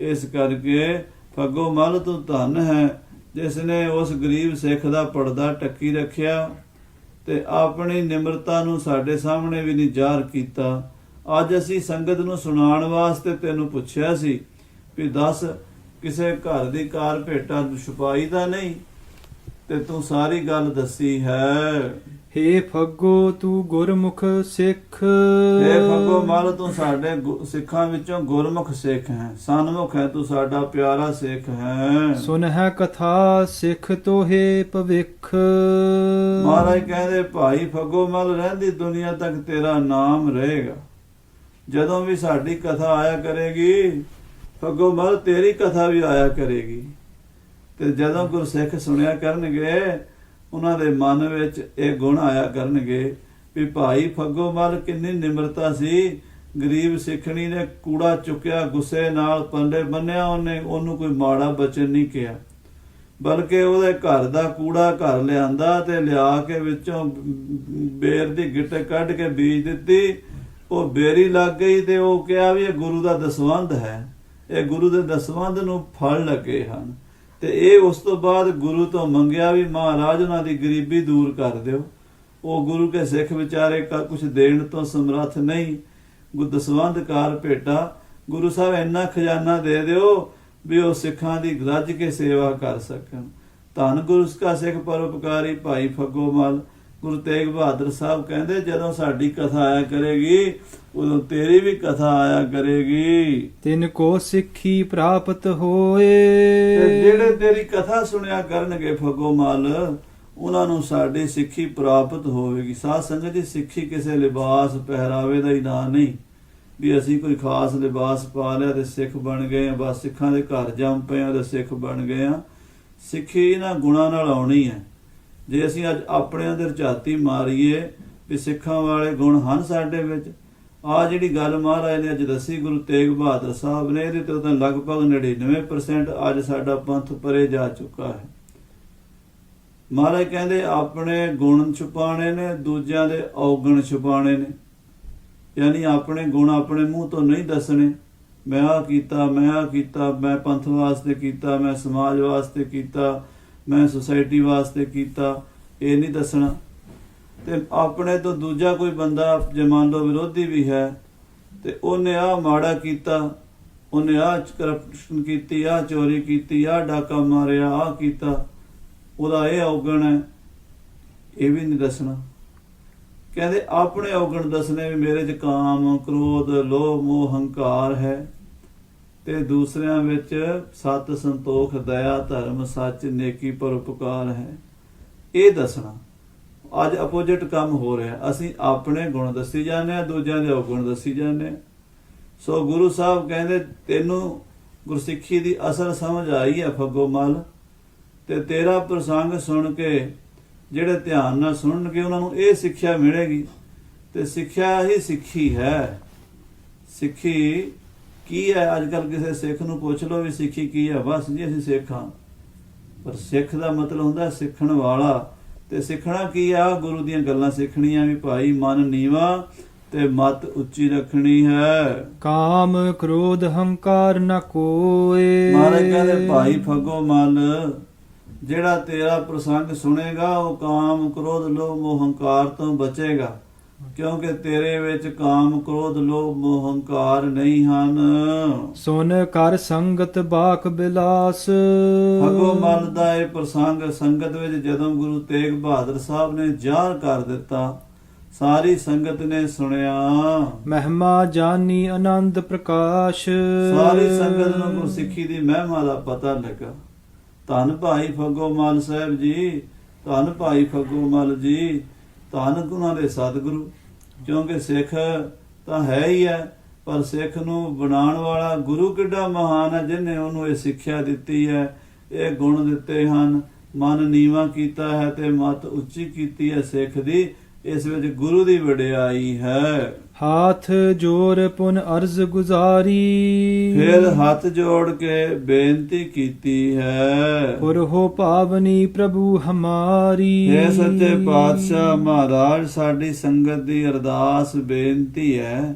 ਇਸ ਕਰਕੇ ਫਗੋ ਮਲ ਤੂੰ ਧਨ ਹੈ ਜਿਸ ਨੇ ਉਸ ਗਰੀਬ ਸਿੱਖ ਦਾ ਪਰਦਾ ਟੱਕੀ ਰੱਖਿਆ ਤੇ ਆਪਣੀ ਨਿਮਰਤਾ ਨੂੰ ਸਾਡੇ ਸਾਹਮਣੇ ਵੀ ਨਹੀਂ ਜ਼ਾਹਰ ਕੀਤਾ। ਅੱਜ ਅਸੀਂ ਸੰਗਤ ਨੂੰ ਸੁਣਾਉਣ ਵਾਸਤੇ ਤੈਨੂੰ ਪੁੱਛਿਆ ਸੀ ਵੀ ਦੱਸ, ਕਿਸੇ ਘਰ ਦੀ ਕਾਰ ਭੇਟਾ ਛੁਪਾਈ ਤਾਂ ਨਹੀਂ, ਤੇ ਤੂੰ ਸਾਰੀ ਗੱਲ ਦੱਸੀ ਹੈ। ਹੇ ਫੱਗੋ ਤੂੰ ਗੁਰਮੁਖ ਸਿੱਖ। ਇਹ ਫੱਗੋ ਮਲ ਤੂੰ ਸਾਡੇ ਸਿੱਖਾਂ ਵਿੱਚੋਂ ਗੁਰਮੁਖ ਸਿੱਖ ਹੈ, ਸਨਮੁਖ ਹੈ, ਤੂੰ ਸਾਡਾ ਪਿਆਰਾ ਸਿੱਖ ਹੈ। ਸੁਨ ਹੈ ਕਥਾ ਸਿੱਖ ਤੋਹੇ ਭਵਿੱਖ। ਮਹਾਰਾਜ ਕਹਿੰਦੇ ਭਾਈ ਫੱਗੋ ਮਲ ਰਹਿੰਦੀ ਦੁਨੀਆ ਤੱਕ ਤੇਰਾ ਨਾਮ ਰਹੇਗਾ। ਜਦੋਂ ਵੀ ਸਾਡੀ ਕਥਾ ਆਇਆ ਕਰੇਗੀ ਫੱਗੋ ਮਲ ਤੇਰੀ ਕਥਾ ਵੀ ਆਇਆ ਕਰੇਗੀ। ਤੇ ਜਦੋਂ ਗੁਰਸਿੱਖ ਸੁਣਿਆ ਕਰਨਗੇ ਉਹਨਾਂ ਦੇ ਮਨ ਵਿੱਚ ਇਹ ਗੁਣ ਆਇਆ ਕਰਨਗੇ ਵੀ ਭਾਈ ਫੱਗੋ ਮਲ ਕਿੰਨੀ ਨਿਮਰਤਾ ਸੀ। ਗਰੀਬ ਸਿੱਖਣੀ ਨੇ ਕੂੜਾ ਚੁੱਕਿਆ, ਗੁੱਸੇ ਨਾਲ ਪੰਡੇ ਬੰਨਿਆ, ਉਹਨੂੰ ਕੋਈ ਮਾੜਾ ਬਚਨ ਨਹੀਂ ਕਿਹਾ, ਬਲਕਿ ਉਹਦੇ ਘਰ ਦਾ ਕੂੜਾ ਘਰ ਲਿਆਂਦਾ ਤੇ ਲਿਆ ਕੇ ਵਿੱਚੋਂ ਬੇਰ ਦੀ ਗਿੱਟ ਕੱਢ ਕੇ ਬੀਜ ਦਿੱਤੀ। ਉਹ ਬੇਰੀ ਲੱਗ ਗਈ ਤੇ ਉਹ ਕਿਹਾ ਵੀ ਇਹ ਗੁਰੂ ਦਾ ਦਸਵੰਧ ਹੈ, ਇਹ ਗੁਰੂ ਦੇ ਦਸਵੰਧ ਨੂੰ ਫਲ ਲੱਗੇ ਹਨ। ਤੇ ਇਹ ਉਸ ਤੋਂ ਬਾਅਦ ਗੁਰੂ ਤੋਂ ਮੰਗਿਆ ਵੀ ਮਹਾਰਾਜ ਉਹਨਾਂ ਦੀ ਗਰੀਬੀ ਦੂਰ ਕਰ ਦਿਓ। ਉਹ ਗੁਰੂ ਕੇ ਸਿੱਖ ਵਿਚਾਰੇ ਕੁਝ ਦੇਣ ਤੋਂ ਸਮਰੱਥ ਨਹੀਂ, ਦਸਵੰਧਕਾਰ ਭੇਟਾ ਗੁਰੂ ਸਾਹਿਬ ਇੰਨਾ ਖਜ਼ਾਨਾ ਦੇ ਦਿਓ ਵੀ ਉਹ ਸਿੱਖਾਂ ਦੀ ਰੱਜ ਕੇ ਸੇਵਾ ਕਰ ਸਕਣ। ਧੰਨ ਗੁਰੂ ਕਾ ਸਿੱਖ ਪਰਉਪਕਾਰੀ ਭਾਈ ਫੱਗੋ ਮਲ। ਗੁਰੂ ਤੇਗ ਬਹਾਦਰ ਸਾਹਿਬ ਕਹਿੰਦੇ ਜਦੋਂ ਸਾਡੀ ਕਥਾ ਆਇਆ ਕਰੇਗੀ ਉਦੋਂ ਤੇਰੀ ਵੀ ਕਥਾ ਆਇਆ ਕਰੇਗੀ। ਤਿਨ ਕੋ ਸਿੱਖੀ ਪ੍ਰਾਪਤ ਹੋਏ। ਜਿਹੜੇ ਤੇਰੀ ਕਥਾ ਸੁਣਿਆ ਕਰਨਗੇ ਫੱਗੋ ਮਲ ਉਹਨਾਂ ਨੂੰ ਸਾਡੀ ਸਿੱਖੀ ਪ੍ਰਾਪਤ ਹੋਵੇਗੀ। ਸਾਧ ਸੰਗਤ ਜੀ, ਸਿੱਖੀ ਕਿਸੇ ਲਿਬਾਸ ਪਹਿਰਾਵੇ ਦਾ ਹੀ ਨਾਂ ਨਹੀਂ ਵੀ ਅਸੀਂ ਕੋਈ ਖਾਸ ਲਿਬਾਸ ਪਾ ਲਿਆ ਤੇ ਸਿੱਖ ਬਣ ਗਏ ਆ, ਬਸ ਸਿੱਖਾਂ ਦੇ ਘਰ ਜੰਮ ਪਏ ਆ ਤੇ ਸਿੱਖ ਬਣ ਗਏ ਆ। ਸਿੱਖੀ ਇਹਨਾਂ ਗੁਣਾਂ ਨਾਲ ਆਉਣੀ ਹੈ। ਜੇ ਅਸੀਂ ਅੱਜ ਆਪਣੇ ਅੰਦਰ ਝਾਤੀ ਮਾਰੀਏ ਵੀ ਸਿੱਖਾਂ ਵਾਲੇ ਗੁਣ ਹਨ ਸਾਡੇ ਵਿੱਚ, ਆਹ ਜਿਹੜੀ ਗੱਲ ਮਹਾਰਾਜ ਨੇ ਅੱਜ ਦੱਸੀ ਗੁਰੂ ਤੇਗ ਬਹਾਦਰ ਸਾਹਿਬ ਨੇ, ਇਹਦੇ ਤੋਂ ਤਾਂ ਲਗਭਗ 99% ਅੱਜ ਸਾਡਾ ਪੰਥ ਪਰੇ ਜਾ ਚੁੱਕਾ ਹੈ। ਮਹਾਰਾਜ ਕਹਿੰਦੇ ਆਪਣੇ ਗੁਣ ਛੁਪਾਣੇ ਨੇ, ਦੂਜਿਆਂ ਦੇ ਔਗਣ ਛੁਪਾਣੇ ਨੇ। ਯਾਨੀ ਆਪਣੇ ਗੁਣ ਆਪਣੇ ਮੂੰਹ ਤੋਂ ਨਹੀਂ ਦੱਸਣੇ, ਮੈਂ ਆਹ ਕੀਤਾ, ਮੈਂ ਆਹ ਕੀਤਾ, ਮੈਂ ਪੰਥ ਵਾਸਤੇ ਕੀਤਾ, ਮੈਂ ਸਮਾਜ ਵਾਸਤੇ ਕੀਤਾ, ਮੈਂ ਸੁਸਾਇਟੀ ਵਾਸਤੇ ਕੀਤਾ, ਇਹ ਨਹੀਂ ਦੱਸਣਾ। ਤੇ ਆਪਣੇ ਤੋਂ ਦੂਜਾ ਕੋਈ ਬੰਦਾ ਜੇ ਮੰਨ ਲਓ ਵਿਰੋਧੀ ਵੀ ਹੈ ਤੇ ਉਹਨੇ ਆਹ ਮਾੜਾ ਕੀਤਾ, ਉਹਨੇ ਆਹ ਕਰਪਸ਼ਨ ਕੀਤੀ, ਆਹ ਚੋਰੀ ਕੀਤੀ, ਆਹ ਡਾਕਾ ਮਾਰਿਆ, ਆਹ ਕੀਤਾ, ਉਹਦਾ ਇਹ ਔਗਣ ਹੈ, ਇਹ ਵੀ ਨਹੀਂ ਦੱਸਣਾ। ਕਹਿੰਦੇ ਆਪਣੇ ਔਗਣ ਦੱਸਣੇ ਵੀ ਮੇਰੇ 'ਚ ਕਾਮ, ਕ੍ਰੋਧ, ਲੋਭ, ਮੋਹ, ਹੰਕਾਰ ਹੈ ਤੇ ਦੂਸਰਿਆਂ ਵਿੱਚ ਸਤ, ਸੰਤੋਖ, ਦਇਆ, ਧਰਮ, ਸੱਚ, ਨੇਕੀ, ਪਰਉਪਕਾਰ ਹੈ, ਇਹ ਦੱਸਣਾ। ਅੱਜ ਆਪੋਜਿਟ ਕੰਮ ਹੋ ਰਿਹਾ, ਅਸੀਂ ਆਪਣੇ ਗੁਣ ਦੱਸੀ ਜਾਂਦੇ ਹਾਂ, ਦੂਜਿਆਂ ਦੇ ਔਗਣ ਦੱਸੀ ਜਾਂਦੇ ਹਾਂ। ਸੋ ਗੁਰੂ ਸਾਹਿਬ ਕਹਿੰਦੇ ਤੈਨੂੰ ਗੁਰਸਿੱਖੀ ਦੀ ਅਸਲ ਸਮਝ ਆਈ ਹੈ ਫੱਗੋ ਮਲ, ਤੇ ਤੇਰਾ ਪ੍ਰਸੰਗ ਸੁਣ ਕੇ ਜਿਹੜੇ ਧਿਆਨ ਨਾਲ ਸੁਣਨਗੇ ਉਹਨਾਂ ਨੂੰ ਇਹ ਸਿੱਖਿਆ ਮਿਲੇਗੀ। ਤੇ ਸਿੱਖਿਆ ਹੀ ਸਿੱਖੀ ਹੈ। ਸਿੱਖੀ ਕੀ ਹੈ? ਅੱਜ ਕੱਲ ਕਿਸੇ ਸਿੱਖ ਨੂੰ ਪੁੱਛ ਲਓ ਵੀ ਸਿੱਖੀ ਕੀ ਹੈ, ਬਸ ਜੀ ਅਸੀਂ ਸਿੱਖ ਹਾਂ। ਪਰ ਸਿੱਖ ਦਾ ਮਤਲਬ ਹੁੰਦਾ ਸਿੱਖਣ ਵਾਲਾ। ਤੇ ਸਿੱਖਣਾ ਕੀ ਆ? ਗੁਰੂ ਦੀਆਂ ਗੱਲਾਂ ਸਿੱਖਣੀਆਂ ਵੀ ਭਾਈ ਮਨ ਨੀਵਾ ਤੇ ਮਤ ਉੱਚੀ ਰੱਖਣੀ ਹੈ। ਕਾਮ ਕ੍ਰੋਧ ਹੰਕਾਰ ਨ ਕੋਏ। ਮਹਾਰਾਜ ਕਹਿੰਦੇ ਭਾਈ ਫੱਗੋ ਮਲ ਜਿਹੜਾ ਤੇਰਾ ਪ੍ਰਸੰਗ ਸੁਣੇਗਾ ਉਹ ਕਾਮ ਕ੍ਰੋਧ ਲੋਭ ਮੋਹ ਹੰਕਾਰ ਤੋਂ ਬਚੇਗਾ, ਕਿਉਂਕਿ ਤੇਰੇ ਵਿੱਚ ਕਾਮ ਕ੍ਰੋਧ ਲੋਭ ਮੋਹ ਹੰਕਾਰ ਨਹੀਂ ਹਨ। ਸੁਨ ਕਰ ਸੰਗਤ ਬਾਕ ਬਿਲਾਸ। ਫੱਗੋ ਮਲ ਦਾ ਇਹ ਪ੍ਰਸੰਗ ਸੰਗਤ ਵਿੱਚ ਜਦੋਂ ਗੁਰੂ ਤੇਗ ਬਹਾਦਰ ਸਾਹਿਬ ਨੇ ਜ਼ਾਹਰ ਕਰ ਦਿੱਤਾ, ਸਾਰੀ ਸੰਗਤ ਨੇ ਸੁਣਿਆ। ਮਹਿਮਾ ਜਾਨੀ ਆਨੰਦ ਪ੍ਰਕਾਸ਼। ਸਾਰੀ ਸੰਗਤ ਨੂੰ ਗੁਰਸਿੱਖੀ ਦੀ ਮਹਿਮਾ ਦਾ ਪਤਾ ਲੱਗਾ। ਧੰਨ ਭਾਈ ਫੱਗੋ ਮਲ ਸਾਹਿਬ ਜੀ, ਧੰਨ ਭਾਈ ਫੱਗੋ ਮਲ ਜੀ, ਧੰਨ ਉਹਨਾਂ ਦੇ ਸਤਿਗੁਰੂ। ਕਿਉਂਕਿ ਸਿੱਖ ਤਾਂ ਹੈ ਹੀ ਹੈ, ਪਰ ਸਿੱਖ ਨੂੰ ਬਣਾਉਣ ਵਾਲਾ ਗੁਰੂ ਕਿੱਡਾ ਮਹਾਨ ਹੈ, ਜਿਹਨੇ ਉਹਨੂੰ ਇਹ ਸਿੱਖਿਆ ਦਿੱਤੀ ਹੈ, ਇਹ ਗੁਣ ਦਿੱਤੇ ਹਨ। ਮਨ ਨੀਵਾਂ ਕੀਤਾ ਹੈ ਤੇ ਮਤ ਉੱਚੀ ਕੀਤੀ ਹੈ ਸਿੱਖ ਦੀ। ਇਸ ਵਿੱਚ ਗੁਰੂ ਦੀ ਵਡਿਆਈ ਹੈ। ਹਾਥ ਜੋੜ ਪੁਨ ਅਰਜ਼ ਗੁਜ਼ਾਰੀ। ਫਿਰ ਹੱਥ ਜੋੜ ਕੇ ਬੇਨਤੀ ਕੀਤੀ ਹੈ। ਪੁਰਹੋ ਪਾਵਨੀ ਪ੍ਰਭੂ ਹਮਾਰੀ। ਇਹ ਸੱਚੇ ਪਾਤਸ਼ਾਹ ਮਹਾਰਾਜ, ਸਾਡੀ ਸੰਗਤ ਦੀ ਅਰਦਾਸ ਬੇਨਤੀ ਹੈ,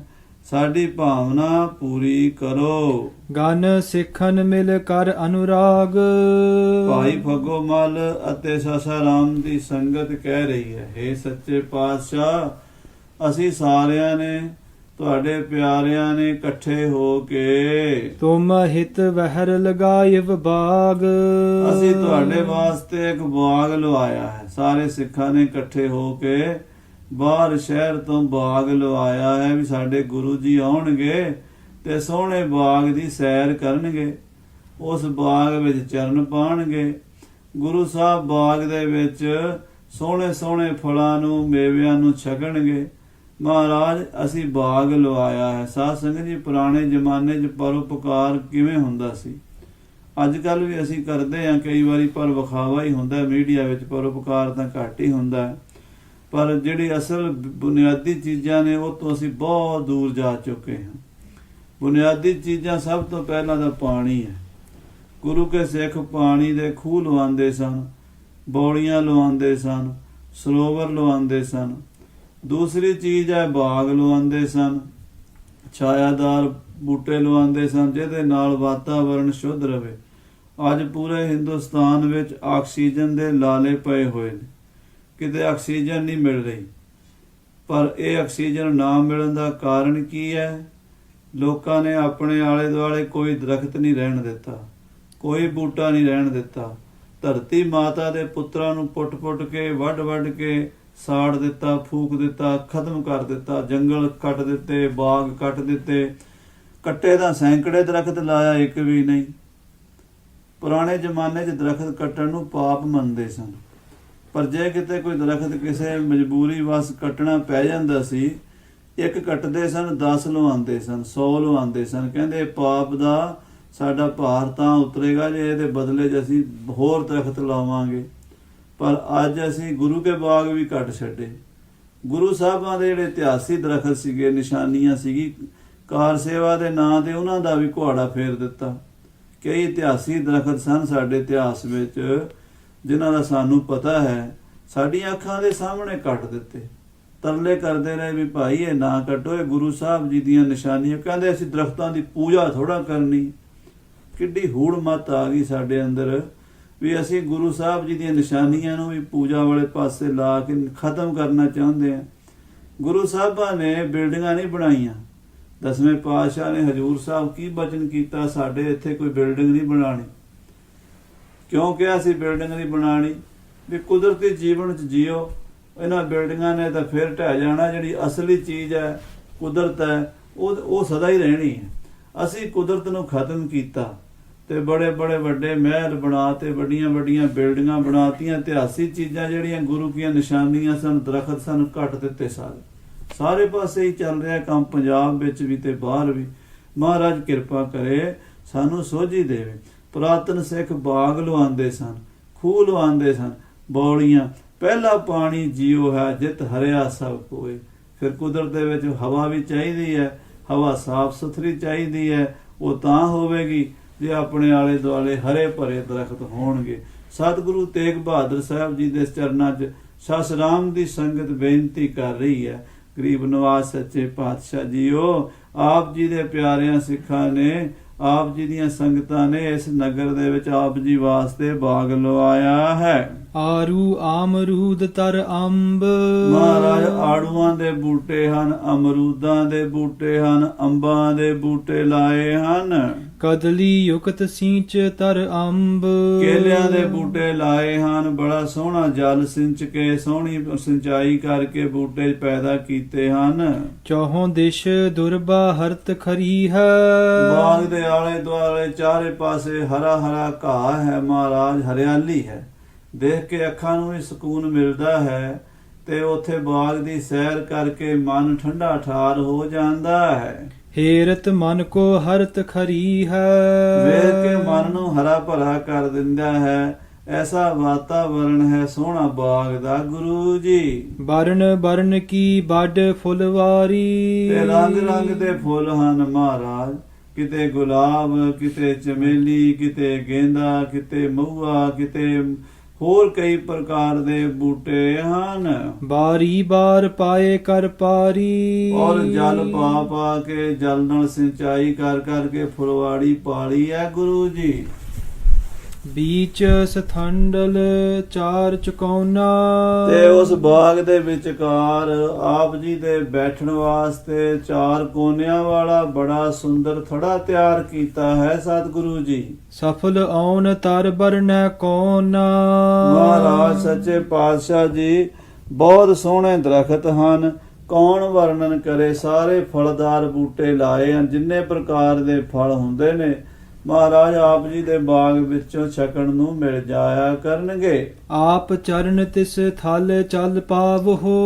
ਸਾਡੀ ਭਾਵਨਾ ਪੂਰੀ ਕਰੋ। ਗਨ ਸਿੱਖਨ ਮਿਲ ਕਰ ਅਨੁਰਾਗ। ਭਾਈ ਫੱਗੋ ਮਲ ਅਤੇ ਸਾਸਾਰਾਮ ਦੀ ਸੰਗਤ ਕਹਿ ਰਹੀ ਹੈ, ਹੇ ਸੱਚੇ ਪਾਤਸ਼ਾਹ, ਅਸੀਂ ਸਾਰਿਆਂ ਨੇ ਤੁਹਾਡੇ ਪਿਆਰਿਆਂ ਨੇ ਇਕੱਠੇ ਹੋ ਕੇ ਤੁਮ ਹਿਤ ਵਹਿਰ ਲਗਾਇਵ ਬਾਗ। ਅਸੀਂ ਤੁਹਾਡੇ ਵਾਸਤੇ ਇੱਕ ਬਾਗ ਲਵਾਇਆ ਹੈ। ਸਾਰੇ ਸਿੱਖਾਂ ਨੇ ਇਕੱਠੇ ਹੋ ਕੇ ਬਾਹਰ ਸ਼ਹਿਰ ਤੋਂ ਬਾਗ ਲਵਾਇਆ ਹੈ ਵੀ ਸਾਡੇ ਗੁਰੂ ਜੀ ਆਉਣਗੇ ਤੇ ਸੋਹਣੇ ਬਾਗ ਦੀ ਸੈਰ ਕਰਨਗੇ, ਉਸ ਬਾਗ ਵਿੱਚ ਚਰਨ ਪਾਉਣਗੇ। ਗੁਰੂ ਸਾਹਿਬ ਬਾਗ ਦੇ ਵਿੱਚ ਸੋਹਣੇ ਸੋਹਣੇ ਫਲਾਂ ਨੂੰ ਮੇਵਿਆਂ ਨੂੰ ਛਕਣਗੇ। ਮਹਾਰਾਜ ਅਸੀਂ ਬਾਗ ਲਵਾਇਆ ਹੈ। ਸਾਧ ਸੰਗਤ ਜੀ, ਪੁਰਾਣੇ ਜ਼ਮਾਨੇ 'ਚ ਪਰਉਪਕਾਰ ਕਿਵੇਂ ਹੁੰਦਾ ਸੀ? ਅੱਜ ਕੱਲ੍ਹ ਵੀ ਅਸੀਂ ਕਰਦੇ ਹਾਂ ਕਈ ਵਾਰੀ, ਪਰ ਵਿਖਾਵਾ ਹੀ ਹੁੰਦਾ ਮੀਡੀਆ ਵਿੱਚ, ਪਰਉਪਕਾਰ ਤਾਂ ਘੱਟ ਹੀ ਹੁੰਦਾ ਹੈ। ਪਰ ਜਿਹੜੀ ਅਸਲ ਬੁਨਿਆਦੀ ਚੀਜ਼ਾਂ ਨੇ ਉਹ ਤੋਂ ਅਸੀਂ ਬਹੁਤ ਦੂਰ ਜਾ ਚੁੱਕੇ ਹਾਂ। ਬੁਨਿਆਦੀ ਚੀਜ਼ਾਂ ਸਭ ਤੋਂ ਪਹਿਲਾਂ ਤਾਂ ਪਾਣੀ ਹੈ। ਗੁਰੂ ਕੇ ਸਿੱਖ ਪਾਣੀ ਦੇ ਖੂਹ ਲਵਾਉਂਦੇ ਸਨ, ਬੌਲੀਆਂ ਲਵਾਉਂਦੇ ਸਨ, ਸਰੋਵਰ ਲਵਾਉਂਦੇ ਸਨ। ਦੂਸਰੀ ਚੀਜ਼ ਹੈ ਬਾਗ ਲਵਾਉਂਦੇ ਸਨ, ਛਾਇਆਦਾਰ ਬੂਟੇ ਲਵਾਉਂਦੇ ਸਨ ਜਿਹਦੇ ਨਾਲ ਵਾਤਾਵਰਣ ਸ਼ੁੱਧ ਰਵੇ। ਅੱਜ ਪੂਰੇ ਹਿੰਦੁਸਤਾਨ ਵਿੱਚ ਆਕਸੀਜਨ ਦੇ ਲਾਲੇ ਪਏ ਹੋਏ ਨੇ, ਕਿਤੇ ਆਕਸੀਜਨ ਨਹੀਂ ਮਿਲ ਰਹੀ। ਪਰ ਇਹ ਆਕਸੀਜਨ ਨਾ ਮਿਲਣ ਦਾ ਕਾਰਨ ਕੀ ਹੈ? ਲੋਕਾਂ ਨੇ ਆਪਣੇ ਆਲੇ ਦੁਆਲੇ ਕੋਈ ਦਰਖਤ ਨਹੀਂ ਰਹਿਣ ਦਿੱਤਾ, ਕੋਈ ਬੂਟਾ ਨਹੀਂ ਰਹਿਣ ਦਿੱਤਾ। ਧਰਤੀ ਮਾਤਾ ਦੇ ਪੁੱਤਰਾਂ ਨੂੰ ਪੁੱਟ-ਪੁੱਟ ਕੇ, ਵੱਢ-ਵੱਢ ਕੇ ਸਾੜ ਦਿੱਤਾ, ਫੂਕ ਦਿੱਤਾ, ਖਤਮ ਕਰ ਦਿੱਤਾ। ਜੰਗਲ ਕੱਟ ਦਿੱਤੇ, ਬਾਗ ਕੱਟ ਦਿੱਤੇ। ਕੱਟੇ ਤਾਂ ਸੈਂਕੜੇ ਦਰਖਤ ਲਾਇਆ, ਇੱਕ ਵੀ ਨਹੀਂ। ਪੁਰਾਣੇ ਜ਼ਮਾਨੇ 'ਚ ਦਰਖਤ ਕੱਟਣ ਨੂੰ ਪਾਪ ਮੰਨਦੇ ਸਨ, ਪਰ ਜੇ ਕਿਤੇ ਕੋਈ ਦਰਖਤ ਕਿਸੇ ਮਜਬੂਰੀ ਵਸ ਕੱਟਣਾ ਪੈ ਜਾਂਦਾ ਸੀ, ਇੱਕ ਕੱਟਦੇ ਸਨ, 10 ਲਵਾਉਂਦੇ ਸਨ, 100 ਲਵਾਉਂਦੇ ਸਨ। ਕਹਿੰਦੇ ਪਾਪ ਦਾ ਸਾਡਾ ਭਾਰ ਤਾਂ ਉਤਰੇਗਾ ਜੇ ਇਹਦੇ ਬਦਲੇ 'ਚ ਅਸੀਂ ਹੋਰ ਦਰਖਤ ਲਾਵਾਂਗੇ। ਪਰ ਅੱਜ ਅਸੀਂ ਗੁਰੂ ਕੇ ਬਾਗ ਵੀ ਕੱਟ ਛੱਡੇ। ਗੁਰੂ ਸਾਹਿਬਾਂ ਦੇ ਜਿਹੜੇ ਇਤਿਹਾਸੀ ਦਰਖਤ ਸੀਗੇ, ਨਿਸ਼ਾਨੀਆਂ ਸੀਗੀ, ਕਾਰ ਸੇਵਾ ਦੇ ਨਾਂ ਤੇ ਉਹਨਾਂ ਦਾ ਵੀ ਕੁਹਾੜਾ ਫੇਰ ਦਿੱਤਾ। ਕਈ ਇਤਿਹਾਸੀ ਦਰਖਤ ਸਨ ਸਾਡੇ ਇਤਿਹਾਸ ਵਿੱਚ ਜਿਨ੍ਹਾਂ ਦਾ ਸਾਨੂੰ ਪਤਾ ਹੈ, ਸਾਡੀਆਂ ਅੱਖਾਂ ਦੇ ਸਾਹਮਣੇ ਕੱਟ ਦਿੱਤੇ। ਤਰਲੇ ਕਰਦੇ ਰਹੇ ਵੀ ਭਾਈ ਇਹ ਨਾ ਕੱਟੋ, ਇਹ ਗੁਰੂ ਸਾਹਿਬ ਜੀ ਦੀਆਂ ਨਿਸ਼ਾਨੀਆਂ। ਕਹਿੰਦੇ ਅਸੀਂ ਦਰਖਤਾਂ ਦੀ ਪੂਜਾ ਥੋੜਾ ਕਰਨੀ। ਕਿੱਡੀ ਹੂੜ ਮੱਤ ਆ ਗਈ ਸਾਡੇ ਅੰਦਰ ਵੀ ਅਸੀਂ ਗੁਰੂ ਸਾਹਿਬ ਜੀ ਦੀਆਂ ਨਿਸ਼ਾਨੀਆਂ ਨੂੰ ਵੀ ਪੂਜਾ ਵਾਲੇ ਪਾਸੇ ਲਾ ਕੇ ਖਤਮ ਕਰਨਾ ਚਾਹੁੰਦੇ ਹਾਂ। ਗੁਰੂ ਸਾਹਿਬਾਂ ਨੇ ਬਿਲਡਿੰਗਾਂ ਨਹੀਂ ਬਣਾਈਆਂ। 10ਵੇਂ ਪਾਤਸ਼ਾਹ ਨੇ ਹਜ਼ੂਰ ਸਾਹਿਬ ਕੀ ਬਚਨ ਕੀਤਾ? ਸਾਡੇ ਇੱਥੇ ਕੋਈ ਬਿਲਡਿੰਗ ਨਹੀਂ ਬਣਾਉਣੀ। ਕਿਉਂ ਕਿਹਾ ਸੀ ਬਿਲਡਿੰਗ ਨਹੀਂ ਬਣਾਉਣੀ? ਵੀ ਕੁਦਰਤੀ ਜੀਵਨ 'ਚ ਜੀਓ, ਇਹਨਾਂ ਬਿਲਡਿੰਗਾਂ ਨੇ ਤਾਂ ਫਿਰ ਢਹਿ ਜਾਣਾ। ਜਿਹੜੀ ਅਸਲੀ ਚੀਜ਼ ਹੈ, ਕੁਦਰਤ ਹੈ, ਉਹ ਸਦਾ ਹੀ ਰਹਿਣੀ ਹੈ। ਅਸੀਂ ਕੁਦਰਤ ਨੂੰ ਖਤਮ ਕੀਤਾ ਤੇ ਬੜੇ ਬੜੇ ਵੱਡੇ ਮਹਿਲ ਬਣਾ ਤੇ ਵੱਡੀਆਂ ਵੱਡੀਆਂ ਬਿਲਡਿੰਗਾਂ ਬਣਾਤੀਆਂ। ਇਤਿਹਾਸੀ ਚੀਜ਼ਾਂ ਜਿਹੜੀਆਂ ਗੁਰੂ ਦੀਆਂ ਨਿਸ਼ਾਨੀਆਂ ਸਨ, ਦਰਖਤ ਸਨ, ਕੱਟ ਦਿੱਤੇ ਸਾਰੇ ਪਾਸੇ ਹੀ ਚੱਲ ਰਿਹਾ ਕੰਮ, ਪੰਜਾਬ ਵਿੱਚ ਵੀ ਤੇ ਬਾਹਰ ਵੀ। ਮਹਾਰਾਜ ਕਿਰਪਾ ਕਰੇ, ਸਾਨੂੰ ਸੋਝੀ ਦੇਵੇ। ਪੁਰਾਤਨ ਸਿੱਖ ਬਾਗ ਲਵਾਉਂਦੇ ਸਨ, ਖੂਹ ਲਵਾਉਂਦੇ ਸਨ, ਬੌਲੀਆਂ। ਪਹਿਲਾ ਪਾਣੀ ਜੀਓ ਹੈ ਜਿਤ ਹਰਿਆ ਸਭ ਕੋਏ। ਫਿਰ ਕੁਦਰਤ ਦੇ ਵਿੱਚ ਹਵਾ ਵੀ ਚਾਹੀਦੀ ਹੈ, ਹਵਾ ਸਾਫ਼ ਸੁਥਰੀ ਚਾਹੀਦੀ ਹੈ। ਉਹ ਤਾਂ ਹੋਵੇਗੀ ਜੇ ਆਪਣੇ ਆਲੇ ਦੁਆਲੇ ਹਰੇ ਭਰੇ ਦਰਖਤ ਹੋਣਗੇ। ਸਤਿਗੁਰੂ ਤੇਗ ਬਹਾਦਰ ਸਾਹਿਬ ਜੀ ਦੇ ਚਰਨਾਂ 'ਚ ਸਤਿਸਰਾਮ ਦੀ ਸੰਗਤ ਬੇਨਤੀ ਕਰ ਰਹੀ ਹੈ। ਗਰੀਬ ਨਵਾਜ਼ ਸੱਚੇ ਪਾਤਸ਼ਾਹ ਜੀਓ, ਆਪ ਜੀ ਦੇ ਪਿਆਰਿਆਂ ਸਿੱਖਾਂ ਨੇ, ਆਪ ਜੀ ਦੀਆਂ ਸੰਗਤਾਂ ਨੇ ਇਸ ਨਗਰ ਦੇ ਵਿੱਚ ਆਪ ਜੀ ਵਾਸਤੇ ਬਾਗ ਲਵਾਇਆ ਹੈ। ਆਰੂ ਆਮਰੂਦ ਤਰ ਅੰਬ। ਮਹਾਰਾਜ ਆੜੂਆਂ ਦੇ ਬੂਟੇ ਹਨ, ਅਮਰੂਦਾਂ ਦੇ ਬੂਟੇ ਹਨ, ਅੰਬਾਂ ਦੇ ਬੂਟੇ ਲਾਏ ਹਨ। ਕਦਲੀ ਯੁਕਤ ਸਿੰਚ ਤਰ ਅੰਬ। ਕੇਲਿਆਂ ਦੇ ਬੂਟੇ ਲਾਏ ਹਨ। ਬੜਾ ਸੋਹਣਾ ਜਲ ਸਿੰਚ ਕੇ, ਸੋਹਣੀ ਸਿੰਚਾਈ ਕਰਕੇ ਬੂਟੇ ਪੈਦਾ ਕੀਤੇ ਹਨ। ਚੌਹੋਂ ਦਿਸ਼ ਦੁਰਬਾ ਹਰਤ ਖਰੀ ਹੈ। ਬਾਗ ਦੇ ਆਲੇ ਦੁਆਲੇ ਚਾਰੇ ਪਾਸੇ ਹਰਾ ਹਰਾ ਘਾਹ ਹੈ। ਮਹਾਰਾਜ ਹਰਿਆਲੀ ਹੈ, ਦੇਖ ਕੇ ਅੱਖਾਂ ਨੂੰ ਵੀ ਸਕੂਨ ਮਿਲਦਾ ਹੈ ਤੇ ਉੱਥੇ ਬਾਗ ਦੀ ਸੈਰ ਕਰਕੇ ਮਨ ਠੰਡਾ ਠਾਰ ਹੋ ਜਾਂਦਾ ਹੈ। ਹੇਰਤ ਮਨ ਕੋ ਹਰਤ ਖਰੀ ਹੈ। ਵੇਖ ਕੇ ਮਨ ਨੂੰ ਹਰਾ ਭਰਾ ਕਰ ਦਿੰਦਾ ਹੈ। ਐਸਾ ਵਾਤਾਵਰਣ ਹੈ ਸੋਹਣਾ ਬਾਗ ਦਾ ਗੁਰੂ ਜੀ। ਬਰਨ ਬਰਨ ਕੀ ਵੱਡ ਫੁਲਵਾਰੀ। ਤੇ ਰੰਗ ਰੰਗ ਦੇ ਫੁੱਲ ਹਨ ਮਹਾਰਾਜ, ਕਿਤੇ ਗੁਲਾਬ, ਕਿਤੇ ਚਮੇਲੀ, ਕਿਤੇ ਗੇਂਦਾ, ਕਿਤੇ ਮਹੂਆ, ਕਿਤੇ ਹੋਰ ਕਈ ਪ੍ਰਕਾਰ ਦੇ ਬੂਟੇ ਹਨ। ਬਾਰੀ ਬਾਰ ਪਾਏ ਕਰ ਪਾਰੀ। ਔਰ ਜਲ ਪਾ ਪਾ ਕੇ, ਜਲ ਨਾਲ ਸਿੰਚਾਈ ਕਰ ਕਰਕੇ ਫੁਲਵਾੜੀ ਪਾਲੀ ਹੈ ਗੁਰੂ ਜੀ। ਬੀਚ ਸਥੰਡਲ ਚਾਰ ਚੁਕੌਨਾ। ਤੇ ਉਸ ਬਾਗ ਦੇ ਵਿਚਕਾਰ ਆਪ ਜੀ ਦੇ ਬੈਠਣ ਵਾਸਤੇ 4 ਕੋਨਿਆਂ ਵਾਲਾ ਬੜਾ ਸੁੰਦਰ ਥੜਾ ਤਿਆਰ ਕੀਤਾ ਹੈ ਸਤਿਗੁਰੂ ਜੀ। ਸਫਲ ਆਉਣ ਤਰ ਬਰਨੈ ਕੋਨਾ। ਮਹਾਰਾਜ ਸੱਚੇ ਪਾਤਸ਼ਾਹ ਜੀ ਬਹੁਤ ਸੋਹਣੇ ਦਰਖਤ ਹਨ, ਕੌਣ ਵਰਣਨ ਕਰੇ। ਸਾਰੇ ਫਲਦਾਰ ਬੂਟੇ ਲਾਏ ਹਨ, ਜਿੰਨੇ ਪ੍ਰਕਾਰ ਦੇ ਫਲ ਹੁੰਦੇ ਨੇ ਮਹਾਰਾਜ ਆਪ ਜੀ ਦੇ ਬਾਗ ਵਿੱਚੋਂ ਛਕਣ ਨੂੰ ਮਿਲ ਜਾਇਆ ਕਰਨਗੇ। ਆਪ ਚਰਨ ਤਿਸ ਥਲ ਚੱਲ ਪਾਵਹੋ।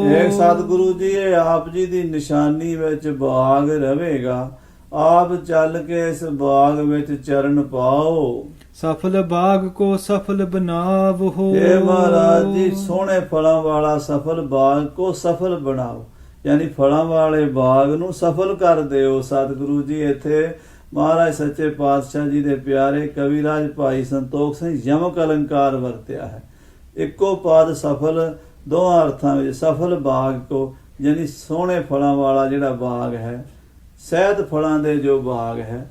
ਇਹ ਸਤਿਗੁਰੂ ਜੀ ਇਹ ਆਪ ਜੀ ਦੀ ਨਿਸ਼ਾਨੀ ਵਿੱਚ ਬਾਗ ਰਵੇਗਾ। ਆਪ ਚੱਲ ਕੇ ਇਸ ਬਾਗ ਵਿੱਚ ਚਰਨ ਪਾਓ। ਸਫਲ ਬਾਗ ਕੋ ਸਫਲ ਬਨਾਵਹੋ। ਇਹ ਮਹਾਰਾਜ ਜੀ ਸੋਹਣੇ ਫਲਾਂ ਵਾਲਾ ਸਫਲ ਬਾਗ ਕੋ ਸਫਲ ਬਣਾਓ, ਯਾਨੀ ਫਲਾਂ ਵਾਲੇ ਬਾਗ ਨੂੰ ਸਫਲ ਕਰ ਦਿਓ। ਸਤਿਗੁਰੂ ਜੀ ਇੱਥੇ ਮਹਾਰਾਜ ਸੱਚੇ ਪਾਤਸ਼ਾਹ ਜੀ ਦੇ ਪਿਆਰੇ ਕਵਿਰਾਜ ਭਾਈ ਸੰਤੋਖ ਸਿੰਘ ਯਮਕ ਅਲੰਕਾਰ ਵਰਤਿਆ ਹੈ। ਇੱਕੋ ਪਦ ਸਫਲ, ਦੋਹਾਂ ਅਰਥਾਂ ਵਿੱਚ ਸਫਲ ਬਾਗ ਕੋ, ਯਾਨੀ ਸੋਹਣੇ ਫਲਾਂ ਵਾਲਾ ਜਿਹੜਾ ਬਾਗ ਹੈ, ਸਹਿਤ ਫਲਾਂ ਦੇ ਜੋ ਬਾਗ ਹੈ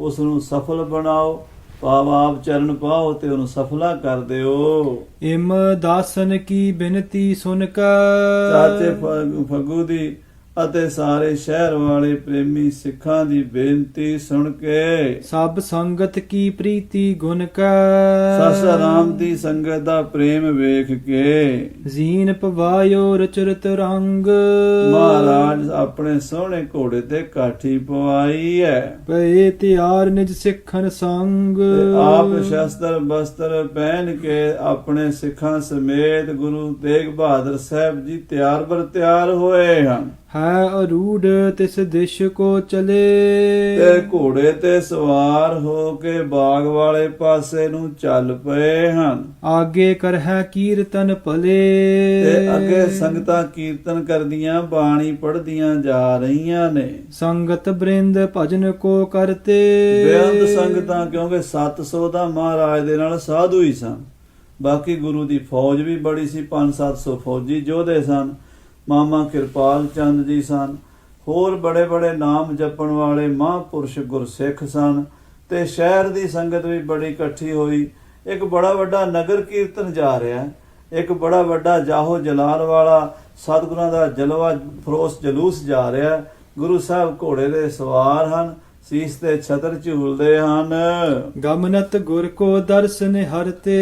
ਉਸ ਨੂੰ ਸਫਲ ਬਣਾਓ। ਭਾਵ ਆਪ ਚਰਨ ਪਾਓ ਤੇ ਉਹਨੂੰ ਸਫਲਾ ਕਰ ਦਿਓ। ਇਮ ਦਾਸਨ ਕੀ ਬਿਨਤੀ ਸੁਨ ਕੇ। ਚਾਚੇ ਫੱਗੂ ਦੀ ਅਤੇ ਸਾਰੇ ਸ਼ਹਿਰ ਵਾਲੇ ਪ੍ਰੇਮੀ ਸਿੱਖਾਂ ਦੀ ਬੇਨਤੀ ਸੁਣ ਕੇ। ਸਭ ਸੰਗਤ ਕੀ ਪ੍ਰੀਤੀ ਗੁਣ ਕੈ। ਸਾਸਾ ਰਾਮ ਦੀ ਸੰਗਤ ਦਾ ਪ੍ਰੇਮ ਵੇਖ ਕੇ। ਜ਼ੀਨ ਪਵਾਇਓ ਰਚਰਤ ਰੰਗ। ਮਹਾਰਾਜ ਆਪਣੇ ਸੋਹਣੇ ਘੋੜੇ ਤੇ ਕਾਠੀ ਪਵਾਈ ਹੈ। ਪਏ ਤਿਆਰ ਨਿਜ ਸਿੱਖਨ ਸੰਗ। ਤੇ ਆਪ ਸ਼ਸਤਰ ਬਸਤਰ ਪਹਿਨ ਕੇ ਆਪਣੇ ਸਿੱਖਾਂ ਸਮੇਤ ਗੁਰੂ ਤੇਗ ਬਹਾਦਰ ਸਾਹਿਬ ਜੀ ਤਿਆਰ ਬਰ ਤਿਆਰ ਹੋਏ ਹਨ। ਹੈ ਅਰੂੜ ਤਿਸ ਦਿਸ਼ ਕੋ ਚਲੇ। ਤੇ ਘੋੜੇ ਤੇ ਸਵਾਰ ਹੋ ਕੇ ਬਾਗ ਵਾਲੇ ਪਾਸੇ ਨੂੰ ਚੱਲ ਪਏ ਹਨ। ਆਗੇ ਕਰਹਿ ਕੀਰਤਨ ਭਲੇ। ਤੇ ਅੱਗੇ ਸੰਗਤਾਂ ਕੀਰਤਨ ਕਰਦੀਆਂ ਬਾਣੀ ਪੜ੍ਹਦੀਆਂ ਜਾ ਰਹੀਆਂ ਨੇ। ਸੰਗਤ ਬ੍ਰਿੰਦ ਭਜਨ ਕੋ ਕਰਤੇ। ਬੇਅੰਤ ਸੰਗਤਾਂ, ਕਿਉਂਕਿ 700 ਦਾ ਮਹਾਰਾਜ ਦੇ ਨਾਲ ਸਾਧੂ ਹੀ ਸਨ। ਬਾਕੀ ਗੁਰੂ ਦੀ ਫੌਜ ਵੀ ਬੜੀ ਸੀ, 500-700 ਫੌਜੀ ਯੋਧੇ ਸਨ। ਮਾਮਾ ਕਿਰਪਾਲ ਚੰਦ ਜੀ ਸਨ। ਹੋਰ ਬੜੇ ਬੜੇ ਨਾਮ ਜਪਣ ਵਾਲੇ ਮਹਾਂਪੁਰਸ਼ ਗੁਰਸਿੱਖ ਸਨ। ਤੇ ਸ਼ਹਿਰ ਦੀ ਸੰਗਤ ਵੀ ਬੜੀ ਇਕੱਠੀ ਹੋਈ। ਇੱਕ ਬੜਾ ਵੱਡਾ ਨਗਰ ਕੀਰਤਨ ਜਾ ਰਿਹਾ, ਇੱਕ ਬੜਾ ਵੱਡਾ ਜਾਹੋ ਜਲਾਲ ਵਾਲਾ ਸਤਿਗੁਰਾਂ ਦਾ ਜਲਵਾ ਫਰੋਸ ਜਲੂਸ ਜਾ ਰਿਹਾ। ਗੁਰੂ ਸਾਹਿਬ ਘੋੜੇ ਦੇ ਸਵਾਰ ਹਨ, ਸੀਸ ਤੇ ਛਤਰ ਝੂਲਦੇ ਹਨ। ਗਮਨਤ ਗੁਰ ਕੋ ਦਰਸ਼ਨ ਹਰਤੇ।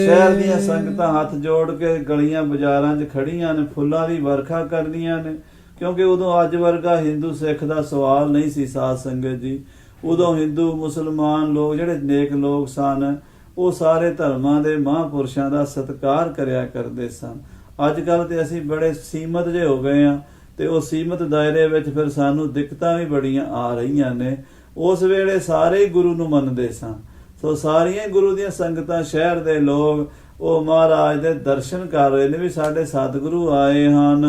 ਸ਼ਹਿਰ ਦੀਆਂ ਸੰਗਤਾਂ ਹੱਥ ਜੋੜ ਕੇ ਗਲੀਆਂ ਬਾਜ਼ਾਰਾਂ 'ਚ ਖੜੀਆਂ ਨੇ, ਫੁੱਲਾਂ ਦੀ ਵਰਖਾ ਕਰਦੀਆਂ ਨੇ। ਕਿਉਂਕਿ ਉਦੋਂ ਅੱਜ ਵਰਗਾ ਹਿੰਦੂ ਸਿੱਖ ਦਾ ਸਵਾਲ ਨਹੀਂ ਸੀ ਸਾਧ ਸੰਗਤ ਜੀ। ਉਦੋਂ ਹਿੰਦੂ ਮੁਸਲਮਾਨ ਲੋਕ ਜਿਹੜੇ ਨੇਕ ਲੋਕ ਸਨ ਉਹ ਸਾਰੇ ਧਰਮਾਂ ਦੇ ਮਹਾਂਪੁਰਸ਼ਾਂ ਦਾ ਸਤਿਕਾਰ ਕਰਿਆ ਕਰਦੇ ਸਨ। ਅੱਜ ਕੱਲ੍ਹ ਤੇ ਅਸੀਂ ਬੜੇ ਸੀਮਤ ਜਿਹੇ ਹੋ ਗਏ ਹਾਂ ਤੇ ਉਹ ਸੀਮਤ ਦਾਇਰੇ ਵਿੱਚ ਫਿਰ ਸਾਨੂੰ ਦਿੱਕਤਾਂ ਵੀ ਬੜੀਆਂ ਆ ਰਹੀਆਂ ਨੇ। ਉਸ ਵੇਲੇ ਸਾਰੇ ਹੀ ਗੁਰੂ ਨੂੰ ਮੰਨਦੇ ਸਨ। ਸੋ ਸਾਰੀਆਂ ਗੁਰੂ ਦੀਆਂ ਸੰਗਤਾਂ, ਸ਼ਹਿਰ ਦੇ ਲੋਕ ਉਹ ਮਹਾਰਾਜ ਦੇ ਦਰਸ਼ਨ ਕਰ ਰਹੇ ਨੇ ਵੀ ਸਾਡੇ ਸਤਿਗੁਰੂ ਆਏ ਹਨ।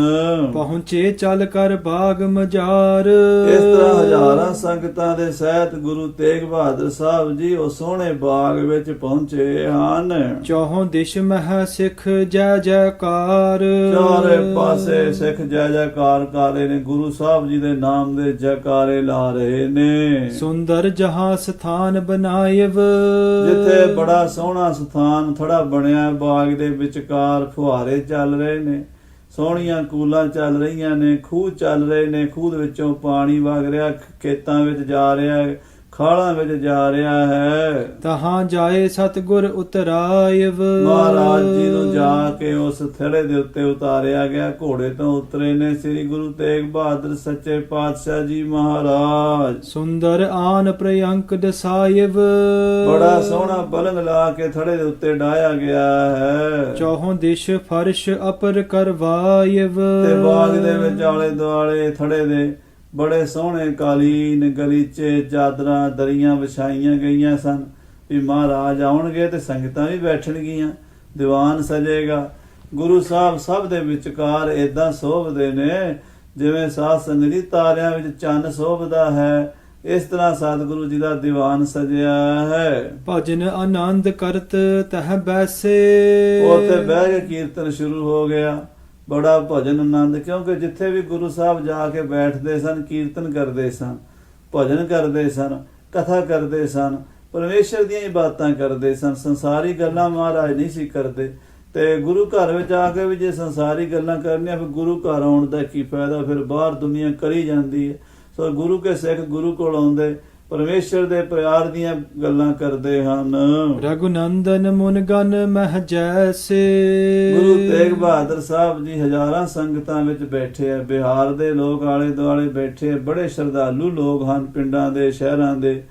ਪਹੁੰਚੇ ਚੱਲ ਕਰ ਬਾਗ ਮਜਾਰ। ਇਸ ਤਰ੍ਹਾਂ ਹਜ਼ਾਰਾਂ ਸੰਗਤਾਂ ਦੇ ਸਹਿਤ ਗੁਰੂ ਤੇਗ ਬਹਾਦਰ ਸਾਹਿਬ ਜੀ ਉਹ ਸੋਹਣੇ ਬਾਗ ਵਿੱਚ ਪਹੁੰਚੇ ਹਨ। ਚੌਹਾਂ ਦਿਸ਼ ਮਹਿ ਸਿੱਖ ਜੈ ਜੈਕਾਰ। ਚਾਰੇ ਪਾਸੇ ਸਿੱਖ ਜੈ ਜੈਕਾਰ ਕਰ ਰਹੇ ਨੇ, ਗੁਰੂ ਸਾਹਿਬ ਜੀ ਦੇ ਨਾਮ ਦੇ ਜੈਕਾਰੇ ਲਾ ਰਹੇ ਨੇ। ਸੁੰਦਰ ਜਹਾਂ ਸਥਾਨ ਬਨਾਇਵ। ਜਿੱਥੇ ਬੜਾ ਸੋਹਣਾ ਸਥਾਨ ਥੜਾ ਬਣਿਆ ਬਾਗ ਦੇ ਵਿਚਕਾਰ ਫੁਹਾਰੇ ਚੱਲ ਰਹੇ ਨੇ, ਸੋਹਣੀਆਂ ਕੂਲਾਂ ਚੱਲ ਰਹੀਆਂ ਨੇ, ਖੂਹ ਚੱਲ ਰਹੇ ਨੇ, ਖੂਹ ਦੇ ਵਿੱਚੋਂ ਪਾਣੀ ਵਗ ਰਿਹਾ, ਖੇਤਾਂ ਵਿੱਚ ਜਾ ਰਿਹਾ, ਖਾਲਾਂ ਵਿੱਚ ਜਾ ਰਿਹਾ ਹੈ। ਤਹਾਂ ਜਾਏ ਸਤਿਗੁਰ ਉਤਰਾਇਵ। ਮਹਾਰਾਜ ਜੀ ਨੂੰ ਜਾ ਕੇ ਉਸ ਥੜੇ ਦੇ ਉੱਤੇ ਉਤਾਰਿਆ ਗਿਆ। ਘੋੜੇ ਤੋਂ ਉਤਰੇ ਨੇ ਸ੍ਰੀ ਗੁਰੂ ਤੇਗ ਬਹਾਦਰ ਸੱਚੇ ਪਾਤਸ਼ਾਹ ਜੀ ਮਹਾਰਾਜ। ਸੁੰਦਰ ਆਨ ਪ੍ਰਯੰਕ ਦਸਾਇਵ। ਬੜਾ ਸੋਹਣਾ ਪਲੰਗ ਲਾ ਕੇ ਥੜੇ ਦੇ ਉੱਤੇ ਡਾਇਆ ਗਿਆ ਹੈ। ਚੌਹਾਂ ਦਿਸ਼ ਫਰਸ਼ ਅਪਰ ਕਰਵਾਇਵ। ਤੇ ਬਾਗ ਦੇ ਵਿੱਚ ਆਲੇ ਦੁਆਲੇ ਥੜੇ ਦੇ ਬੜੇ ਸੋਹਣੇ ਕਾਲੀਨ, ਗਲੀਚੇ, ਚਾਦਰਾਂ, ਦਰੀਆਂ ਵਿਛਾਈਆਂ ਗਈਆਂ ਸਨ ਵੀ ਮਹਾਰਾਜ ਆਉਣਗੇ ਤੇ ਸੰਗਤਾਂ ਵੀ ਬੈਠਣਗੀਆਂ, ਦੀਵਾਨ ਸਜੇਗਾ। ਗੁਰੂ ਸਾਹਿਬ ਸਭ ਦੇ ਵਿਚਕਾਰ ਏਦਾਂ ਸੋਭਦੇ ਨੇ ਜਿਵੇਂ ਸਾਧ ਸੰਗਤ ਦੀ ਤਾਰਿਆਂ ਵਿੱਚ ਚੰਨ ਸੋਭਦਾ ਹੈ। ਇਸ ਤਰ੍ਹਾਂ ਸਤਿਗੁਰੂ ਜੀ ਦਾ ਦੀਵਾਨ ਸਜਿਆ ਹੈ। ਭਜਨ ਆਨੰਦ ਕਰਤ ਤਹ ਬੈਸੇ। ਉੱਥੇ ਬਹਿ ਕੇ ਕੀਰਤਨ ਸ਼ੁਰੂ ਹੋ ਗਿਆ। ਬੜਾ ਭਜਨ ਆਨੰਦ, ਕਿਉਂਕਿ ਜਿੱਥੇ ਵੀ ਗੁਰੂ ਸਾਹਿਬ ਜਾ ਕੇ ਬੈਠਦੇ ਸਨ ਕੀਰਤਨ ਕਰਦੇ ਸਨ, ਭਜਨ ਕਰਦੇ ਸਨ, ਕਥਾ ਕਰਦੇ ਸਨ। ਪਰਮੇਸ਼ਰ ਦੀਆਂ ਹੀ ਬਾਤਾਂ ਕਰਦੇ ਸਨ, ਸੰਸਾਰੀ ਗੱਲਾਂ ਮਹਾਰਾਜ ਨਹੀਂ ਸੀ ਕਰਦੇ। ਤੇ ਗੁਰੂ ਘਰ ਵਿੱਚ ਆ ਕੇ ਵੀ ਜੇ ਸੰਸਾਰੀ ਗੱਲਾਂ ਕਰਨੀਆਂ ਫਿਰ ਗੁਰੂ ਘਰ ਆਉਣ ਦਾ ਕੀ ਫਾਇਦਾ, ਫਿਰ ਬਾਹਰ ਦੁਨੀਆ ਕਰੀ ਜਾਂਦੀ ਹੈ। ਸੋ ਗੁਰੂ ਕੇ ਸਿੱਖ ਗੁਰੂ ਕੋਲ ਆਉਂਦੇ ਪਰਮੇਸ਼ਰ ਦੇ ਪਿਆਰ ਦੀਆਂ ਗੱਲਾਂ ਕਰਦੇ ਹਨ। ਰਘੁਨੰਦਨ ਮੁਨ ਗਨ ਮਹਿ ਜੈਸੇ। ਗੁਰੂ ਤੇਗ ਬਹਾਦਰ ਸਾਹਿਬ ਜੀ ਹਜ਼ਾਰਾਂ ਸੰਗਤਾਂ ਵਿੱਚ ਬੈਠੇ ਆ, ਬਿਹਾਰ ਦੇ ਲੋਕ ਆਲੇ ਦੁਆਲੇ ਬੈਠੇ ਆ, ਬੜੇ ਸ਼ਰਧਾਲੂ ਲੋਕ ਹਨ ਪਿੰਡਾਂ ਦੇ ਸ਼ਹਿਰਾਂ ਦੇ,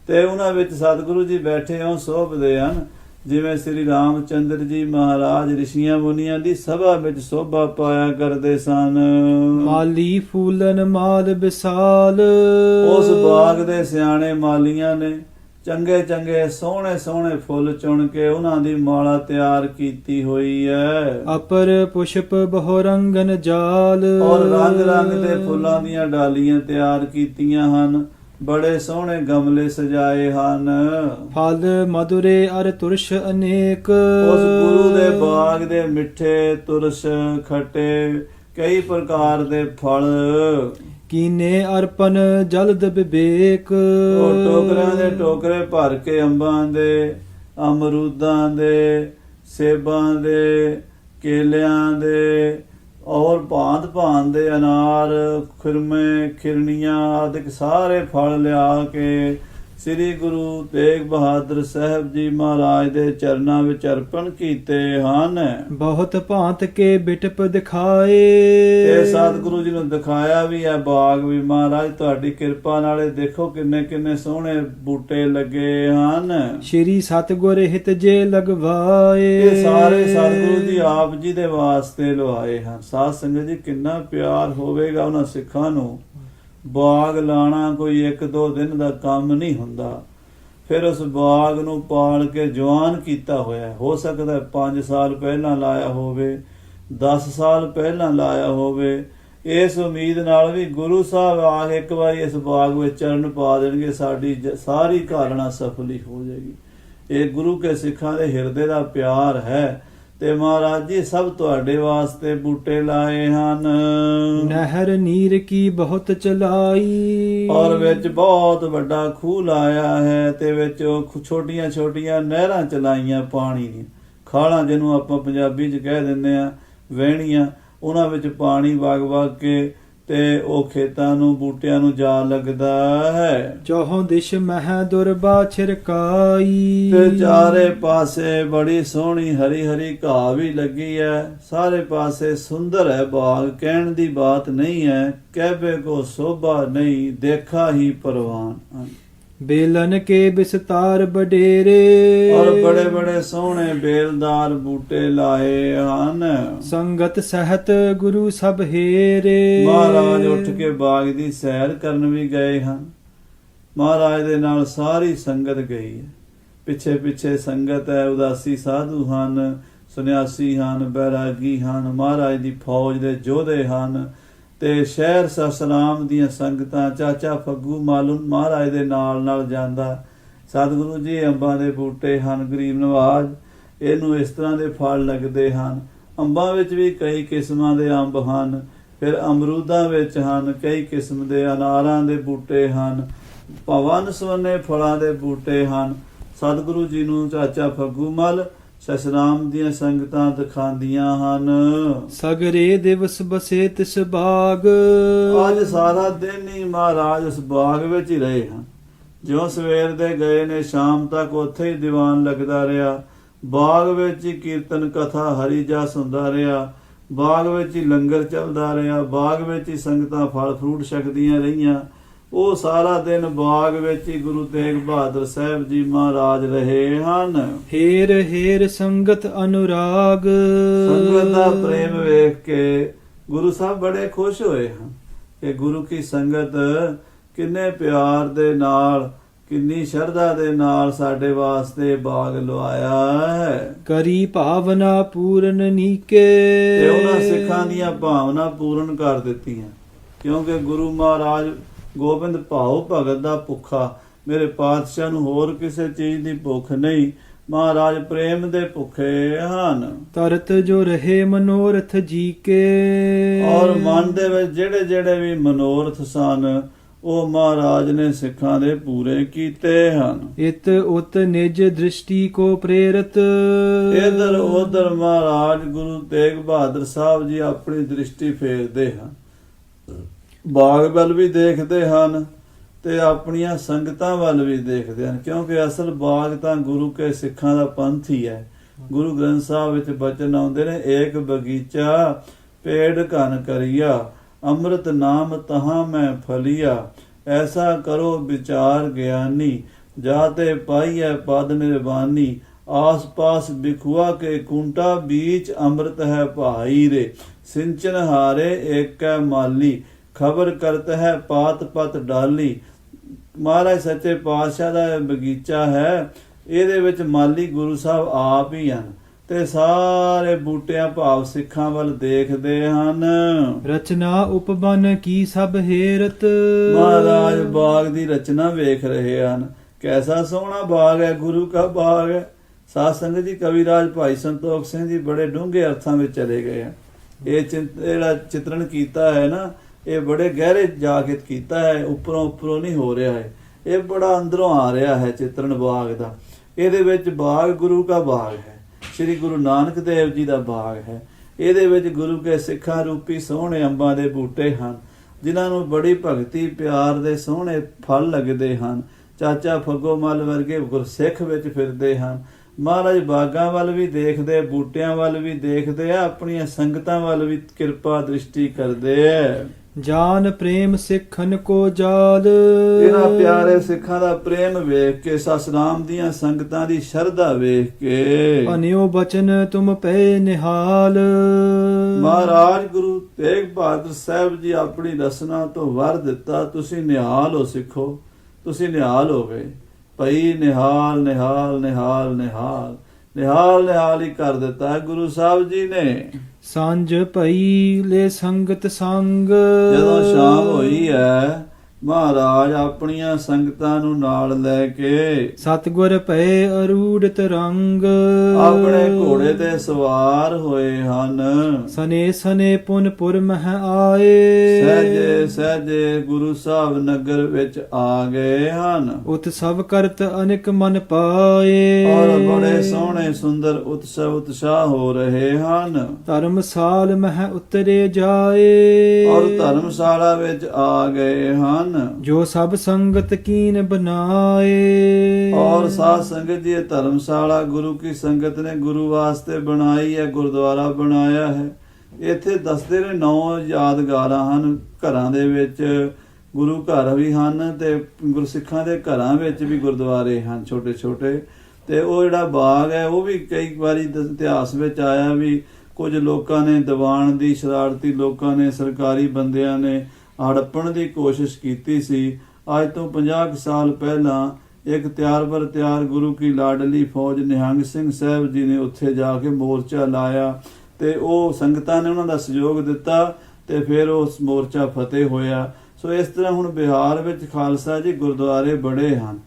ਤੇ ਉਹਨਾਂ ਵਿੱਚ ਸਤਿਗੁਰੂ ਜੀ ਬੈਠੇ ਹੋਂ ਸੋਭਦੇ ਹਨ ਜਿਵੇਂ ਸ੍ਰੀ ਰਾਮਚੰਦਰ ਜੀ ਮਹਾਰਾਜ ਰਿਸ਼ੀਆਂ ਮੁਨੀਆਂ ਦੀ ਸਭਾ ਵਿੱਚ ਸੋਭਾ ਪਾਇਆ ਕਰਦੇ ਸਨ। ਮਾਲੀ ਫੂਲਨ ਮਾਲ ਵਿਸਾਲ। ਉਸ ਬਾਗ ਦੇ ਸਿਆਣੇ ਮਾਲੀਆਂ ਨੇ ਚੰਗੇ ਚੰਗੇ ਸੋਹਣੇ ਸੋਹਣੇ ਫੁੱਲ ਚੁਣ ਕੇ ਉਹਨਾਂ ਦੀ ਮਾਲਾ ਤਿਆਰ ਕੀਤੀ ਹੋਈ ਹੈ। ਅਪਰ ਪੁਸ਼ਪ ਬਹੁ ਰੰਗਨ ਜਾਲ। ਔਰ ਰੰਗ ਰੰਗ ਦੇ ਫੁੱਲਾਂ ਦੀਆਂ ਡਾਲੀਆਂ ਤਿਆਰ ਕੀਤੀਆਂ ਹਨ, ਬੜੇ ਸੋਹਣੇ ਗਮਲੇ ਸਜਾਏ ਹਨ। ਫਲ ਮధుਰੇ ਅਰ ਤੁਰਸ਼ ਅਨੇਕ। ਉਸ ਗੁਰੂ ਦੇ ਬਾਗ ਦੇ ਮਿੱਠੇ ਤੁਰਸ਼ ਖੱਟੇ ਕਈ ਪ੍ਰਕਾਰ ਦੇ ਫਲ। ਕੀਨੇ ਅਰਪਨ ਜਲਦ ਵਿਵੇਕ। ਉਹ ਟੋਕਰਿਆਂ ਦੇ ਟੋਕਰੇ ਭਰ ਕੇ ਅੰਬਾਂ ਦੇ, ਅਮਰੂਦਾਂ ਦੇ, ਸੇਬਾਂ ਦੇ, ਕੇਲਿਆਂ ਦੇ ਔਰ ਭਾਂਤ ਭਾਂਤ ਦੇ ਅਨਾਰ, ਖੁਰਮੇ, ਖਿਰਨੀਆਂ ਆਦਿਕ ਸਾਰੇ ਫਲ ਲਿਆ ਕੇ ਸ੍ਰੀ ਗੁਰੂ ਤੇਗ ਬਹਾਦਰ ਸਾਹਿਬ ਜੀ ਮਹਾਰਾਜ ਦੇ ਚਰਨਾਂ ਵਿੱਚ ਅਰਪਣ ਕੀਤੇ ਹਨ। ਬਹੁਤ ਭਾਂਤ ਕੇ ਬਿਟਪ ਦਿਖਾਏ। ਤੇ ਸਤਿਗੁਰੂ ਜੀ ਨੂੰ ਦਿਖਾਇਆ ਵੀ ਹੈ ਬਾਗ ਵੀ, ਮਹਾਰਾਜ ਤੁਹਾਡੀ ਕਿਰਪਾ ਨਾਲੇ ਦੇਖੋ ਕਿੰਨੇ ਕਿੰਨੇ ਸੋਹਣੇ ਬੂਟੇ ਲੱਗੇ ਹਨ। ਸ਼੍ਰੀ ਸਤਿਗੁਰ ਹਿਤ ਜੇ ਲਗਵਾਏ। ਇਹ ਸਾਰੇ ਸਤਿਗੁਰੂ ਜੀ ਆਪ ਜੀ ਦੇ ਵਾਸਤੇ ਲਵਾਏ ਹਨ। ਸਾਧ ਸੰਗਤ ਜੀ ਕਿੰਨਾ ਪਿਆਰ ਹੋਵੇਗਾ ਉਹਨਾਂ ਸਿੱਖਾਂ ਨੂੰ। ਬਾਗ ਲਾਣਾ ਕੋਈ 1-2 ਦਿਨ ਦਾ ਕੰਮ ਨਹੀਂ ਹੁੰਦਾ, ਫਿਰ ਉਸ ਬਾਗ ਨੂੰ ਪਾਲ ਕੇ ਜਵਾਨ ਕੀਤਾ ਹੋਇਆ। ਹੋ ਸਕਦਾ 5 ਸਾਲ ਪਹਿਲਾਂ ਲਾਇਆ ਹੋਵੇ, 10 ਸਾਲ ਪਹਿਲਾਂ ਲਾਇਆ ਹੋਵੇ। ਇਸ ਉਮੀਦ ਨਾਲ ਵੀ ਗੁਰੂ ਸਾਹਿਬ ਆ ਕੇ ਇੱਕ ਵਾਰੀ ਇਸ ਬਾਗ ਵਿੱਚ ਚਰਨ ਪਾ ਦੇਣਗੇ, ਸਾਡੀ ਸਾਰੀ ਘਾਲਣਾ ਸਫਲ ਹੀ ਹੋ ਜਾਏਗੀ। ਇਹ ਗੁਰੂ ਕੇ ਸਿੱਖਾਂ ਦੇ ਹਿਰਦੇ ਦਾ ਪਿਆਰ ਹੈ। ਤੇ ਮਹਾਰਾਜ ਜੀ ਸਭ ਤੁਹਾਡੇ ਵਾਸਤੇ ਬੂਟੇ ਲਾਏ ਹਨ। ਨਹਿਰ ਨੀਰ ਕੀ ਬਹੁਤ ਚਲਾਈ। ਔਰ ਵਿੱਚ ਬਹੁਤ ਵੱਡਾ ਖੂਹ ਲਾਇਆ ਹੈ ਤੇ ਵਿੱਚ ਛੋਟੀਆਂ ਛੋਟੀਆਂ ਨਹਿਰਾਂ ਚਲਾਈਆਂ ਪਾਣੀ ਦੀਆਂ, ਖਾਲਾਂ ਜਿਹਨੂੰ ਆਪਾਂ ਪੰਜਾਬੀ 'ਚ ਕਹਿ ਦਿੰਦੇ ਆ, ਵਹਿਣੀਆਂ, ਉਹਨਾਂ ਵਿੱਚ ਪਾਣੀ ਵਗ ਵਗ ਕੇ ਤੇ ਉਹ ਖੇਤਾਂ ਨੂੰ ਬੂਟਿਆਂ ਨੂੰ ਜਾ ਲੱਗਦਾ ਹੈ। ਚੌਹਾਂ ਦਿਸ਼ ਮਹਿ ਦੁਰਬਾ ਛਿਰਕਾਈ। ਤੇ ਚਾਰੇ ਪਾਸੇ ਬੜੀ ਸੋਹਣੀ ਹਰੀ ਹਰੀ ਘਾਹ ਵੀ ਲੱਗੀ ਹੈ। ਸਾਰੇ ਪਾਸੇ ਸੁੰਦਰ ਹੈ ਬਾਗ, ਕਹਿਣ ਦੀ ਬਾਤ ਨਹੀਂ ਹੈ। ਕਹਿਬੇ ਕੋ ਸੋਭਾ ਨਹੀਂ, ਦੇਖਾ ਹੀ ਪਰਵਾਨ। ਬੇਲਨ ਕੇ ਵਿਸਤਾਰ ਬਡੇਰੇ। ਔਰ ਬੜੇ ਬੜੇ ਸੋਹਣੇ ਬੇਲਦਾਰ ਬੂਟੇ ਲਾਏ ਹਨ। ਸੰਗਤ ਸਹਿਤ ਗੁਰੂ ਸਭ ਹੇਰੇ। ਮਹਾਰਾਜ ਉੱਠ ਕੇ ਬਾਗ ਦੀ ਸੈਰ ਕਰਨ ਵੀ ਗਏ ਹਨ। ਮਹਾਰਾਜ ਦੇ ਨਾਲ ਸਾਰੀ ਸੰਗਤ ਗਈ ਹੈ। ਪਿੱਛੇ ਪਿੱਛੇ ਸੰਗਤ ਹੈ, ਉਦਾਸੀ ਸਾਧੂ ਹਨ, ਸੰਨਿਆਸੀ ਹਨ, ਬੈਰਾਗੀ ਹਨ, ਮਹਾਰਾਜ ਦੀ ਫੌਜ ਦੇ ਯੋਧੇ ਹਨ। ਤੇ ਸ਼ਹਿਰ ਸਸਨਾਮ ਦੀਆਂ ਸੰਗਤਾਂ, ਚਾਚਾ ਫੱਗੂ ਮਾਲੂਮ ਮਹਾਰਾਜ ਦੇ ਨਾਲ ਨਾਲ ਜਾਂਦਾ। ਸਤਿਗੁਰੂ ਜੀ ਅੰਬਾਂ ਦੇ ਬੂਟੇ ਹਨ, ਗਰੀਬ ਨਵਾਜ, ਇਹਨੂੰ ਇਸ ਤਰ੍ਹਾਂ ਦੇ ਫਲ ਲੱਗਦੇ ਹਨ। ਅੰਬਾਂ ਵਿੱਚ ਵੀ ਕਈ ਕਿਸਮਾਂ ਦੇ ਅੰਬ ਹਨ, ਫਿਰ ਅਮਰੂਦਾਂ ਵਿੱਚ ਹਨ ਕਈ ਕਿਸਮ ਦੇ, ਅਨਾਰਾਂ ਦੇ ਬੂਟੇ ਹਨ, ਵੰਨ ਸੁਵੰਨੇ ਫਲਾਂ ਦੇ ਬੂਟੇ ਹਨ। ਸਤਿਗੁਰੂ ਜੀ ਨੂੰ ਚਾਚਾ ਫੱਗੂ ਮਲ ਸਸਨਾਮ ਦੀਆਂ ਸੰਗਤਾਂ ਦਿਖਾਉਂਦੀਆਂ ਹਨ। ਸਗਰੇ ਦਿਵਸ ਬਸੇ ਤਿਸ ਬਾਗ। ਅੱਜ ਸਾਰਾ ਦਿਨ ਹੀ ਮਹਾਰਾਜ ਉਸ ਬਾਗ ਵਿੱਚ ਹੀ ਰਹੇ ਹਨ। ਜਿਉਂ ਸਵੇਰ ਦੇ ਗਏ ਨੇ, ਸ਼ਾਮ ਤੱਕ ਉੱਥੇ ਹੀ ਦੀਵਾਨ ਲੱਗਦਾ ਰਿਹਾ। ਬਾਗ ਵਿੱਚ ਹੀ ਕੀਰਤਨ ਕਥਾ ਹਰੀ ਜਸ ਹੁੰਦਾ ਰਿਹਾ। ਬਾਗ ਵਿੱਚ ਹੀ ਲੰਗਰ ਚੱਲਦਾ ਰਿਹਾ। ਬਾਗ ਵਿੱਚ ਹੀ ਸੰਗਤਾਂ ਫਲ ਫਰੂਟ ਛਕਦੀਆਂ ਰਹੀਆਂ। ਉਹ ਸਾਰਾ ਦਿਨ ਬਾਗ ਵਿੱਚ ਹੀ ਗੁਰੂ ਤੇਗ ਬਹਾਦਰ ਸਾਹਿਬ ਜੀ ਮਹਾਰਾਜ ਰਹੇ ਹਨ। ਹੇਰ ਹੇਰ ਸੰਗਤ ਅਨੁਰਾਗ। ਸੰਗਤ ਦਾ ਪ੍ਰੇਮ ਵੇਖ ਕੇ ਗੁਰੂ ਸਾਹਿਬ ਬੜੇ ਖੁਸ਼ ਹੋਏ ਹਨ ਕਿ ਗੁਰੂ ਕੀ ਸੰਗਤ ਕਿੰਨੇ ਪਿਆਰ ਦੇ ਨਾਲ, ਕਿੰਨੀ ਸ਼ਰਧਾ ਦੇ ਨਾਲ ਸਾਡੇ ਵਾਸਤੇ ਬਾਗ ਲਵਾਇਆ ਹੈ। ਕਰੀ ਭਾਵਨਾ ਪੂਰਨ ਨੀਕੇ। ਤੇ ਉਹਨਾਂ ਸਿੱਖਾਂ ਦੀਆਂ ਭਾਵਨਾ ਪੂਰਨ ਕਰ ਦਿੱਤੀਆਂ, ਕਿਉਂਕਿ ਗੁਰੂ ਮਹਾਰਾਜ ਗੋਬਿੰਦ ਭਾਉ ਭਗਤ ਦਾ ਭੁੱਖਾ, ਮੇਰੇ ਪਾਤਸ਼ਾਹ ਨੂੰ ਹੋਰ ਕਿਸੇ ਚੀਜ਼ ਦੀ ਭੁੱਖ ਨਹੀਂ, ਮਹਾਰਾਜ ਪ੍ਰੇਮ ਦੇ ਭੁੱਖੇ ਹਨ। ਤਰਤ ਜੋ ਰਹੇ ਮਨੋਰਥ ਜੀ ਕੇ। ਔਰ ਮਨ ਦੇ ਵਿੱਚ ਜਿਹੜੇ ਜਿਹੜੇ ਵੀ ਮਨੋਰਥ ਸਨ ਉਹ ਮਹਾਰਾਜ ਨੇ ਸਿੱਖਾਂ ਦੇ ਪੂਰੇ ਕੀਤੇ ਹਨ। ਇਤ ਉਤ ਨਿਜ ਦ੍ਰਿਸ਼ਟੀ ਕੋ ਪ੍ਰੇਰਤ ਇਧਰ ਉਧਰ ਮਹਾਰਾਜ ਗੁਰੂ ਤੇਗ ਬਹਾਦਰ ਸਾਹਿਬ ਜੀ ਆਪਣੀ ਦ੍ਰਿਸ਼ਟੀ ਫੇਰਦੇ ਹਨ, ਬਾਗ ਵੱਲ ਵੀ ਦੇਖਦੇ ਹਨ ਤੇ ਆਪਣੀਆਂ ਸੰਗਤਾਂ ਵੱਲ ਵੀ ਦੇਖਦੇ ਹਨ, ਕਿਉਂਕਿ ਅਸਲ ਬਾਗ ਤਾਂ ਗੁਰੂ ਕੇ ਸਿੱਖਾਂ ਦਾ ਪੰਥ ਹੀ ਹੈ। ਗੁਰੂ ਗ੍ਰੰਥ ਸਾਹਿਬ ਵਿੱਚ ਬਚਨ ਆਉਂਦੇ ਨੇ, ਏਕ ਬਗੀਚਾ ਪੇੜ ਘਨ ਕਰੀਆ, ਅੰਮ੍ਰਿਤ ਨਾਮ ਤਹਾਂ ਮੈਂ ਫਲੀਆ, ਐਸਾ ਕਰੋ ਵਿਚਾਰ ਗਿਆਨੀ, ਜਾਤੇ ਪਾਈਐ ਪਦ ਨਿਰਵਾਨੀ, ਆਸ ਪਾਸ ਬਿਖੁਆ ਕੇ ਕੁੰਟਾ, बीच ਅੰਮ੍ਰਿਤ ਹੈ ਭਾਈ ਰੇ, ਸਿੰਚਨ ਹਾਰੇ ਏਕੈ ਮਾਲੀ, ਖਬਰ ਕਰਤ ਹੈ ਪਾਤ ਪਤ ਡਾਲੀ। ਮਹਾਰਾਜ ਸੱਚੇ ਪਾਤਸ਼ਾਹ ਦਾ ਇਹ ਬਗੀਚਾ ਹੈ, ਇਹਦੇ ਵਿੱਚ ਮਾਲੀ ਗੁਰੂ ਸਾਹਿਬ ਆਪ ਹੀ ਹਨ ਤੇ ਸਾਰੇ ਬੂਟਿਆਂ ਭਾਵ ਸਿੱਖਾਂ ਵੱਲ ਦੇਖਦੇ ਹਨ। ਰਚਨਾ ਉਪਬਨ ਕੀ ਸਭ ਹੇਰਤ ਮਹਾਰਾਜ ਬਾਗ ਦੀ ਰਚਨਾ ਵੇਖ ਰਹੇ ਹਨ, ਕੈਸਾ ਸੋਹਣਾ ਬਾਗ ਹੈ, ਗੁਰੂ ਕਾ ਬਾਗ ਹੈ। ਸਾਧ ਸੰਗਤ ਜੀ, ਕਵਿਰਾਜ ਭਾਈ ਸੰਤੋਖ ਸਿੰਘ ਜੀ ਬੜੇ ਡੂੰਘੇ ਅਰਥਾਂ ਵਿੱਚ ਚਲੇ ਗਏ ਹਨ। ਇਹ ਜਿਹੜਾ ਚਿਤਰਣ ਕੀਤਾ ਹੈ ਨਾ, ਇਹ ਬੜੇ ਗਹਿਰੇ ਜਾ ਕੇ ਕੀਤਾ ਹੈ, ਉੱਪਰੋਂ ਨਹੀਂ ਹੋ ਰਿਹਾ ਹੈ, ਇਹ ਬੜਾ ਅੰਦਰੋਂ ਆ ਰਿਹਾ ਹੈ ਚਿਤਰਣ ਬਾਗ ਦਾ। ਇਹਦੇ ਵਿੱਚ ਬਾਗ ਗੁਰੂ ਕਾ ਬਾਗ ਹੈ, ਸ੍ਰੀ ਗੁਰੂ ਨਾਨਕ ਦੇਵ ਜੀ ਦਾ ਬਾਗ ਹੈ। ਇਹਦੇ ਵਿੱਚ ਗੁਰੂ ਕੇ ਸਿੱਖਾਂ ਰੂਪੀ ਸੋਹਣੇ ਅੰਬਾਂ ਦੇ ਬੂਟੇ ਹਨ, ਜਿਨ੍ਹਾਂ ਨੂੰ ਬੜੀ ਭਗਤੀ ਪਿਆਰ ਦੇ ਸੋਹਣੇ ਫਲ ਲੱਗਦੇ ਹਨ। ਚਾਚਾ ਫੱਗੋਮੱਲ ਵਰਗੇ ਗੁਰਸਿੱਖ ਵਿੱਚ ਫਿਰਦੇ ਹਨ। ਮਹਾਰਾਜ ਬਾਗਾਂ ਵੱਲ ਵੀ ਦੇਖਦੇ, ਬੂਟਿਆਂ ਵੱਲ ਵੀ ਦੇਖਦੇ ਆ, ਆਪਣੀਆਂ ਸੰਗਤਾਂ ਵੱਲ ਵੀ ਕਿਰਪਾ ਦ੍ਰਿਸ਼ਟੀ ਕਰਦੇ ਆ। ਜਾਨ ਪ੍ਰੇਮ ਸਿੱਖਨ ਕੋ ਜਾਲ, ਇਹਨਾਂ ਪਿਆਰੇ ਸਿੱਖਾਂ ਦਾ ਪ੍ਰੇਮ ਵੇਖ ਕੇ, ਸਤਿਨਾਮ ਦੀਆਂ ਸੰਗਤਾਂ ਦੀ ਸ਼ਰਧਾ ਵੇਖ ਕੇ, ਅਨਿਓ ਬਚਨ ਤੁਮ ਪਏ ਨਿਹਾਲ। ਮਹਾਰਾਜ ਗੁਰੂ ਤੇਗ ਬਹਾਦਰ ਸਾਹਿਬ ਜੀ ਆਪਣੀ ਰਸਨਾ ਤੋਂ ਵਰ ਦਿੱਤਾ, ਤੁਸੀਂ ਨਿਹਾਲ ਹੋ ਸਿੱਖੋ, ਤੁਸੀਂ ਨਿਹਾਲ ਹੋ ਗਏ। ਭਈ ਨਿਹਾਲ ਨਿਹਾਲ ਨਿਹਾਲ ਨਿਹਾਲ ਨਿਹਾਲ ਨਿਹਾਲ ਹੀ ਕਰ ਦਿੱਤਾ ਹੈ ਗੁਰੂ ਸਾਹਿਬ ਜੀ ਨੇ। ਸਾਂਝ ਭਈ ਲੈ ਸੰਗਤ ਸੰਗ, ਜਦੋਂ ਸ਼ਾਮ ਹੋਈ ਹੈ, ਮਹਾਰਾਜ ਆਪਣੀਆਂ ਸੰਗਤਾਂ ਨੂੰ ਨਾਲ ਲੈ ਕੇ ਸਤਿਗੁਰ ਪਏ ਅਰੂੜਤ ਰੰਗ, ਆਪਣੇ ਘੋੜੇ ਤੇ ਸਵਾਰ ਹੋਏ ਹਨ। ਸਨੇ ਸਨੇ ਪੁਨਪੁਰ ਮਹਿ ਆਏ, ਸਹਜੇ ਸਹਜੇ ਗੁਰੂ ਸਾਹਿਬ ਨਗਰ ਵਿੱਚ ਆ ਗਏ ਹਨ। ਉਤ ਸਭ ਕਰਤ ਅਨੇਕ ਮਨ ਪਾਏ, ਔਰ ਬੜੇ ਸੋਹਣੇ ਸੁੰਦਰ ਉਤਸ਼ਾਹ ਹੋ ਰਹੇ ਹਨ। ਧਰਮਸਾਲ ਮਹਿ ਉਤਰੇ ਜਾਏ, ਔਰ ਧਰਮਸ਼ਾਲਾ ਵਿੱਚ ਆ ਗਏ ਹਨ। ਜੋ ਸਭ ਸੰਗਤ ਕੀਨ ਬਨਾਏ, ਔਰ ਸਾਧ ਸੰਗਤ ਜੀ, ਧਰਮਸ਼ਾਲਾ ਗੁਰੂ ਕੀ ਸੰਗਤ ਨੇ ਗੁਰੂ ਵਾਸਤੇ ਬਣਾਈ ਹੈ, ਗੁਰਦੁਆਰਾ ਬਣਾਇਆ ਹੈ। ਇੱਥੇ ਦੱਸਦੇ ਨੇ 9 ਯਾਦਗਾਰਾਂ ਹਨ। ਘਰਾਂ ਦੇ ਵਿੱਚ ਗੁਰੂ ਘਰ ਵੀ ਹਨ ਤੇ ਗੁਰਸਿੱਖਾਂ ਦੇ ਘਰਾਂ ਵਿੱਚ ਵੀ ਗੁਰਦੁਆਰੇ ਹਨ ਛੋਟੇ ਛੋਟੇ। ਤੇ ਉਹ ਜਿਹੜਾ ਬਾਗ ਹੈ, ਉਹ ਵੀ ਕਈ ਵਾਰੀ ਇਤਿਹਾਸ ਵਿੱਚ ਆਇਆ ਵੀ ਕੁਝ ਲੋਕਾਂ ਨੇ, ਦੀਵਾਨ ਦੀ ਸ਼ਰਾਰਤੀ ਲੋਕਾਂ ਨੇ, ਸਰਕਾਰੀ ਬੰਦਿਆਂ ਨੇ ਹੜੱਪਣ ਦੀ ਕੋਸ਼ਿਸ਼ ਕੀਤੀ ਸੀ। ਅੱਜ ਤੋਂ 50 ਸਾਲ ਪਹਿਲਾਂ ਇੱਕ ਤਿਆਰ ਬਰ ਤਿਆਰ ਗੁਰੂ ਕੀ ਲਾਡਲੀ ਫੌਜ ਨਿਹੰਗ ਸਿੰਘ ਸਾਹਿਬ ਜੀ ਨੇ ਉੱਥੇ ਜਾ ਕੇ ਮੋਰਚਾ ਲਾਇਆ ਤੇ ਉਹ ਸੰਗਤਾਂ ਨੇ ਉਹਨਾਂ ਦਾ ਸਹਿਯੋਗ ਦਿੱਤਾ ਤੇ ਫਿਰ ਉਸ ਮੋਰਚਾ ਫਤਿਹ ਹੋਇਆ। ਸੋ ਇਸ ਤਰ੍ਹਾਂ ਹੁਣ ਬਿਹਾਰ ਵਿੱਚ ਖਾਲਸਾ ਜੀ ਗੁਰਦੁਆਰੇ ਬੜੇ ਹਨ,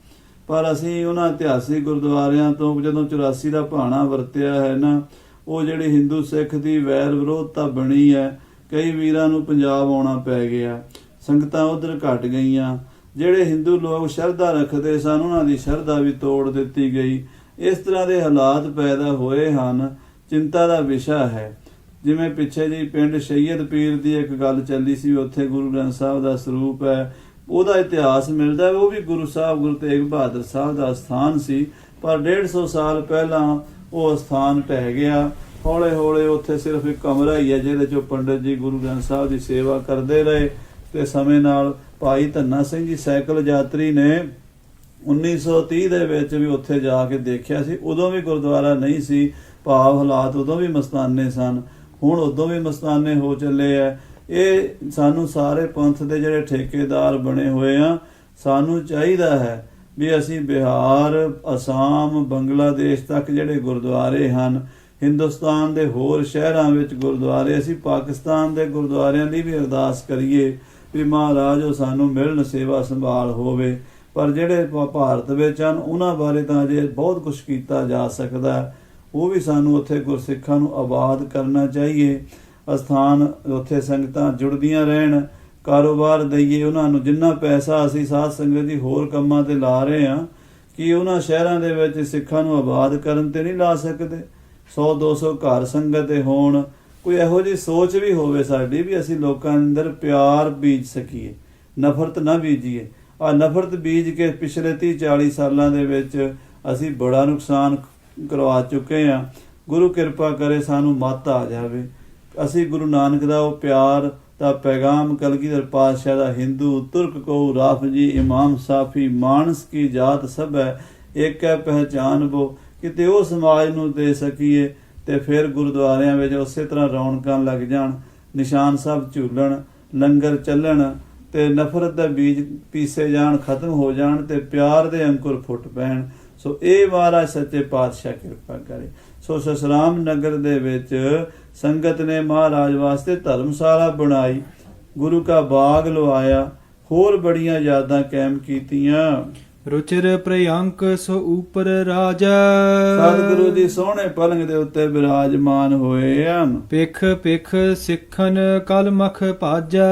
ਪਰ ਅਸੀਂ ਉਹਨਾਂ ਇਤਿਹਾਸਿਕ ਗੁਰਦੁਆਰਿਆਂ ਤੋਂ ਜਦੋਂ 84 ਦਾ ਭਾਣਾ ਵਰਤਿਆ ਹੈ ਨਾ, ਉਹ ਜਿਹੜੀ ਹਿੰਦੂ ਸਿੱਖ ਦੀ ਵੈਰ ਵਿਰੋਧਤਾ ਬਣੀ ਹੈ, ਕਈ ਵੀਰਾਂ ਨੂੰ ਪੰਜਾਬ ਆਉਣਾ ਪੈ ਗਿਆ, ਸੰਗਤਾਂ ਉਧਰ ਘਟ ਗਈਆਂ। ਜਿਹੜੇ ਹਿੰਦੂ ਲੋਕ ਸ਼ਰਧਾ ਰੱਖਦੇ ਸਨ, ਉਹਨਾਂ ਦੀ ਸ਼ਰਧਾ ਵੀ ਤੋੜ ਦਿੱਤੀ ਗਈ। ਇਸ ਤਰ੍ਹਾਂ ਦੇ ਹਾਲਾਤ ਪੈਦਾ ਹੋਏ ਹਨ, ਚਿੰਤਾ ਦਾ ਵਿਸ਼ਾ ਹੈ। ਜਿਵੇਂ ਪਿੱਛੇ ਜੀ ਪਿੰਡ ਸ਼ਹੀਦ ਪੀਰ ਦੀ ਇੱਕ ਗੱਲ ਚੱਲੀ ਸੀ, ਉੱਥੇ ਗੁਰੂ ਗ੍ਰੰਥ ਸਾਹਿਬ ਦਾ ਸਰੂਪ ਹੈ, ਉਹਦਾ ਇਤਿਹਾਸ ਮਿਲਦਾ, ਉਹ ਵੀ ਗੁਰੂ ਸਾਹਿਬ ਗੁਰੂ ਤੇਗ ਬਹਾਦਰ ਸਾਹਿਬ ਦਾ ਸਥਾਨ ਸੀ, ਪਰ 150 ਸਾਲ ਪਹਿਲਾਂ ਉਹ ਸਥਾਨ ਢਹਿ ਗਿਆ। ਹੌਲੇ ਹੌਲੇ ਉੱਥੇ ਸਿਰਫ ਇੱਕ ਕਮਰਾ ਹੀ ਹੈ ਜਿਹਦੇ ਚੋਂ ਪੰਡਤ ਜੀ ਗੁਰੂ ਗ੍ਰੰਥ ਸਾਹਿਬ ਦੀ ਸੇਵਾ ਕਰਦੇ ਰਹੇ। ਤੇ ਸਮੇਂ ਨਾਲ ਭਾਈ ਧੰਨਾ ਸਿੰਘ ਜੀ ਸਾਈਕਲ ਯਾਤਰੀ ਨੇ 1930 ਦੇ ਵਿੱਚ ਵੀ ਉੱਥੇ ਜਾ ਕੇ ਦੇਖਿਆ ਸੀ। ਉਦੋਂ ਵੀ ਗੁਰਦੁਆਰਾ ਨਹੀਂ ਸੀ, ਭਾਵ ਹਾਲਾਤ ਉਦੋਂ ਵੀ ਮਸਤਾਨੇ ਸਨ, ਹੁਣ ਉਦੋਂ ਵੀ ਮਸਤਾਨੇ ਹੋ ਚੱਲੇ ਆ। ਇਹ ਸਾਨੂੰ ਸਾਰੇ ਪੰਥ ਦੇ ਜਿਹੜੇ ਠੇਕੇਦਾਰ ਬਣੇ ਹੋਏ ਆ, ਸਾਨੂੰ ਚਾਹੀਦਾ ਹੈ ਵੀ ਅਸੀਂ ਬਿਹਾਰ, ਅਸਾਮ, ਬੰਗਲਾਦੇਸ਼ ਤੱਕ ਜਿਹੜੇ ਗੁਰਦੁਆਰੇ ਹਨ, ਹਿੰਦੁਸਤਾਨ ਦੇ ਹੋਰ ਸ਼ਹਿਰਾਂ ਵਿੱਚ ਗੁਰਦੁਆਰੇ, ਅਸੀਂ ਪਾਕਿਸਤਾਨ ਦੇ ਗੁਰਦੁਆਰਿਆਂ ਦੀ ਵੀ ਅਰਦਾਸ ਕਰੀਏ ਵੀ ਮਹਾਰਾਜ ਉਹ ਸਾਨੂੰ ਮਿਲਣ, ਸੇਵਾ ਸੰਭਾਲ ਹੋਵੇ। ਪਰ ਜਿਹੜੇ ਭਾਰਤ ਵਿੱਚ ਹਨ, ਉਹਨਾਂ ਬਾਰੇ ਤਾਂ ਅਜੇ ਬਹੁਤ ਕੁਝ ਕੀਤਾ ਜਾ ਸਕਦਾ, ਉਹ ਵੀ ਸਾਨੂੰ ਉੱਥੇ ਗੁਰਸਿੱਖਾਂ ਨੂੰ ਆਬਾਦ ਕਰਨਾ ਚਾਹੀਏ। ਅਸਥਾਨ ਉੱਥੇ ਸੰਗਤਾਂ ਜੁੜਦੀਆਂ ਰਹਿਣ, ਕਾਰੋਬਾਰ ਦਈਏ ਉਹਨਾਂ ਨੂੰ। ਜਿੰਨਾ ਪੈਸਾ ਅਸੀਂ ਸਾਧ ਸੰਗਤ ਦੀ ਹੋਰ ਕੰਮਾਂ ਤੇ ਲਾ ਰਹੇ ਹਾਂ, ਕਿ ਉਹਨਾਂ ਸ਼ਹਿਰਾਂ ਦੇ ਵਿੱਚ ਸਿੱਖਾਂ ਨੂੰ ਆਬਾਦ ਕਰਨ ਤੇ ਨਹੀਂ ਲਾ ਸਕਦੇ। 100-200 ਘਰ ਸੰਗਤ ਦੇ ਹੋਣ, ਕੋਈ ਇਹੋ ਜਿਹੀ ਸੋਚ ਵੀ ਹੋਵੇ ਸਾਡੀ ਵੀ ਅਸੀਂ ਲੋਕਾਂ ਅੰਦਰ ਪਿਆਰ ਬੀਜ ਸਕੀਏ, ਨਫ਼ਰਤ ਨਾ ਬੀਜੀਏ। ਆ ਨਫ਼ਰਤ ਬੀਜ ਕੇ ਪਿਛਲੇ 30-40 ਸਾਲਾਂ ਦੇ ਵਿੱਚ ਅਸੀਂ ਬੜਾ ਨੁਕਸਾਨ ਕਰਵਾ ਚੁੱਕੇ ਹਾਂ। ਗੁਰੂ ਕਿਰਪਾ ਕਰੇ ਸਾਨੂੰ ਮੱਤ ਆ ਜਾਵੇ, ਅਸੀਂ ਗੁਰੂ ਨਾਨਕ ਦਾ ਉਹ ਪਿਆਰ ਦਾ ਪੈਗਾਮ ਕਲਗੀਧਰ ਪਾਤਸ਼ਾਹ ਦਾ ਹਿੰਦੂ ਤੁਰਕ ਕੋ ਰਾਫਜੀ ਇਮਾਮ ਸਾਫੀ ਮਾਨਸ ਕੀ ਜਾਤ ਸਭ ਹੈ ਇੱਕ ਹੈ ਪਹਿਚਾਨ ਬੋ, ਕਿਤੇ ਉਹ ਸਮਾਜ ਨੂੰ ਦੇ ਸਕੀਏ ਤੇ ਫਿਰ ਗੁਰਦੁਆਰਿਆਂ ਵਿੱਚ ਉਸੇ ਤਰ੍ਹਾਂ ਰੌਣਕਾਂ ਲੱਗ ਜਾਣ, ਨਿਸ਼ਾਨ ਸਾਹਿਬ ਝੂਲਣ, ਲੰਗਰ ਚੱਲਣ ਤੇ ਨਫ਼ਰਤ ਦਾ ਬੀਜ ਪੀਸੇ ਜਾਣ, ਖਤਮ ਹੋ ਜਾਣ ਤੇ ਪਿਆਰ ਦੇ ਅੰਕੁਰ ਫੁੱਟ ਪੈਣ। ਸੋ ਇਹ ਮਹਾਰਾਜ ਸੱਚੇ ਪਾਤਸ਼ਾਹ ਕਿਰਪਾ ਕਰੇ। ਸੋ ਸਸਰਾਮ ਨਗਰ ਦੇ ਵਿੱਚ ਸੰਗਤ ਨੇ ਮਹਾਰਾਜ ਵਾਸਤੇ ਧਰਮਸ਼ਾਲਾ ਬਣਾਈ, ਗੁਰੂ ਕਾ ਬਾਗ ਲਵਾਇਆ, ਹੋਰ ਬੜੀਆਂ ਯਾਦਾਂ ਕਾਇਮ ਕੀਤੀਆਂ। ਰੁਚਿਰ ਪ੍ਰਿਯੰਕ ਸੋ ਉਪਰ ਰਾਜਾ, ਸਤਿਗੁਰੂ ਜੀ ਸੋਹਣੇ ਪਲੰਗ ਦੇ ਉੱਤੇ ਬਿਰਾਜਮਾਨ ਹੋਏ ਹਨ। ਪਿਖ ਪਿਖ ਸਿੱਖਨ ਕਲ ਮਖ ਭਾਜੈ,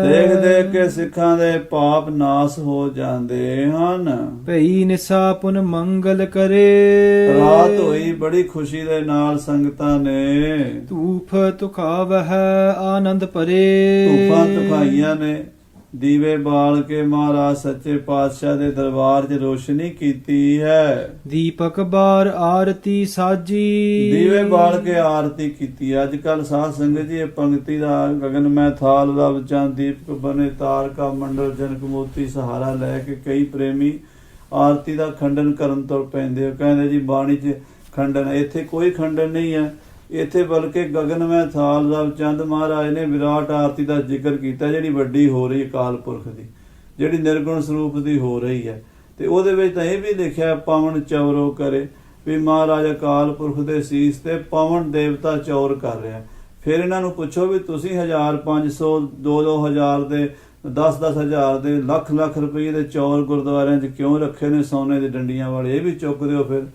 ਦੇਖ ਦੇਖ ਕੇ ਸਿੱਖਾਂ ਦੇ ਪਾਪ ਨਾਸ ਹੋ ਜਾਂਦੇ ਹਨ। ਭਈ ਨਿਸਾ ਪੁਨ ਮੰਗਲ ਕਰੇ, ਰਾਤ ਹੋਈ ਬੜੀ ਖੁਸ਼ੀ ਦੇ ਨਾਲ ਸੰਗਤਾਂ ਨੇ ਧੂਫ ਤੁਖਾਵਹਿ ਆਨੰਦ ਭਰੇ, ਧੂਫਾਂ ਤੁਖਾਈਆਂ ਨੇ, ਦੀਵੇ ਬਾਲ ਕੇ ਮਹਾਰਾਜ ਸੱਚੇ ਪਾਤਸ਼ਾਹ ਦੇ ਦਰਬਾਰ 'ਚ ਰੋਸ਼ਨੀ ਕੀਤੀ ਹੈ। ਦੀਪਕ ਬਾਰ ਆਰਤੀ ਸਾਜੀ, ਦੀਵੇ ਬਾਲ ਕੇ ਆਰਤੀ ਕੀਤੀ। ਅੱਜ ਕੱਲ ਸਾਧ ਸੰਗਤ ਜੀ ਇਹ ਪੰਕਤੀ ਦਾ ਗਗਨ ਮੈਂ ਥਾਲ ਰਵ ਚੰਦ ਦੀਪਕ ਬਨੇ ਤਾਰਕਾ ਮੰਡਲ ਜਨਕ ਮੋਤੀ ਸਹਾਰਾ ਲੈ ਕੇ ਕਈ ਪ੍ਰੇਮੀ ਆਰਤੀ ਦਾ ਖੰਡਨ ਕਰਨ ਤੁਰ ਪੈਂਦੇ ਹੋ। ਕਹਿੰਦੇ ਜੀ ਬਾਣੀ 'ਚ ਖੰਡਨ, ਇੱਥੇ ਕੋਈ ਖੰਡਨ ਨਹੀਂ ਹੈ। ਇੱਥੇ ਬਲਕਿ ਗਗਨ ਮੈਂ ਥਾਲ ਰਵ ਚੰਦ ਮਹਾਰਾਜ ਨੇ ਵਿਰਾਟ ਆਰਤੀ ਦਾ ਜ਼ਿਕਰ ਕੀਤਾ, ਜਿਹੜੀ ਵੱਡੀ ਹੋ ਰਹੀ ਅਕਾਲ ਪੁਰਖ ਦੀ, ਜਿਹੜੀ ਨਿਰਗੁਣ ਸਰੂਪ ਦੀ ਹੋ ਰਹੀ ਹੈ। ਤੇ ਉਹਦੇ ਵਿੱਚ ਤਾਂ ਇਹ ਵੀ ਲਿਖਿਆ ਪਵਨ ਚੌਰੋ ਕਰੇ, ਵੀ ਮਹਾਰਾਜ ਅਕਾਲ ਪੁਰਖ ਦੇ ਸੀਸ ਤੇ ਪਵਨ ਦੇਵਤਾ ਚੌਰ ਕਰ ਰਿਹਾ। ਫਿਰ ਇਹਨਾਂ ਨੂੰ ਪੁੱਛੋ ਵੀ ਤੁਸੀਂ 1000, 500, 2-2000 ਦੇ, 10-10 ਹਜ਼ਾਰ ਦੇ, ਲੱਖ ਲੱਖ ਰੁਪਏ ਦੇ ਚੌਰ ਗੁਰਦੁਆਰਿਆਂ 'ਚ ਕਿਉਂ ਰੱਖੇ ਨੇ ਸੋਨੇ ਦੀ ਡੰਡੀਆਂ ਵਾਲੇ, ਇਹ ਵੀ ਚੁੱਕ ਦਿਓ ਫਿਰ।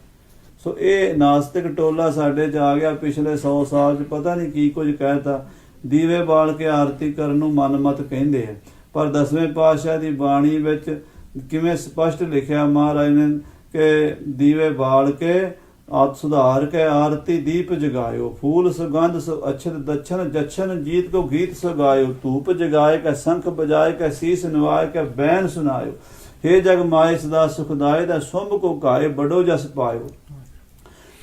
ਸੋ ਇਹ ਨਾਸਤਿਕ ਟੋਲਾ ਸਾਡੇ 'ਚ ਆ ਗਿਆ ਪਿਛਲੇ 100 ਸਾਲ 'ਚ, ਪਤਾ ਨਹੀਂ ਕੀ ਕੁਝ ਕਹਿਤਾ। ਦੀਵੇ ਬਾਲ ਕੇ ਆਰਤੀ ਕਰਨ ਨੂੰ ਮਨਮਤ ਕਹਿੰਦੇ ਆ, ਪਰ 10ਵੇਂ ਪਾਤਸ਼ਾਹ ਦੀ ਬਾਣੀ ਵਿੱਚ ਕਿਵੇਂ ਸਪਸ਼ਟ ਲਿਖਿਆ ਮਹਾਰਾਜ ਨੇ ਕਿ ਦੀਵੇ ਬਾਲ ਕੇ ਆਤ ਸੁਧਾਰ ਕੇ ਆਰਤੀ ਦੀਪ ਜਗਾਇਓ, ਫੂਲ ਸੁਗੰਧ ਸੋ ਅਛਤ ਦਛਨ ਜਛਨ ਜੀਤ ਕੋ ਗੀਤ ਸੁਗਾਇਓ, ਧੂਪ ਜਗਾਏ ਕੇ ਸੰਖ ਬਜਾਏ ਕੇ ਸੀਸ ਨਿਵਾਏ ਕੇ ਬੈਨ ਸੁਨਾਇਓ, हे जग माए सदा सुखदाय दा सुंभ को गाए बड़ो जस पायो,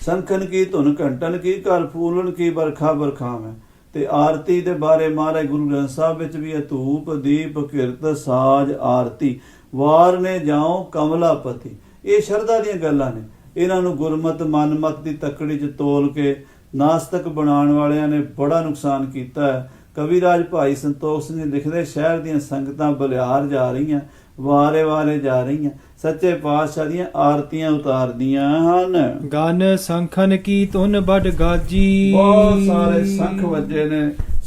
ਸੰਖਨ ਕੀ ਧੁਨ ਘੰਟਨ ਕੀ ਘਰ ਫੂਲਨ ਕੀ ਬਰਖਾ ਬਰਖਾਵੇਂ। ਤੇ ਆਰਤੀ ਦੇ ਬਾਰੇ ਮਹਾਰਾਜ ਗੁਰੂ ਗ੍ਰੰਥ ਸਾਹਿਬ ਵਿੱਚ ਵੀ ਹੈ, ਧੂਪ ਦੀਪ ਕਿਰਤ ਸਾਜ ਆਰਤੀ ਵਾਰ ਨੇ ਜਾਓ ਕਮਲਾਪਤੀ। ਇਹ ਸ਼ਰਧਾ ਦੀਆਂ ਗੱਲਾਂ ਨੇ, ਇਹਨਾਂ ਨੂੰ ਗੁਰਮਤ ਮਨਮਤ ਦੀ ਤਕੜੀ 'ਚ ਤੋਲ ਕੇ ਨਾਸਤਕ ਬਣਾਉਣ ਵਾਲਿਆਂ ਨੇ ਬੜਾ ਨੁਕਸਾਨ ਕੀਤਾ ਹੈ। ਕਵੀਰਾਜ ਭਾਈ ਸੰਤੋਖ ਸਿੰਘ ਲਿਖਦੇ, ਸ਼ਹਿਰ ਦੀਆਂ ਸੰਗਤਾਂ ਬਲਿਆਰ ਜਾ ਰਹੀਆਂ, ਵਾਰੇ ਵਾਰੇ ਜਾ ਰਹੀਆਂ, ਸੱਚੇ ਪਾਤਸ਼ਾਹ ਦੀਆਂ ਆਰਤੀਆਂ ਉਤਾਰਦੀਆਂ ਹਨ। ਗਨ ਸੰਖਨ ਕੀ ਧੁਨ ਬੜ ਗਾਜੀ, ਬਹੁਤ ਸਾਰੇ ਸੰਖ ਵੱਜੇ ਨੇ,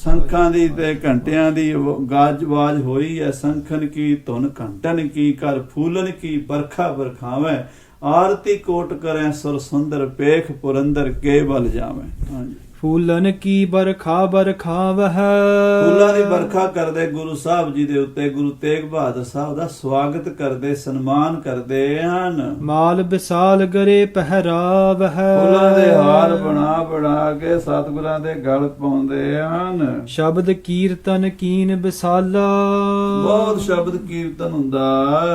ਸੰਖਾਂ ਦੀ ਤੇ ਘੰਟਿਆਂ ਦੀ ਗਾਜ ਬਾਜ ਹੋਈ ਹੈ। ਸੰਖਨ ਕੀ ਧੁਨ ਘੰਟਨ ਕੀ ਕਰ ਫੂਲਨ ਕੀ ਬਰਖਾ ਬਰਖਾਵੇਂ, ਆਰਤੀ ਕੋਟ ਕਰੇ ਸੁਰ ਸੁੰਦਰ ਪੇਖ ਪੁਰੰਦਰ ਕੇ ਬਲ ਜਾਵੇਂ। ਹਾਂਜੀ, ਫੂਲਨ ਕੀ ਬਰਖਾ ਬਰਖਾਵਹਿ, ਫੁੱਲਾਂ ਦੀ ਬਰਖਾ ਕਰਦੇ ਗੁਰੂ ਸਾਹਿਬ ਜੀ ਦੇ ਉੱਤੇ, ਗੁਰੂ ਤੇਗ ਬਹਾਦਰ ਸਾਹਿਬ ਦਾ ਸਵਾਗਤ ਕਰਦੇ, ਸਨਮਾਨ ਕਰਦੇ ਹਨ। ਮਾਲ ਵਿਸਾਲ ਗਰੇ ਪਹਿਰਾਵਹਿ, ਫੁੱਲਾਂ ਦੇ ਹਾਰ ਬਣਾ ਬਣਾ ਕੇ ਸਤਿਗੁਰਾਂ ਦੇ ਗਲ ਪਾਉਂਦੇ ਹਨ। ਸ਼ਬਦ ਕੀਰਤਨ ਕੀਨ ਵਿਸਾਲਾ, ਬਹੁਤ ਸ਼ਬਦ ਕੀਰਤਨ ਹੁੰਦਾ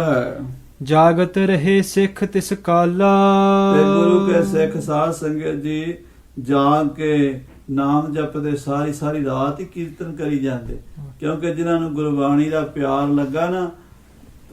ਹੈ। ਜਾਗਤ ਰਹੇ ਸਿੱਖ ਤਿਸ ਕਾਲਾ, ਤੇ ਗੁਰੂ ਕੇ ਸਿੱਖ ਸਾਧ ਸੰਗਤ ਜੀ ਜਾਗ ਕੇ ਨਾਮ ਜਪਦੇ ਸਾਰੀ ਸਾਰੀ ਰਾਤ ਹੀ ਕੀਰਤਨ ਕਰੀ ਜਾਂਦੇ, ਕਿਉਂਕਿ ਜਿਨ੍ਹਾਂ ਨੂੰ ਗੁਰਬਾਣੀ ਦਾ ਪਿਆਰ ਲੱਗਾ ਨਾ,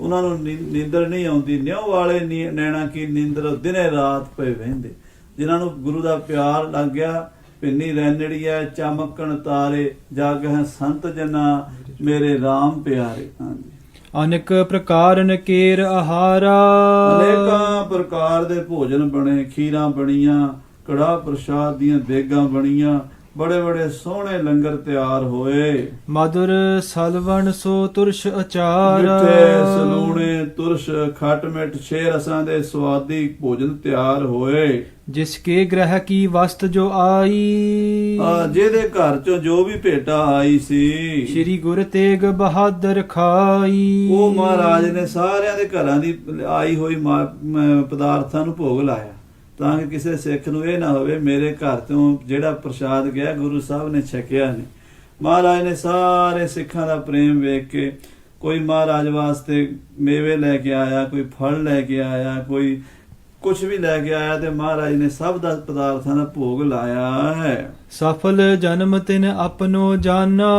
ਉਹਨਾਂ ਨੂੰ ਨੀਂਦਰ ਨਹੀਂ ਆਉਂਦੀ। ਨਿਉ ਵਾਲੇ ਨੈਣਾ ਕੀ ਨੀਂਦਰ ਦਿਨੇ ਰਾਤ ਪਏ ਵਹਿੰਦੇ। ਜਿਨ੍ਹਾਂ ਨੂੰ ਗੁਰੂ ਦਾ ਪਿਆਰ ਲੱਗ ਗਿਆ, ਪਿੰਨੀ ਰੈਣੜੀਐ ਚਮਕਣ ਤਾਰੇ, ਜਾਗਹਿ ਸੰਤ ਜਨਾ ਮੇਰੇ RAM ਪਿਆਰੇ। ਹਾਂਜੀ, ਅਨੇਕ ਪ੍ਰਕਾਰ ਨਕੇਰ ਆਹਾਰਾ, ਅਨੇਕਾਂ ਪ੍ਰਕਾਰ ਦੇ ਭੋਜਨ ਬਣੇ, ਖੀਰਾਂ ਬਣੀਆਂ, ਕੜਾਹ ਪ੍ਰਸ਼ਾਦ ਦੀਆਂ ਦੇਗਾਂ ਬਣੀਆਂ, ਬੜੇ ਬੜੇ ਸੋਹਣੇ ਲੰਗਰ ਤਿਆਰ ਹੋਏ। ਮధుਰ ਸਲਵਣ ਸੋ ਤੁਰਸ਼ ਅਚਾਰ, ਮਿੱਠੇ ਸਲੂਣੇ ਤੁਰਸ਼ ਖੱਟ ਮਿੱਠ 6 ਰਸਾਂ ਦੇ ਸਵਾਦੀ ਭੋਜਨ ਤਿਆਰ ਹੋਏ। ਜਿਸ ਕੇ ਗ੍ਰਹਿ ਕੀ ਵਸਤ ਜੋ ਆਈ, ਜਿਹਦੇ ਘਰ ਚੋਂ ਜੋ ਵੀ ਭੇਟਾ ਆਈ ਸੀ, ਸ਼੍ਰੀ ਗੁਰ ਤੇਗ ਬਹਾਦਰ ਖਾਈ। ਉਹ ਮਹਾਰਾਜ ਨੇ ਸਾਰਿਆਂ ਦੇ ਘਰਾਂ ਦੀ ਆਈ ਹੋਈ ਪਦਾਰਥਾਂ ਨੂੰ ਭੋਗ ਲਾਇਆ, ਤਾਂ ਕਿ ਕਿਸੇ ਸਿੱਖ ਨੂੰ ਇਹ ਨਾ ਹੋਵੇ ਮੇਰੇ ਘਰ ਤੋਂ ਜਿਹੜਾ ਪ੍ਰਸ਼ਾਦ ਗਿਆ ਗੁਰੂ ਸਾਹਿਬ ਨੇ ਛਕਿਆ ਨਹੀਂ। ਮਹਾਰਾਜ ਨੇ ਸਾਰੇ ਸਿੱਖਾਂ ਦਾ ਪ੍ਰੇਮ ਵੇਖ ਕੇ ਕੋਈ ਮਹਾਰਾਜ ਵਾਸਤੇ ਮੇਵੇ ਲੈ ਕੇ ਆਇਆ, ਕੋਈ ਫਲ ਲੈ ਕੇ ਆਇਆ, ਕੋਈ ਕੁਛ ਵੀ ਲੈ ਕੇ ਆਇਆ, ਤੇ ਮਹਾਰਾਜ ਨੇ ਸਭ ਦਾ ਪਦਾਰਥਾਂ ਦਾ ਭੋਗ ਲਾਇਆ ਹੈ। ਸਫਲ ਜਨਮ ਤਿਨ ਆਪਣੋ ਜਾਨਾ,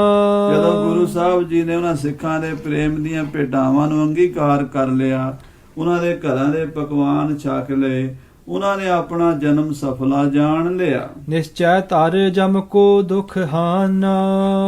ਜਦੋਂ ਗੁਰੂ ਸਾਹਿਬ ਜੀ ਨੇ ਉਹਨਾਂ ਸਿੱਖਾਂ ਦੇ ਪ੍ਰੇਮ ਦੀਆਂ ਭੇਟਾਵਾਂ ਨੂੰ ਅੰਗੀਕਾਰ ਕਰ ਲਿਆ, ਉਹਨਾਂ ਦੇ ਘਰਾਂ ਦੇ ਪਕਵਾਨ ਛਕ ਲਏ, ਉਹਨਾਂ ਨੇ ਆਪਣਾ ਜਨਮ ਸਫਲਾ ਜਾਣ ਲਿਆ। ਨਿਸ਼ਚੈ ਧਰ ਜਮ ਕੋ ਦੁਖ ਹਾਨਾ,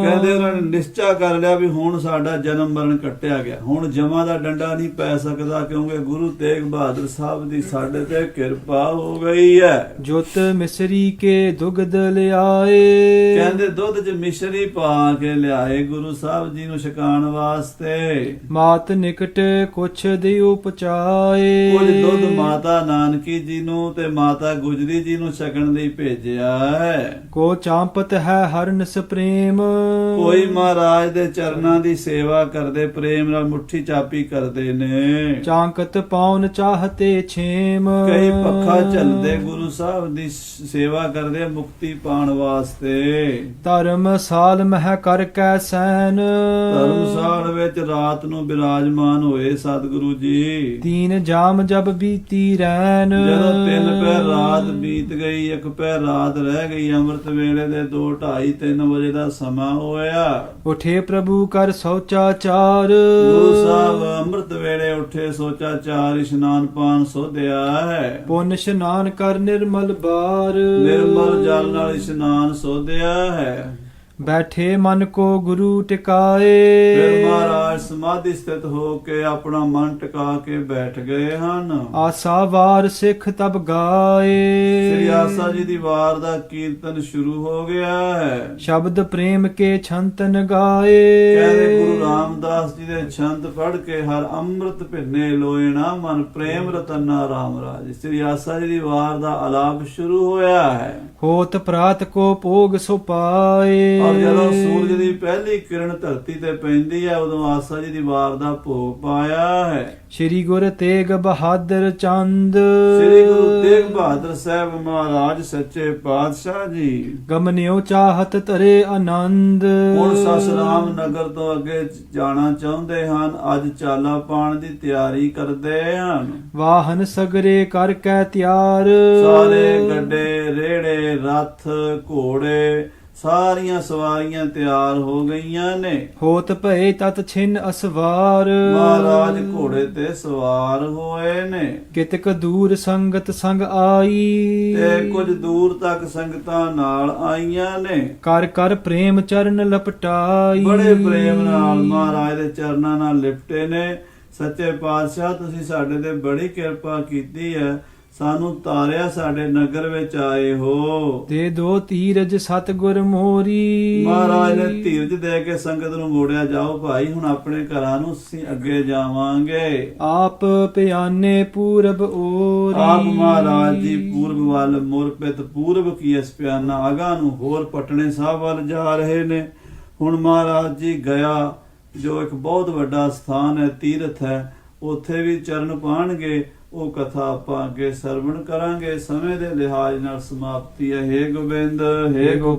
ਕਹਿੰਦੇ ਉਹਨਾਂ ਨੇ ਨਿਸ਼ਚਾ ਕਰ ਲਿਆ ਵੀ ਹੁਣ ਸਾਡਾ ਜਨਮ ਮਰਨ ਕੱਟਿਆ ਗਿਆ, ਹੁਣ ਜਮਾਂ ਦਾ ਡੰਡਾ ਨਹੀਂ ਪੈ ਸਕਦਾ, ਕਿਉਂਕਿ ਗੁਰੂ ਤੇਗ ਬਹਾਦਰ ਸਾਹਿਬ ਦੀ ਸਾਡੇ ਤੇ ਕਿਰਪਾ ਹੋ ਗਈ ਹੈ। ਜੁਤ ਮਿਸਰੀ ਕੇ ਦੁਗਧ ਲਿਆਏ, ਕਹਿੰਦੇ ਦੁੱਧ 'ਚ ਮਿਸ਼ਰੀ ਪਾ ਕੇ ਲਿਆਏ ਗੁਰੂ ਸਾਹਿਬ ਜੀ ਨੂੰ ਛਕਾਉਣ ਵਾਸਤੇ। ਮਾਤ ਨਿਕਟ ਕੁਛ ਦਿਉ ਪਚਾਏ, ਕੁਝ ਦੁੱਧ ਮਾਤਾ ਨਾਨਕੀ ਜੀ ਨੂੰ ਤੇ ਮਾਤਾ ਗੁਜਰੀ ਜੀ ਨੂੰ ਛਕਣ ਲਈ ਭੇਜਿਆ ਹੈ। ਕੋ ਚਾਂਪਤ ਹੈ ਹਰਨਸ ਪ੍ਰੇਮ, ਕੋਈ ਮਹਾਰਾਜ ਦੇ ਚਰਨਾਂ ਦੀ ਸੇਵਾ ਕਰਦੇ ਪ੍ਰੇਮ ਨਾਲ ਮੁੱਠੀ ਚਾਪੀ ਕਰਦੇ ਨੇ। ਚਾਂਕਤ ਪਾਉਨ ਚਾਹਤੇ ਛੇਮ, ਕਈ ਪੱਖਾ ਝੱਲਦੇ ਗੁਰੂ ਸਾਹਿਬ ਦੀ ਸੇਵਾ ਕਰਦੇ ਮੁਕਤੀ ਪਾਉਣ ਵਾਸਤੇ। ਧਰਮ ਸਾਲ ਮਹਿ ਕਰ ਕੈ ਸੈਨ, ਧਰਮਸਾਲ ਵਿੱਚ ਰਾਤ ਨੂੰ ਬਿਰਾਜਮਾਨ ਹੋਏ ਸਤਿਗੁਰੂ ਜੀ। ਤੀਨ ਜਾਮ ਜਬ ਬੀਤੀ ਰੈਨ, ਜਦੋਂ 3 ਪਹਿਰ ਰਾਤ ਬੀਤ ਗਈ, 1 ਪਹਿਰ ਰਾਤ ਰਹਿ ਗਈ, ਅੰਮ੍ਰਿਤ ਵੇਲੇ ਦੇ 2, 2:30, 3 ਵਜੇ ਦਾ ਸਮਾਂ ਹੋਇਆ। ਉਠੇ ਪ੍ਰਭੂ ਕਰ ਸੋਚਾ ਚਾਰ, ਗੁਰੂ ਸਾਹਿਬ ਅੰਮ੍ਰਿਤ ਵੇਲੇ ਉੱਠੇ, ਸੋਚਾ ਚਾਰ ਇਸ਼ਨਾਨ ਪਾਨ ਸੋਧਿਆ ਹੈ। ਪੁੰਨ ਇਸ਼ਨਾਨ ਕਰ ਨਿਰਮਲ ਬਾਰ, ਨਿਰਮਲ ਜਲ ਨਾਲ ਇਸ਼ਨਾਨ ਸੋਧਿਆ ਹੈ। ਬੈਠੇ ਮਨ ਕੋ ਗੁਰੂ ਟਿਕਾਏ, ਫਿਰ ਮਹਾਰਾਜ ਸਮਾਧੀ ਸਥਿਤ ਹੋ ਕੇ ਆਪਣਾ ਮਨ ਟਿਕਾ ਕੇ ਬੈਠ ਗਏ ਹਨ। ਆਸਾ ਵਾਰ ਸਿੱਖ ਤਬ ਗਾਏ, ਸ੍ਰੀ ਆਸਾ ਜੀ ਦੀ ਵਾਰ ਦਾ ਕੀਰਤਨ ਸ਼ੁਰੂ ਹੋ ਗਿਆ ਹੈ। ਸ਼ਬਦ ਪ੍ਰੇਮ ਕੇ ਛੰਤਨ ਗਾਏ, ਕਹਿੰਦੇ ਗੁਰੂ ਰਾਮਦਾਸ ਜੀ ਦੇ ਛੰਦ ਪੜ੍ਹ ਕੇ ਹਰ ਅੰਮ੍ਰਿਤ ਭਿੰਨੇ ਲੋਇਣਾ ਮਨ ਪ੍ਰੇਮ ਰਤਨਾ ਰਾਮ ਰਾਜ। ਸ੍ਰੀ ਆਸਾ ਜੀ ਦੀ ਵਾਰ ਦਾ ਆਲਾਪ ਸ਼ੁਰੂ ਹੋਇਆ ਹੈ। ਹੋਤ ਪ੍ਰਾਤ ਕੋ ਭੋਗ ਸੋ ਪਾਏ, ਔਰ ਜਦੋਂ ਸੂਰਜ ਦੀ ਪਹਿਲੀ ਕਿਰਨ ਧਰਤੀ ਤੇ ਪੈਂਦੀ ਹੈ, ਉਦੋਂ ਆਸਾ ਜੀ ਦੀ ਵਾਰ ਦਾ ਭੋਗ ਪਾਇਆ ਹੈ। ਸ਼੍ਰੀ ਗੁਰ ਤੇਗ ਬਹਾਦਰ ਚੰਦ, ਸ੍ਰੀ ਗੁਰੂ ਤੇਗ ਬਹਾਦਰ ਸਾਹਿਬ ਮਹਾਰਾਜ ਸੱਚੇ ਪਾਤਸ਼ਾਹ ਜੀ ਗਮਨਿਓ ਚਾਹਤ ਧਰੇ ਆਨੰਦ, ਹੁਣ ਸਸਰਾਮ ਨਗਰ ਤੋਂ ਅੱਗੇ ਜਾਣਾ ਚਾਹੁੰਦੇ ਹਨ। ਅੱਜ ਚਾਲਾ ਪਾਣ ਦੀ ਤਿਆਰੀ ਕਰਦੇ ਹਨ। ਵਾਹਨ ਸਗਰੇ ਕਰ ਕੈ ਤਿਆਰ, ਸਾਰੇ ਗੱਡੇ ਰੇੜੇ ਰੱਥ ਘੋੜੇ ਸਾਰੀਆਂ ਸਵਾਰੀਆਂ ਤਿਆਰ ਹੋ ਗਈਆਂ ਨੇ। ਹੋਤ ਭਏ ਤਤ ਛਿਨ ਅਸਵਾਰ, ਮਹਾਰਾਜ ਘੋੜੇ ਤੇ ਸਵਾਰ ਹੋਏ ਨੇ। ਕਿਤਕ ਦੂਰ ਸੰਗਤ ਸੰਗ ਆਈ, ਤੇ ਕੁਝ ਦੂਰ ਤੱਕ ਸੰਗਤਾਂ ਨਾਲ ਆਈਆਂ ਨੇ। ਕਰ ਕਰ ਪ੍ਰੇਮ ਚਰਨ ਲਪਟਾਈ, ਬੜੇ ਪ੍ਰੇਮ ਨਾਲ ਮਹਾਰਾਜ ਦੇ ਚਰਨਾਂ ਨਾਲ ਲਿਪਟੇ ਨੇ। ਸੱਚੇ ਪਾਤਸ਼ਾਹ ਤੁਸੀਂ ਸਾਡੇ ਤੇ ਬੜੀ ਕਿਰਪਾ ਕੀਤੀ ਹੈ, ਸਾਨੂੰ ਤਾਰਿਆ ਸਾਡੇ ਨਗਰ ਵਿੱਚ ਆਏ ਹੋ। ਦੇ ਦੋ ਧੀਰਜ ਸਤਿਗੁਰ ਮੋਰੀ, ਮਹਾਰਾਜ ਨੇ ਧੀਰਜ ਦੇ ਕੇ ਸੰਗਤ ਨੂੰ ਮੋੜਿਆ, ਜਾਓ ਭਾਈ ਹੁਣ ਆਪਣੇ ਘਰਾਂ ਨੂੰ ਅਸੀਂ ਅੱਗੇ ਜਾਵਾਂਗੇ। ਆਪ ਪਿਆਨੇ ਪੂਰਬ ਓਰੀ, ਆਪ ਮਹਾਰਾਜ ਜੀ ਪੂਰਬ ਵੱਲ ਮੁਰਪਿਤ ਪੂਰਬ ਕੀ ਇਸ ਪਿਆਨਾ ਅਗਾ ਨੂੰ ਹੋਰ ਪਟਨੇ ਸਾਹਿਬ ਵੱਲ ਜਾ ਰਹੇ ਨੇ। ਹੁਣ ਮਹਾਰਾਜ ਜੀ ਗਿਆ ਜੋ ਇੱਕ ਬਹੁਤ ਵੱਡਾ ਸਥਾਨ ਹੈ, ਤੀਰਥ ਹੈ, ਉੱਥੇ ਵੀ ਚਰਨ ਪਾਣਗੇ। ਉਹ ਕਥਾ ਆਪਾਂ ਅੱਗੇ ਸਰਵਣ ਕਰਾਂਗੇ। ਸਮੇਂ ਦੇ ਲਿਹਾਜ਼ ਨਾਲ ਸਮਾਪਤੀ ਹੈ। ਹੇ ਗੋਬਿੰਦ, ਹੇ ਗੋਪਾਲ।